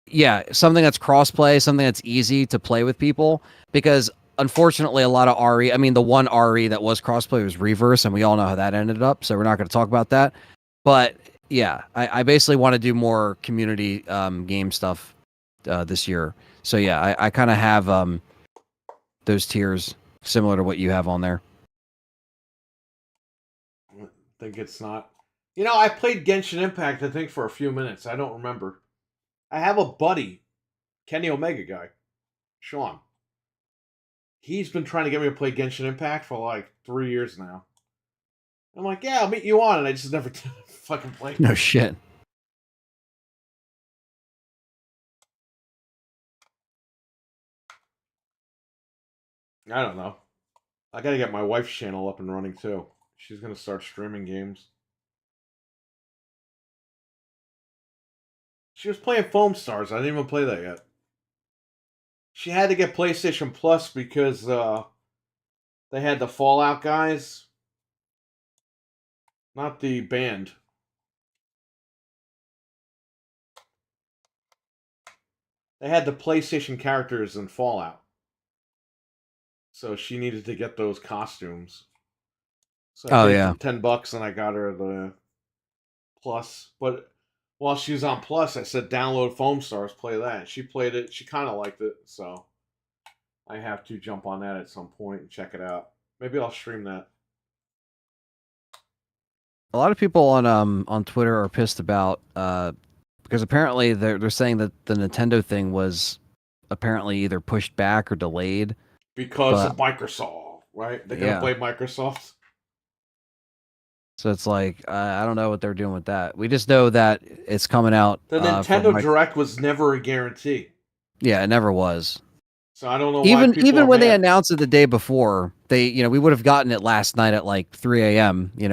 Yeah, something that's cross-play, something that's easy to play with people, because unfortunately a lot of RE, I mean, the one RE that was cross-play was Reverse, and we all know how that ended up, so we're not going to talk about that. But yeah, I basically want to do more community game stuff this year. So yeah, I kind of have those tiers similar to what you have on there. I think it's not. You know, I played Genshin Impact, I think, for a few minutes. I don't remember. I have a buddy, Kenny Omega guy, Sean. He's been trying to get me to play Genshin Impact for like 3 years now. I'm like, yeah, I'll meet you on, and I just never fucking played. No shit. I don't know. I gotta get my wife's channel up and running too. She's gonna start streaming games. She was playing Foam Stars. I didn't even play that yet. She had to get PlayStation Plus because they had the Fallout guys. Not the band. They had the PlayStation characters in Fallout. So she needed to get those costumes. So I paid them $10 and I got her the Plus. But while she was on Plus, I said download Foam Stars, play that. She played it. She kind of liked it. So I have to jump on that at some point and check it out. Maybe I'll stream that. A lot of people on Twitter are pissed about because apparently they're saying that the Nintendo thing was apparently either pushed back or delayed. Because But of Microsoft, right? They're gonna yeah, blame Microsoft. so it's like I don't know what they're doing with that. We just know that it's coming out. The From Nintendo Direct was never a guarantee, yeah, it never was. so I don't know why people Even are when they mad. announced it the day before, we would have gotten it last night at like 3 a.m. I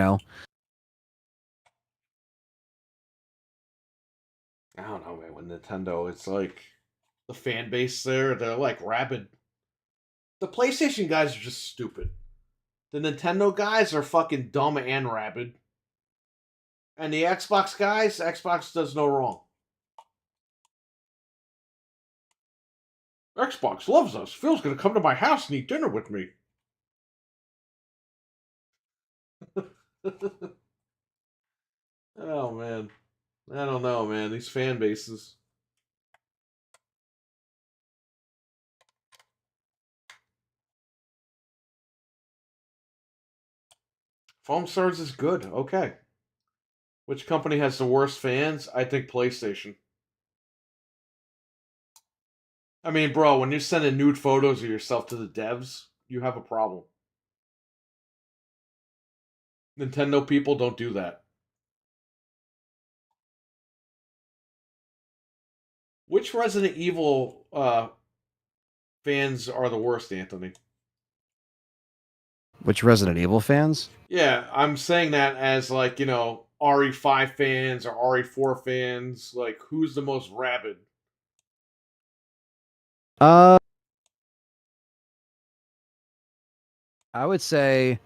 don't know, man. With Nintendo, it's like the fan base they're like rabid. The PlayStation guys are just stupid. The Nintendo guys are fucking dumb and rabid. And the Xbox guys, Xbox does no wrong. Xbox loves us. Phil's gonna come to my house and eat dinner with me. Oh man. I don't know, man. These fan bases. Foam Stars is good. Okay. Which company has the worst fans? I think PlayStation. I mean, bro, when you're sending nude photos of yourself to the devs, you have a problem. Nintendo people don't do that. Which Resident Evil fans are the worst, Anthony? Which Resident Evil fans? Yeah, I'm saying that as like, RE5 fans or RE4 fans. Like, who's the most rabid? Uh, I would say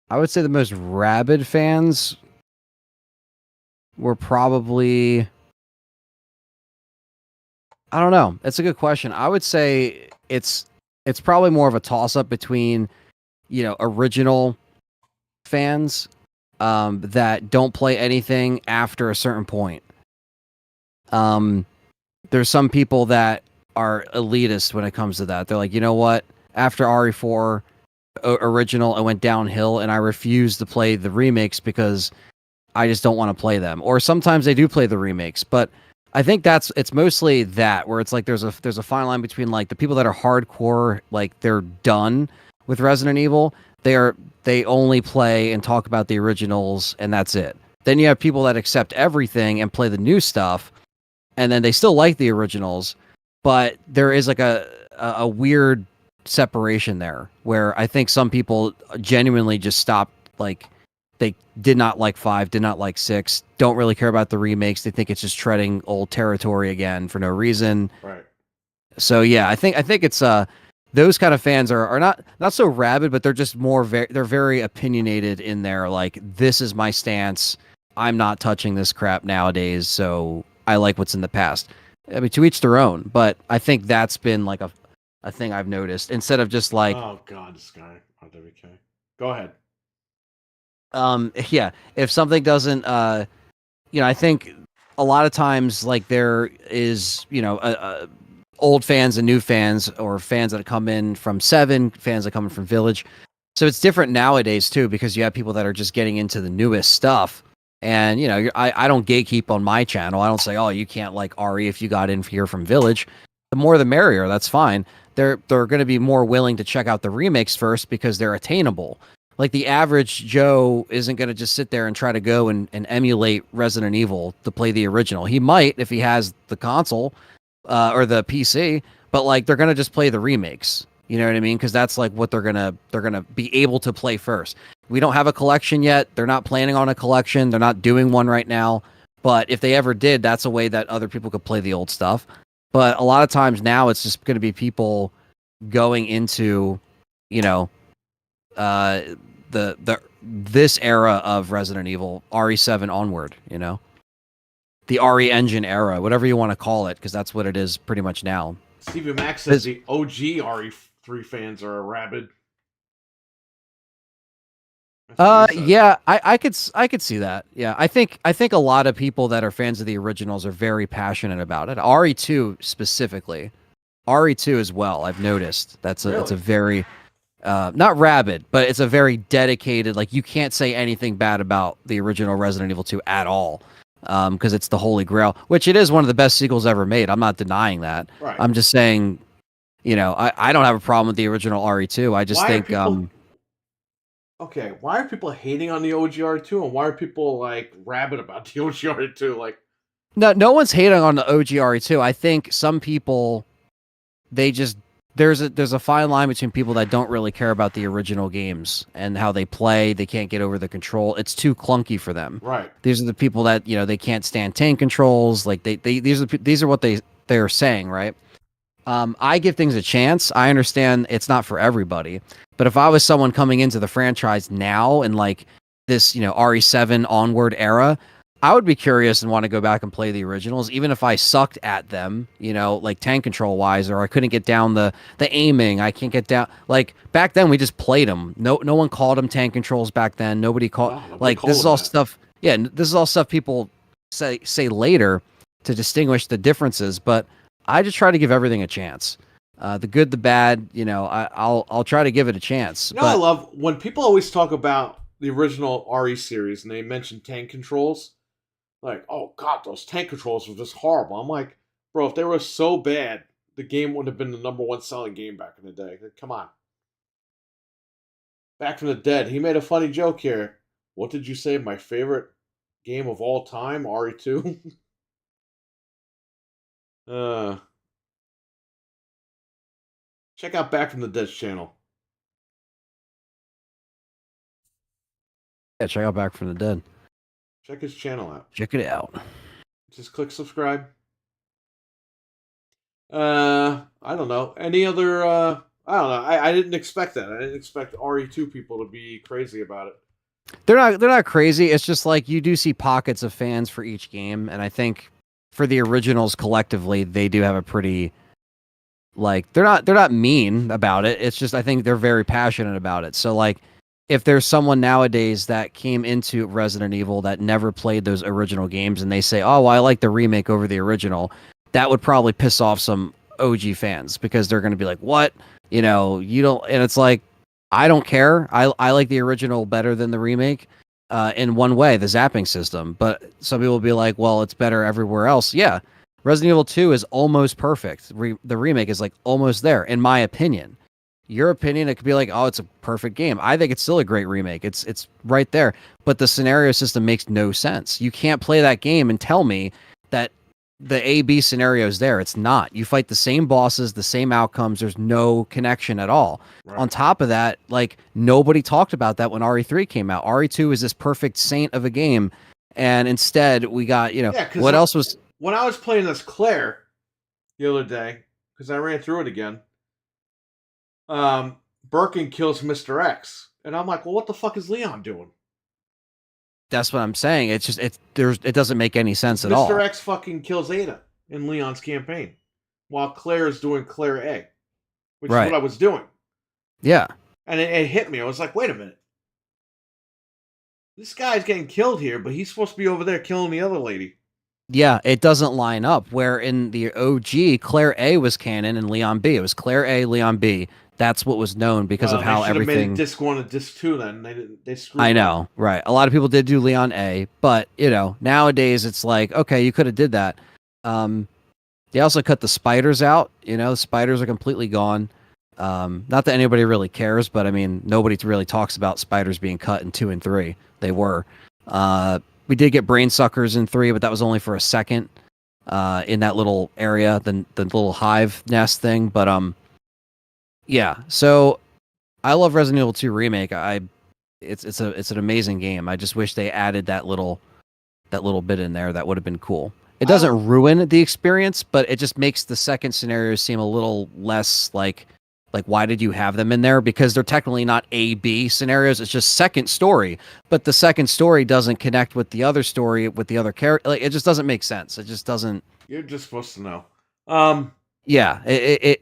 the most rabid fans were probably, I don't know. That's a good question. I would say it's probably more of a toss up between, original fans that don't play anything after a certain point. There's some people that are elitist when it comes to that. They're like, you know what? After RE4 original, it went downhill, and I refuse to play the remakes because I just don't want to play them. Or sometimes they do play the remakes, but I think it's mostly that where it's like there's a fine line between like the people that are hardcore, like they're done with Resident Evil. They only play and talk about the originals, and that's it. Then you have people that accept everything and play the new stuff, and then they still like the originals, but there is like a weird separation there where I think some people genuinely just stopped, like they did not like 5, did not like 6, don't really care about the remakes. They think it's just treading old territory again for no reason. Right. So yeah, I think it's those kind of fans are not so rabid, but they're just they're very opinionated in their like, this is my stance. I'm not touching this crap nowadays, so I like what's in the past. I mean, to each their own, but I think that's been like a thing I've noticed instead of just like, oh god, this guy on WK. Go ahead. yeah, if something doesn't I think a lot of times like there is, old fans and new fans, or fans that come in from 7, fans that come in from Village. So it's different nowadays too, because you have people that are just getting into the newest stuff. And I don't gatekeep on my channel. I don't say, oh, you can't like RE if you got in here from Village. The more the merrier. That's fine. They're going to be more willing to check out the remakes first because they're attainable. Like the average Joe isn't going to just sit there and try to go and emulate Resident Evil to play the original. He might if he has the console or the PC, but like they're going to just play the remakes. You know what I mean? Because that's like what they're gonna be able to play first. We don't have a collection yet. They're not planning on a collection. They're not doing one right now. But if they ever did, that's a way that other people could play the old stuff. But a lot of times now it's just going to be people going into, this era of Resident Evil, RE7 onward, the RE engine era, whatever you want to call it, because that's what it is pretty much now. Stevie Mac says the OG RE3 fans are rabid. Yeah, I could see that. Yeah, I think a lot of people that are fans of the originals are very passionate about it. RE2 specifically, RE2 as well. I've noticed it's a very not rabid, but it's a very dedicated, like, you can't say anything bad about the original Resident Evil 2 at all, because it's the holy grail, which it is one of the best sequels ever made. I'm not denying that. Right. I'm just saying, I don't have a problem with the original RE2. I just Why are think, people okay? Why are people hating on the OGR2, and why are people like rabid about the OGR2? Like, no one's hating on the OGRE2. I think some people, they just, there's a fine line between people that don't really care about the original games and how they play. They can't get over the control. It's too clunky for them. right? These are the people that, they can't stand tank controls. Like, these are what they're saying, right? I give things a chance. I understand it's not for everybody, but if I was someone coming into the franchise now and like this, RE7 onward era, I would be curious and want to go back and play the originals, even if I sucked at them, like tank control wise, or I couldn't get down the aiming. I can't get down. Like back then, we just played them. No one called them tank controls back then. Nobody called. Wow, nobody Like called this is them all that. stuff. Yeah, this is all stuff people say later to distinguish the differences. But I just try to give everything a chance. The good, the bad. I'll try to give it a chance. I love when people always talk about the original RE series and they mention tank controls. Like, oh god, those tank controls were just horrible. I'm like, bro, if they were so bad, the game wouldn't have been the #1 selling game back in the day. Like, come on. Back from the Dead, he made a funny joke here. What did you say? My favorite game of all time, RE2? Check out Back from the Dead's channel. Yeah, check out Back from the Dead. Check his channel out. Check it out. Just click subscribe. I don't know. Any other I don't know. I didn't expect that. I didn't expect RE2 people to be crazy about it. They're not crazy. It's just like you do see pockets of fans for each game, and I think for the originals collectively, they do have a pretty, like, they're not mean about it. It's just I think they're very passionate about it. So like if there's someone nowadays that came into Resident Evil that never played those original games and they say, "Oh, well, I like the remake over the original," that would probably piss off some OG fans because they're going to be like, "What? You don't," and it's like, I don't care. I like the original better than the remake in one way, the zapping system. But some people will be like, well, it's better everywhere else. Yeah. Resident Evil 2 is almost perfect. The remake is like almost there, in my opinion. Your opinion, it could be like, oh, it's a perfect game. I think it's still a great remake. It's right there. But the scenario system makes no sense. You can't play that game and tell me that the A-B scenario is there. It's not. You fight the same bosses, the same outcomes. There's no connection at all. Right. On top of that, like, nobody talked about that when RE3 came out. RE2 is this perfect saint of a game, and instead we got, what else was... When I was playing as Claire the other day, because I ran through it again, Birkin kills Mr. X, and I'm like, well, what the fuck is Leon doing? That's what I'm saying. It's just it doesn't make any sense at all. Mr. X fucking kills Ada in Leon's campaign, while Claire is doing Claire A, which is what I was doing. Yeah, and it hit me. I was like, wait a minute, this guy's getting killed here, but he's supposed to be over there killing the other lady. Yeah, it doesn't line up. Where in the OG, Claire A was canon and Leon B. It was Claire A, Leon B. That's what was known because of how everything. They should have made disc 1 and disc 2 then. They screwed. I know, right? A lot of people did do Leon A, but nowadays it's like, okay, you could have did that. They also cut the spiders out. The spiders are completely gone. Not that anybody really cares, but I mean, nobody really talks about spiders being cut in 2 and 3. They were. We did get brain suckers in 3, but that was only for a second. In that little area, the little hive nest thing, but yeah, so I love Resident Evil 2 Remake. It's an amazing game. I just wish they added that little bit in there. That would have been cool. It doesn't ruin the experience, but it just makes the second scenario seem a little less like why did you have them in there? Because they're technically not A-B scenarios. It's just second story, but the second story doesn't connect with the other story with the other character. Like, it just doesn't make sense. It just doesn't. You're just supposed to know. Yeah,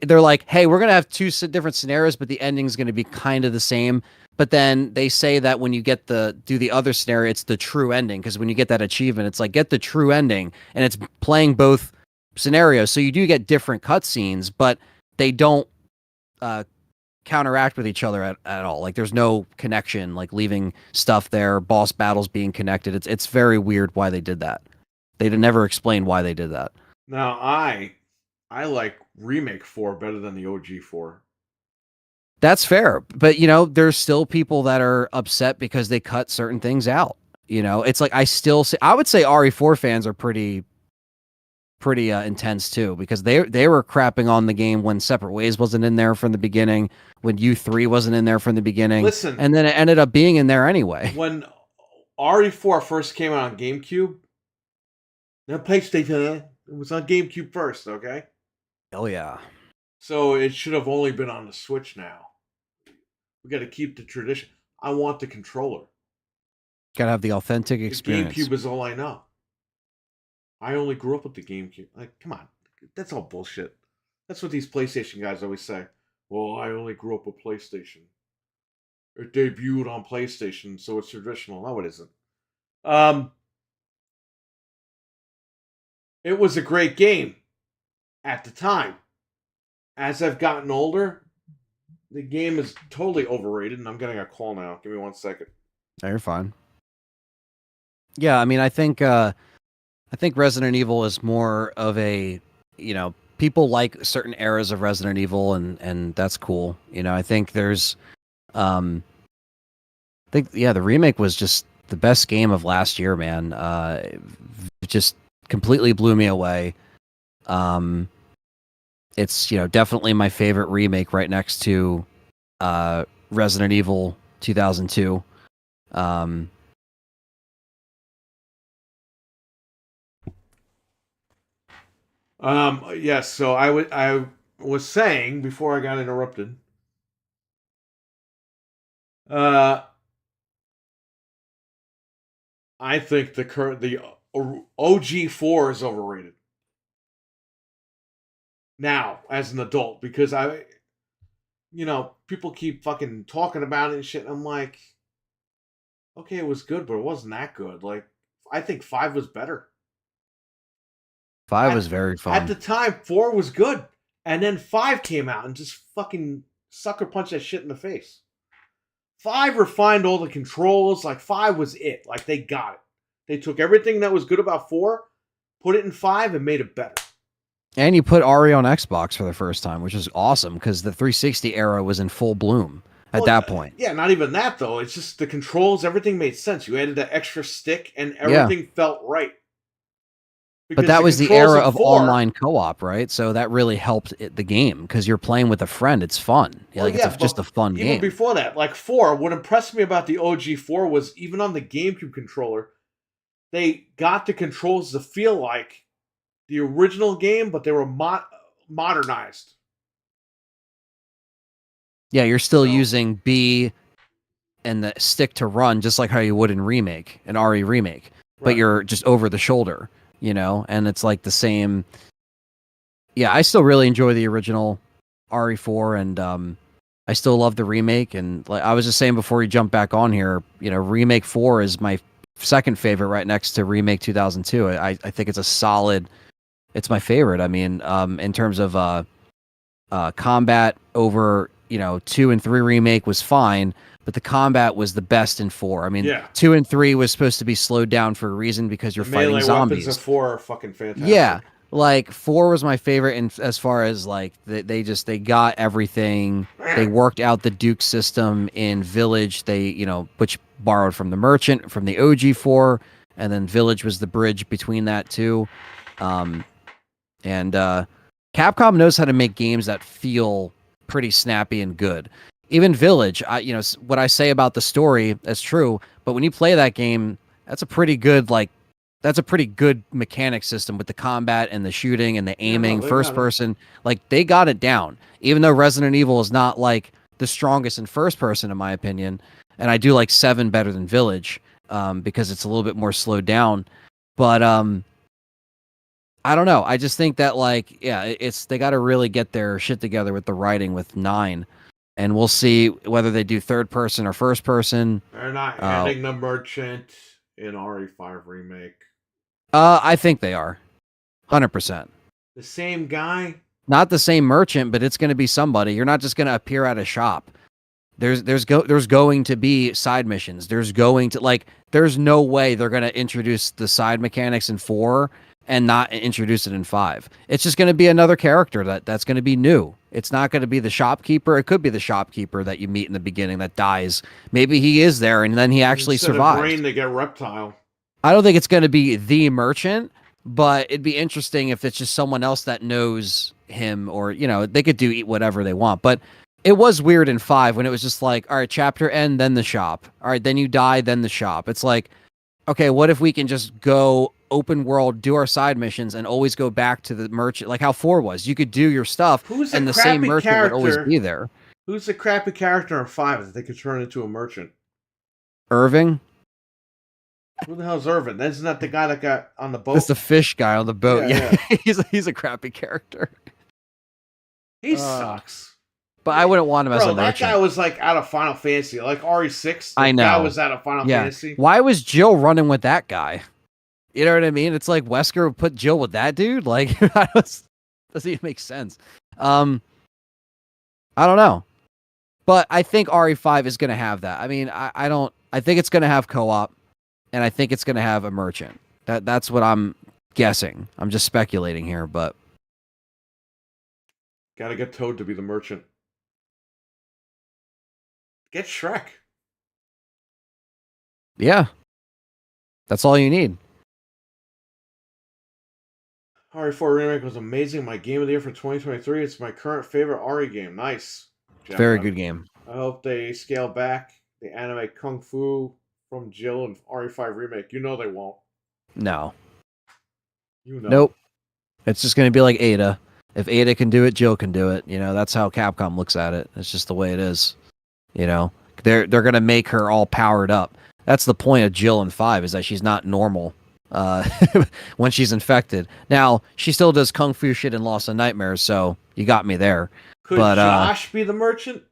they're like, hey, we're going to have 2 different scenarios, but the ending's going to be kind of the same. But then they say that when you do the other scenario, it's the true ending. Because when you get that achievement, it's like, get the true ending. And it's playing both scenarios. So you do get different cutscenes, but they don't counteract with each other at all. Like there's no connection, like leaving stuff there, boss battles being connected. It's very weird why they did that. They never explained why they did that. Now I like Remake 4 better than the OG 4. That's fair, but you know, there's still people that are upset because they cut certain things out. You know, it's like I would say RE4 fans are pretty intense too, because they were crapping on the game when Separate Ways wasn't in there from the beginning, when U3 wasn't in there from the beginning. Listen, and then it ended up being in there anyway. When RE4 first came out on GameCube, no PlayStation, it was on GameCube first, okay? Hell yeah. So it should have only been on the Switch now. We got to keep the tradition. I want the controller. Gotta have the authentic experience. The GameCube is all I know. I only grew up with the GameCube. Like, come on. That's all bullshit. That's what these PlayStation guys always say. Well, I only grew up with PlayStation. It debuted on PlayStation, so it's traditional. No, it isn't. It was a great game at the time. As I've gotten older, the game is totally overrated, and I'm getting a call now. Give me 1 second. Oh, you're fine. Yeah, I mean, I think Resident Evil is more of a, you know, people like certain eras of Resident Evil, and that's cool. You know, I think there's, the remake was just the best game of last year, man. It just completely blew me away. It's, you know, definitely my favorite remake right next to Resident Evil 2002. Yes, so I was saying before I got interrupted. I think the OG4 is overrated. Now, as an adult, because people keep fucking talking about it and shit, and I'm like, okay, it was good, but it wasn't that good. Like, I think 5 was better. 5 was very fun. At the time, 4 was good. And then 5 came out and just fucking sucker punched that shit in the face. 5 refined all the controls. Like, 5 was it. Like, they got it. They took everything that was good about 4, put it in 5, and made it better. And you put Ari on Xbox for the first time, which is awesome, because the 360 era was in full bloom at that point. Yeah, not even that, though. It's just the controls, everything made sense. You added that extra stick, and everything felt right. Because but that was the era of online co-op, right? So that really helped the game, because you're playing with a friend. It's fun. It's just a fun game. Even before that, like 4, what impressed me about the OG 4 was even on the GameCube controller, they got the controls to feel like the original game, but they were modernized. Yeah, you're still using B and the stick to run, just like how you would in Remake, an RE Remake. Right. But you're just over the shoulder, you know? And it's like the same. Yeah, I still really enjoy the original RE4, and I still love the remake. And like I was just saying before you jump back on here, you know, Remake 4 is my second favorite right next to Remake 2002. I think it's a solid... It's my favorite. I mean, in terms of combat over, 2 and 3 remake was fine, but the combat was the best in 4. I mean, 2 and 3 was supposed to be slowed down for a reason because you're fighting zombies. Weapons of 4 are fucking fantastic. Yeah, like 4 was my favorite, and as far as like they got everything. They worked out the Duke system in Village. They which borrowed from the Merchant from the OG 4, and then Village was the bridge between that too. And Capcom knows how to make games that feel pretty snappy and good. Even Village, what I say about the story is true, but when you play that game, that's a pretty good mechanic system with the combat and the shooting and the aiming, first person. Like they got it down. Even though Resident Evil is not like the strongest in first person, in my opinion, and I do like 7 better than Village because it's a little bit more slowed down. But I don't know. I just think that they got to really get their shit together with the writing with 9, and we'll see whether they do third person or first person. They're not adding the Merchant in RE5 remake. I think they are, 100%. The same guy. Not the same merchant, but it's going to be somebody. You're not just going to appear at a shop. There's going to be side missions. There's no way they're going to introduce the side mechanics in 4 and not introduce it in 5. It's just going to be another character that's going to be new. It's not going to be the shopkeeper. It could be the shopkeeper that you meet in the beginning that dies. Maybe he is there and then he actually Instead survives. of brain, they get reptile. I don't think it's going to be the merchant, but it'd be interesting if it's just someone else that knows him, or, they could do whatever they want. But it was weird in 5 when it was just like, all right, chapter end, then the shop. All right, then you die, then the shop. It's like, okay, what if we can just go open world, do our side missions, and always go back to the merchant, like how 4 was. You could do your stuff, and the same merchant would always be there. Who's the crappy character in 5 that they could turn into a merchant? Irving? Who the hell's Irving? Isn't that the guy that got on the boat? That's the fish guy on the boat. Yeah. he's a crappy character. He sucks. But I wouldn't want him as a merchant. That guy was like out of Final Fantasy. Like RE6, I know. That guy was out of Final Fantasy. Why was Jill running with that guy? You know what I mean? It's like Wesker would put Jill with that dude. Like, doesn't even make sense. I don't know. But I think RE5 is going to have that. I mean, I think it's going to have co-op, and I think it's going to have a merchant. That's what I'm guessing. I'm just speculating here, but gotta get Toad to be the merchant. Get Shrek. Yeah. That's all you need. RE4 Remake was amazing. My game of the year for 2023. It's my current favorite RE game. Nice. Very good game. I hope they scale back the anime Kung Fu from Jill and RE5 Remake. You know they won't. No. You know. Nope. It's just going to be like Ada. If Ada can do it, Jill can do it. That's how Capcom looks at it. It's just the way it is. They're going to make her all powered up. That's the point of Jill in 5, is that she's not normal when she's infected. Now, she still does kung fu shit in Lost in Nightmares, so you got me there. Could Josh be the merchant?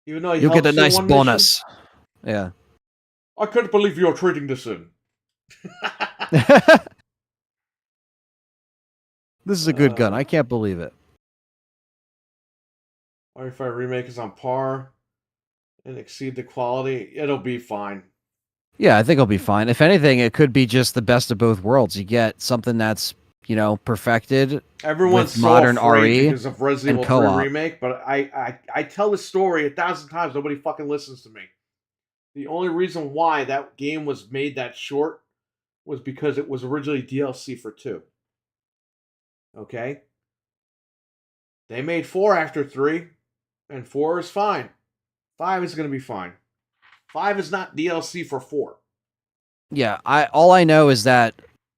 Even though you'll get a nice bonus. Mission? Yeah. I can't believe you're trading this in. This is a good gun. I can't believe it. RE5 Remake is on par and exceed the quality. It'll be fine. Yeah, I think it'll be fine. If anything, it could be just the best of both worlds. You get something that's, perfected. Everyone's with so modern afraid RE because of Resident Evil 3 Remake, but I tell this story 1,000 times. Nobody fucking listens to me. The only reason why that game was made that short was because it was originally DLC for 2. Okay? They made 4 after 3, and 4 is fine. 5 is going to be fine. 5 is not DLC for 4. Yeah, all I know is that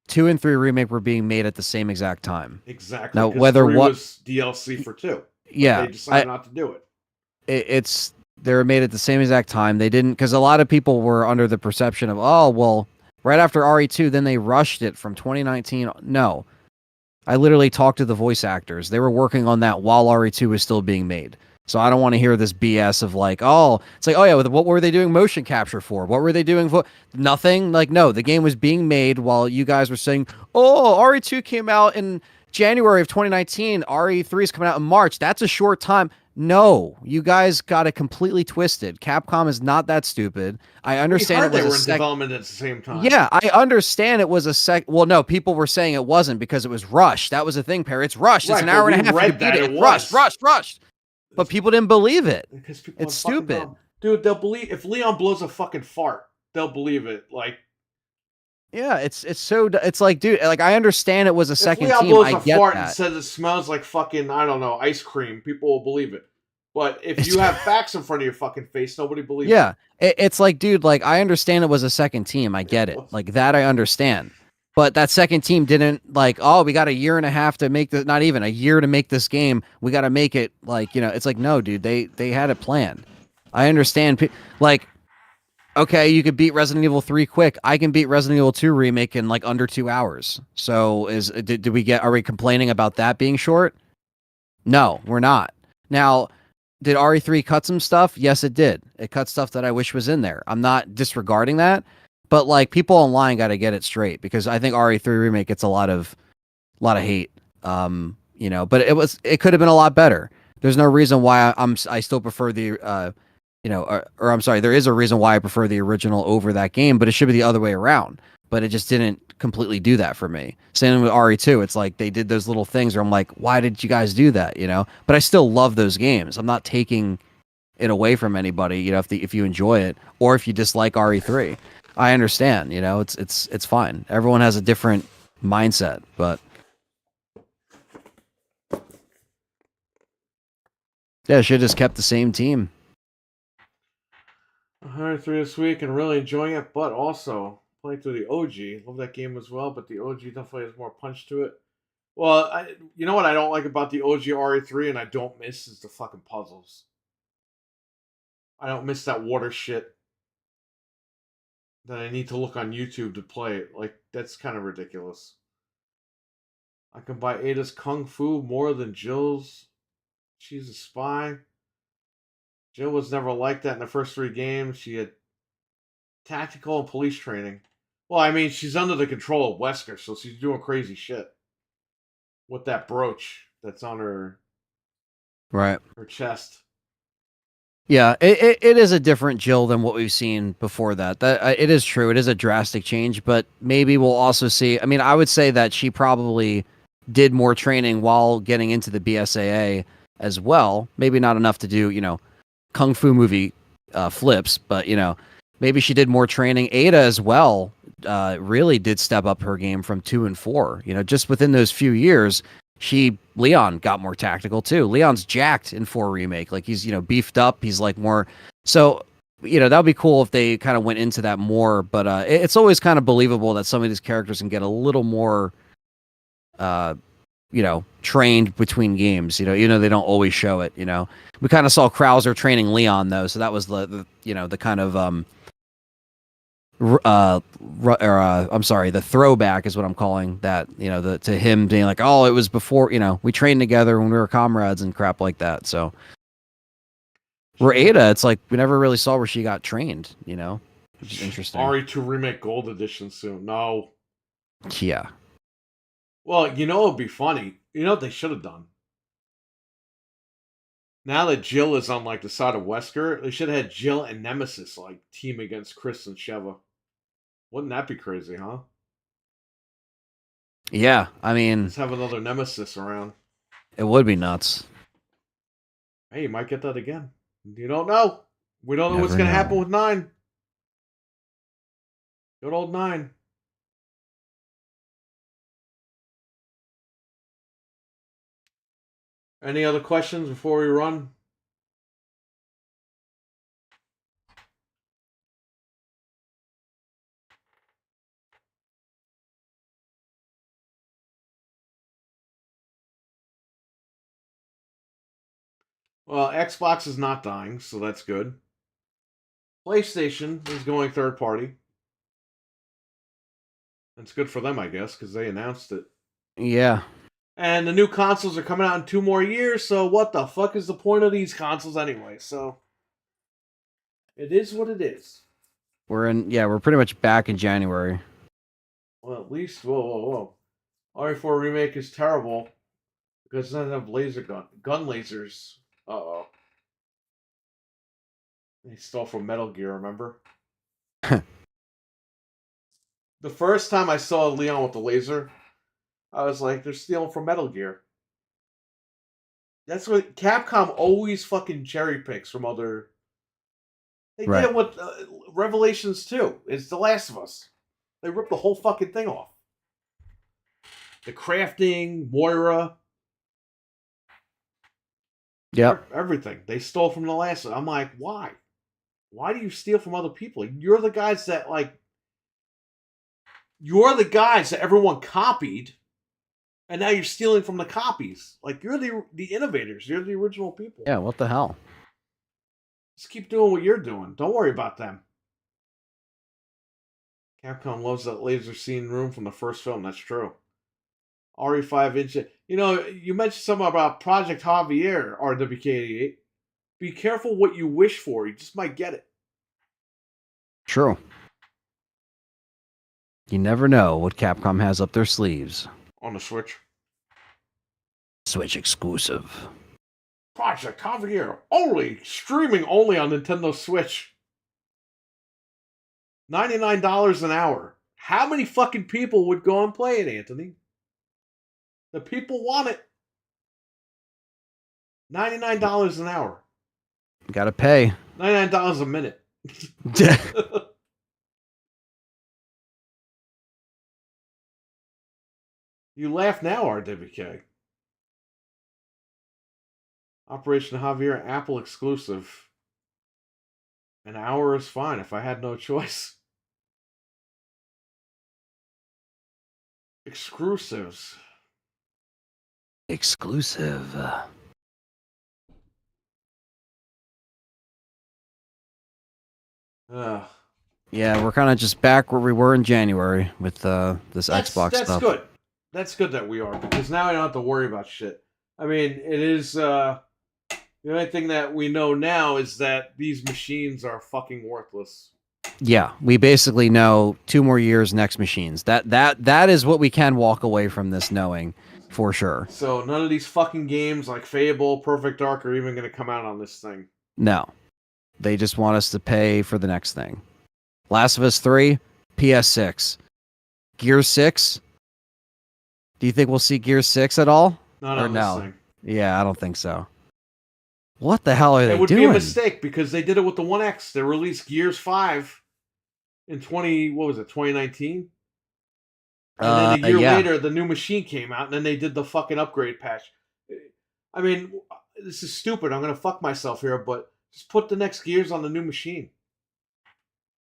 2 and 3 Remake were being made at the same exact time. Exactly. Now, whether 3 was DLC for 2. Yeah. They decided not to do it. They were made at the same exact time. They didn't, because a lot of people were under the perception of, oh, well, right after RE2, then they rushed it from 2019. No. I literally talked to the voice actors. They were working on that while RE2 was still being made. So I don't want to hear this BS of like, oh, it's like, oh yeah, what were they doing motion capture for? What were they doing for? Nothing. Like, no, the game was being made while you guys were saying, oh, RE2 came out in January of 2019. RE3 is coming out in March. That's a short time. No, you guys got it completely twisted. Capcom is not that stupid. I understand they were in development at the same time. Yeah, I understand it was a Well, no, people were saying it wasn't because it was rushed. That was the thing, Perry. It's rushed. Right, it's an hour and a half. Read that. It rushed. But people didn't believe it. Because people it's stupid. Dumb. Dude, they'll believe if Leon blows a fucking fart, they'll believe it. Like, yeah, it's like, dude, like I understand it was a second team. If Leon blows a fart and says it smells like fucking, I don't know, ice cream, people will believe it. But if you have facts in front of your fucking face, nobody believes it. Yeah, it's like, dude, like I understand it was a second team. I get it. Like that I understand. But that second team didn't like, oh, we got a year and a half to make this, not even a year to make this game. We got to make it like, it's like, no, dude, they had it planned. I understand. Like, okay, you could beat Resident Evil 3 quick. I can beat Resident Evil 2 remake in like under 2 hours. So are we complaining about that being short? No, we're not. Now, did RE3 cut some stuff? Yes, it did. It cut stuff that I wish was in there. I'm not disregarding that. But like people online got to get it straight because I think RE3 remake gets a lot of hate. But it could have been a lot better. There's no reason why I still prefer the or I'm sorry, there is a reason why I prefer the original over that game, but it should be the other way around. But it just didn't completely do that for me. Same with RE2. It's like they did those little things where I'm like, why did you guys do that? But I still love those games. I'm not taking it away from anybody, if you enjoy it or if you dislike RE3. I understand, it's fine. Everyone has a different mindset, but yeah, should have just kept the same team. 103 this week and really enjoying it, but also playing through the OG. Love that game as well, but the OG definitely has more punch to it. Well, you know what I don't like about the OG RE3 and I don't miss is the fucking puzzles. I don't miss that water shit that I need to look on YouTube to play it. Like, that's kind of ridiculous. I can buy Ada's Kung Fu more than Jill's. She's a spy. Jill was never like that in the first 3 games. She had tactical and police training. Well, I mean, she's under the control of Wesker, so she's doing crazy shit. With that brooch that's on her chest. Yeah, it is a different Jill than what we've seen before that. It is true. It is a drastic change, but maybe we'll also see. I mean, I would say that she probably did more training while getting into the BSAA as well. Maybe not enough to do, kung fu movie flips, but maybe she did more training. Ada as well really did step up her game from 2 and 4. Just within those few years, Leon got more tactical too. Leon's jacked in 4 remake. Like he's, beefed up. He's like more. So, that would be cool if they kind of went into that more. But it's always kind of believable that some of these characters can get a little more, trained between games. Even though they don't always show it. We kind of saw Krauser training Leon though, so that was the kind of I'm sorry, the throwback is what I'm calling that, to him being like, oh, it was before, we trained together when we were comrades and crap like that. So where Ada, it's like, we never really saw where she got trained, which is interesting. RE2 Remake Gold Edition soon. No. Yeah. Well, it'd be funny. You know what they should have done? Now that Jill is on, like, the side of Wesker, they should have had Jill and Nemesis, like, team against Chris and Sheva. Wouldn't that be crazy, huh? Yeah, I mean... Let's have another Nemesis around. It would be nuts. Hey, you might get that again. You don't know. We don't know what's going to happen with 9. Good old 9. Any other questions before we run? Well, Xbox is not dying, so that's good. PlayStation is going third party. That's good for them, I guess, because they announced it. Yeah. And the new consoles are coming out in 2 more years, so what the fuck is the point of these consoles anyway? So, it is what it is. We're pretty much back in January. Well, at least, whoa. RE4 Remake is terrible because it doesn't have gun lasers. Uh-oh. They stole from Metal Gear, remember? The first time I saw Leon with the laser, I was like, they're stealing from Metal Gear. That's what Capcom always fucking cherry picks from other... They did it with Revelations 2. It's The Last of Us. They ripped the whole fucking thing off. The crafting, Moira... Yep. Everything. They stole from The Last of Us. I'm like, why? Why do you steal from other people? You're the guys that, like... You're the guys that everyone copied, and now you're stealing from the copies. Like, you're the innovators. You're the original people. Yeah, what the hell? Just keep doing what you're doing. Don't worry about them. Capcom loves that laser scene room from the first film. That's true. RE5 inch. You mentioned something about Project Javier, RWK88. Be careful what you wish for. You just might get it. True. You never know what Capcom has up their sleeves. On the Switch. Switch exclusive. Project Javier, streaming only on Nintendo Switch. $99 an hour. How many fucking people would go and play it, Anthony? The people want it. $99 an hour. Gotta pay. $99 a minute. You laugh now, RWK. Operation Javier, Apple exclusive. An hour is fine if I had no choice. Exclusives. Exclusive. Yeah, we're kind of just back where we were in January with this Xbox that's stuff. Good. That's good that we are, because now I don't have to worry about shit. I mean, it is the only thing that we know now is that these machines are fucking worthless. Yeah, we basically know 2 more years next machines. That is what we can walk away from this knowing for sure. So none of these fucking games like Fable, Perfect Dark are even going to come out on this thing. No. They just want us to pay for the next thing. Last of Us 3, PS6. Gears 6. Do you think we'll see Gears 6 at all? Not or on no? this thing. Yeah, I don't think so. What the hell are they doing? It would doing? be a mistake because they did it with the One X. They released Gears 5 in 2019? And then a year later, the new machine came out, and then they did the fucking upgrade patch. I mean, this is stupid. I'm going to fuck myself here, but just put the next Gears on the new machine.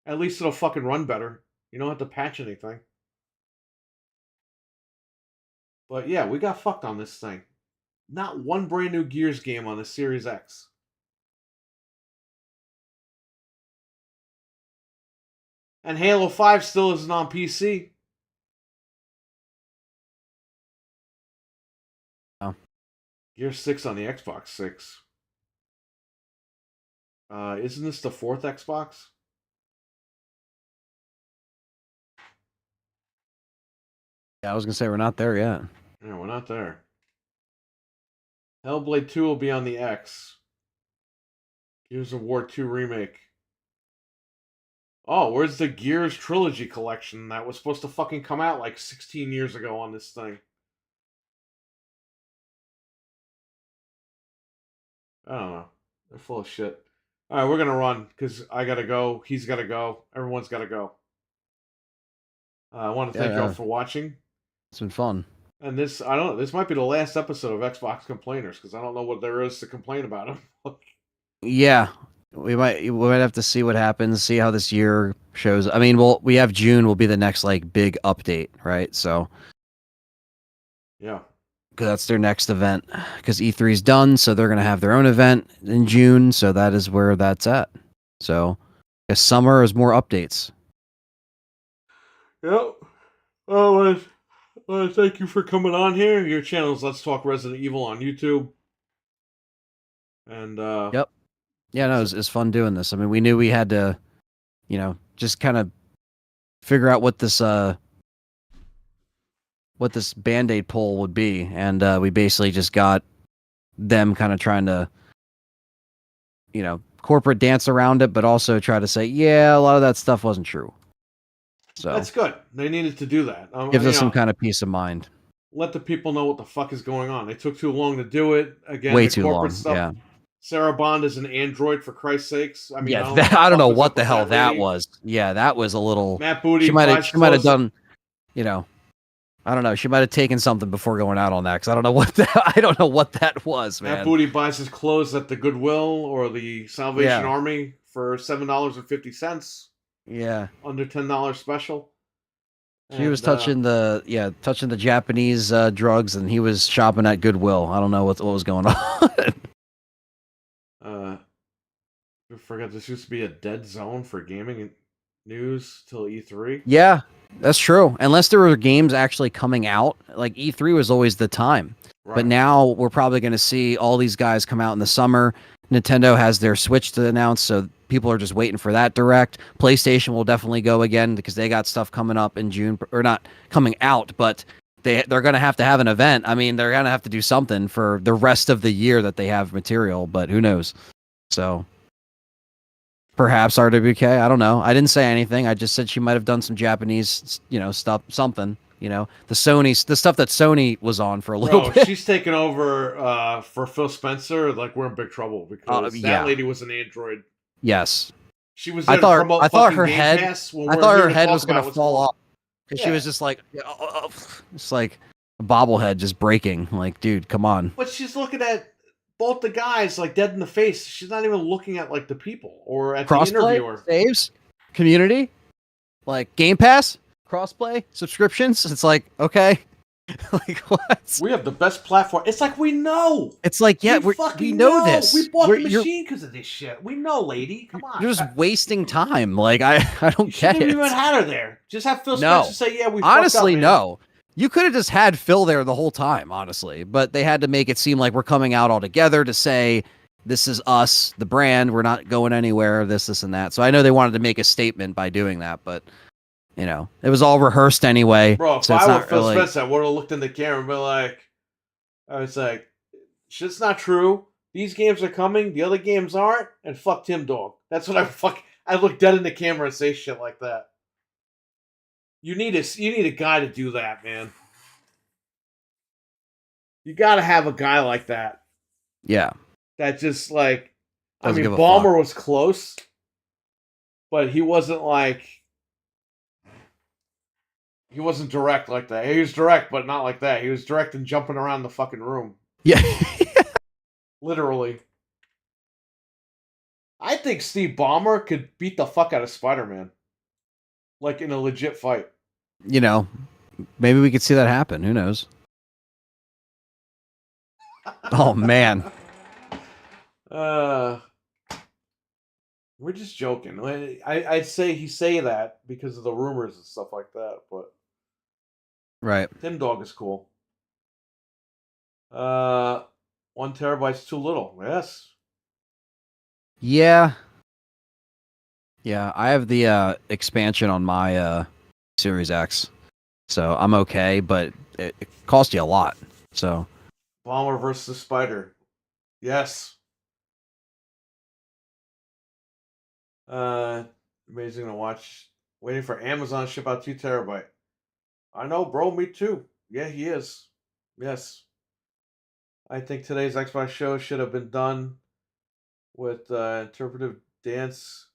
At least it'll fucking run better. You don't have to patch anything. But yeah, we got fucked on this thing. Not one brand new Gears game on the Series X. And Halo 5 still isn't on PC. Oh. Gears 6 on the Xbox 6. Isn't this the 4th Xbox? Yeah, I was going to say we're not there yet. Yeah, we're not there. Hellblade 2 will be on the X. Gears of War 2 Remake. Oh, where's the Gears Trilogy Collection that was supposed to fucking come out like 16 years ago on this thing? I don't know. They're full of shit. Alright, we're gonna run, because I gotta go. He's gotta go. Everyone's gotta go. I want to thank y'all for watching. It's been fun. And this, I don't know, this might be the last episode of Xbox Complainers, because I don't know what there is to complain about them. Yeah, we might have to see what happens, see how this year shows. I mean, we have June will be the next like big update, right? So yeah, because that's their next event. Because E3 is done, so they're gonna have their own event in June. So that is where that's at. So I guess summer is more updates. Yep. Oh, thank you for coming on here. Your channel is Let's Talk Resident Evil on YouTube. And yep. Yeah, no, it's fun doing this. I mean, we knew we had to, just kind of figure out what this Band-Aid pull would be, and we basically just got them kind of trying to, corporate dance around it, but also try to say, yeah, a lot of that stuff wasn't true. So that's good. They needed to do that. Gives us some kind of peace of mind. Let the people know what the fuck is going on. They took too long to do it. Again, way the too corporate long. Stuff. Yeah. Sarah Bond is an android, for Christ's sakes. I mean, yeah, I don't know what the hell that was. Yeah, that was a little. Matt Booty. She might have done, I don't know. She might have taken something before going out on that, because I don't know what that was, man. Matt Booty buys his clothes at the Goodwill or the Salvation Army for $7.50. Yeah, under $10 special. She was touching the Japanese drugs, and he was shopping at Goodwill. I don't know what was going on. I forgot this used to be a dead zone for gaming news till E3. Yeah, that's true. Unless there were games actually coming out, like E3 was always the time. Right. But now we're probably going to see all these guys come out in the summer. Nintendo has their Switch to announce, so people are just waiting for that direct. PlayStation will definitely go again because they got stuff coming up in June, or not coming out, but they're going to have an event. I mean, they're going to have to do something for the rest of the year that they have material, but who knows? So perhaps RWK. I don't know. I didn't say anything. I just said she might have done some Japanese, stuff, something. The stuff that Sony was on for a little Bro, bit. she's taking over for Phil Spencer. Like, we're in big trouble because Yeah. that lady was an android. Yes. She was there to promote I thought fucking her Game head. Pass when I we're thought here her to head talk was going about to what's fall going on. off because she Yeah. was just like, it's like a bobblehead just breaking. Like, dude, come on. But she's looking at both the guys like dead in the face. She's not even looking at like the people or at the Crossplay interviewer. saves, community, like Game Pass, crossplay subscriptions. It's like, okay, like what? We have the best platform. It's like we know. It's like, yeah, we we fucking know this. We bought the You're machine because of this shit. We know, lady. Come on. just wasting time. Like I don't You get shouldn't have it. even had her there. Just have Phil No. Spencer say, "Yeah, we Honestly, fucked up, man." no. You could have just had Phil there the whole time, honestly, but they had to make it seem like we're coming out all together to say this is us, the brand. We're not going anywhere. This, and that. So I know they wanted to make a statement by doing that, but it was all rehearsed anyway. Bro, if so it's I were not Phil really. Spencer, I would have looked in the camera and been like, I was like, shit's not true. These games are coming. The other games aren't. And fuck Tim Dog. That's what I look dead in the camera and say shit like that. You need a guy to do that, man. You gotta have a guy like that. Yeah. That just like, Doesn't give a Ballmer was close, but he wasn't like, he wasn't direct like that. He was direct, but not like that. He was direct and jumping around the fucking room. Yeah. Literally. I think Steve Ballmer could beat the fuck out of Spider-Man. Like in a legit fight. Maybe we could see that happen. Who knows? Oh man. We're just joking. I'd say he say that because of the rumors and stuff like that, but Right. Tim Dog is cool. 1 terabyte's too little. Yes. Yeah. Yeah, I have the expansion on my Series X. So I'm okay, but it cost you a lot. So Bomber versus Spider. Yes. Amazing to watch. Waiting for Amazon to ship out 2 terabyte. I know, bro. Me too. Yeah, he is. Yes. I think today's Xbox show should have been done with interpretive dance.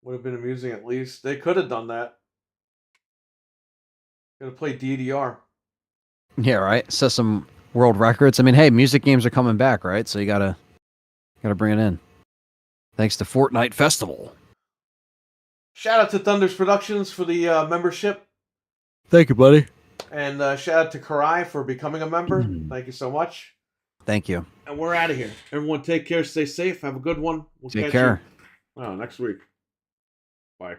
Would have been amusing at least. They could have done that. Gonna play DDR. yeah, right. Set some world records. I mean, hey, music games are coming back, right? So you gotta bring it in. Thanks to Fortnite Festival. Shout out to Thunders Productions for the membership. Thank you, buddy. And shout out to Karai for becoming a member. Thank you so much. Thank you. And we're out of here. Everyone take care, stay safe, have a good one. We'll Take catch care. you next week. Bye.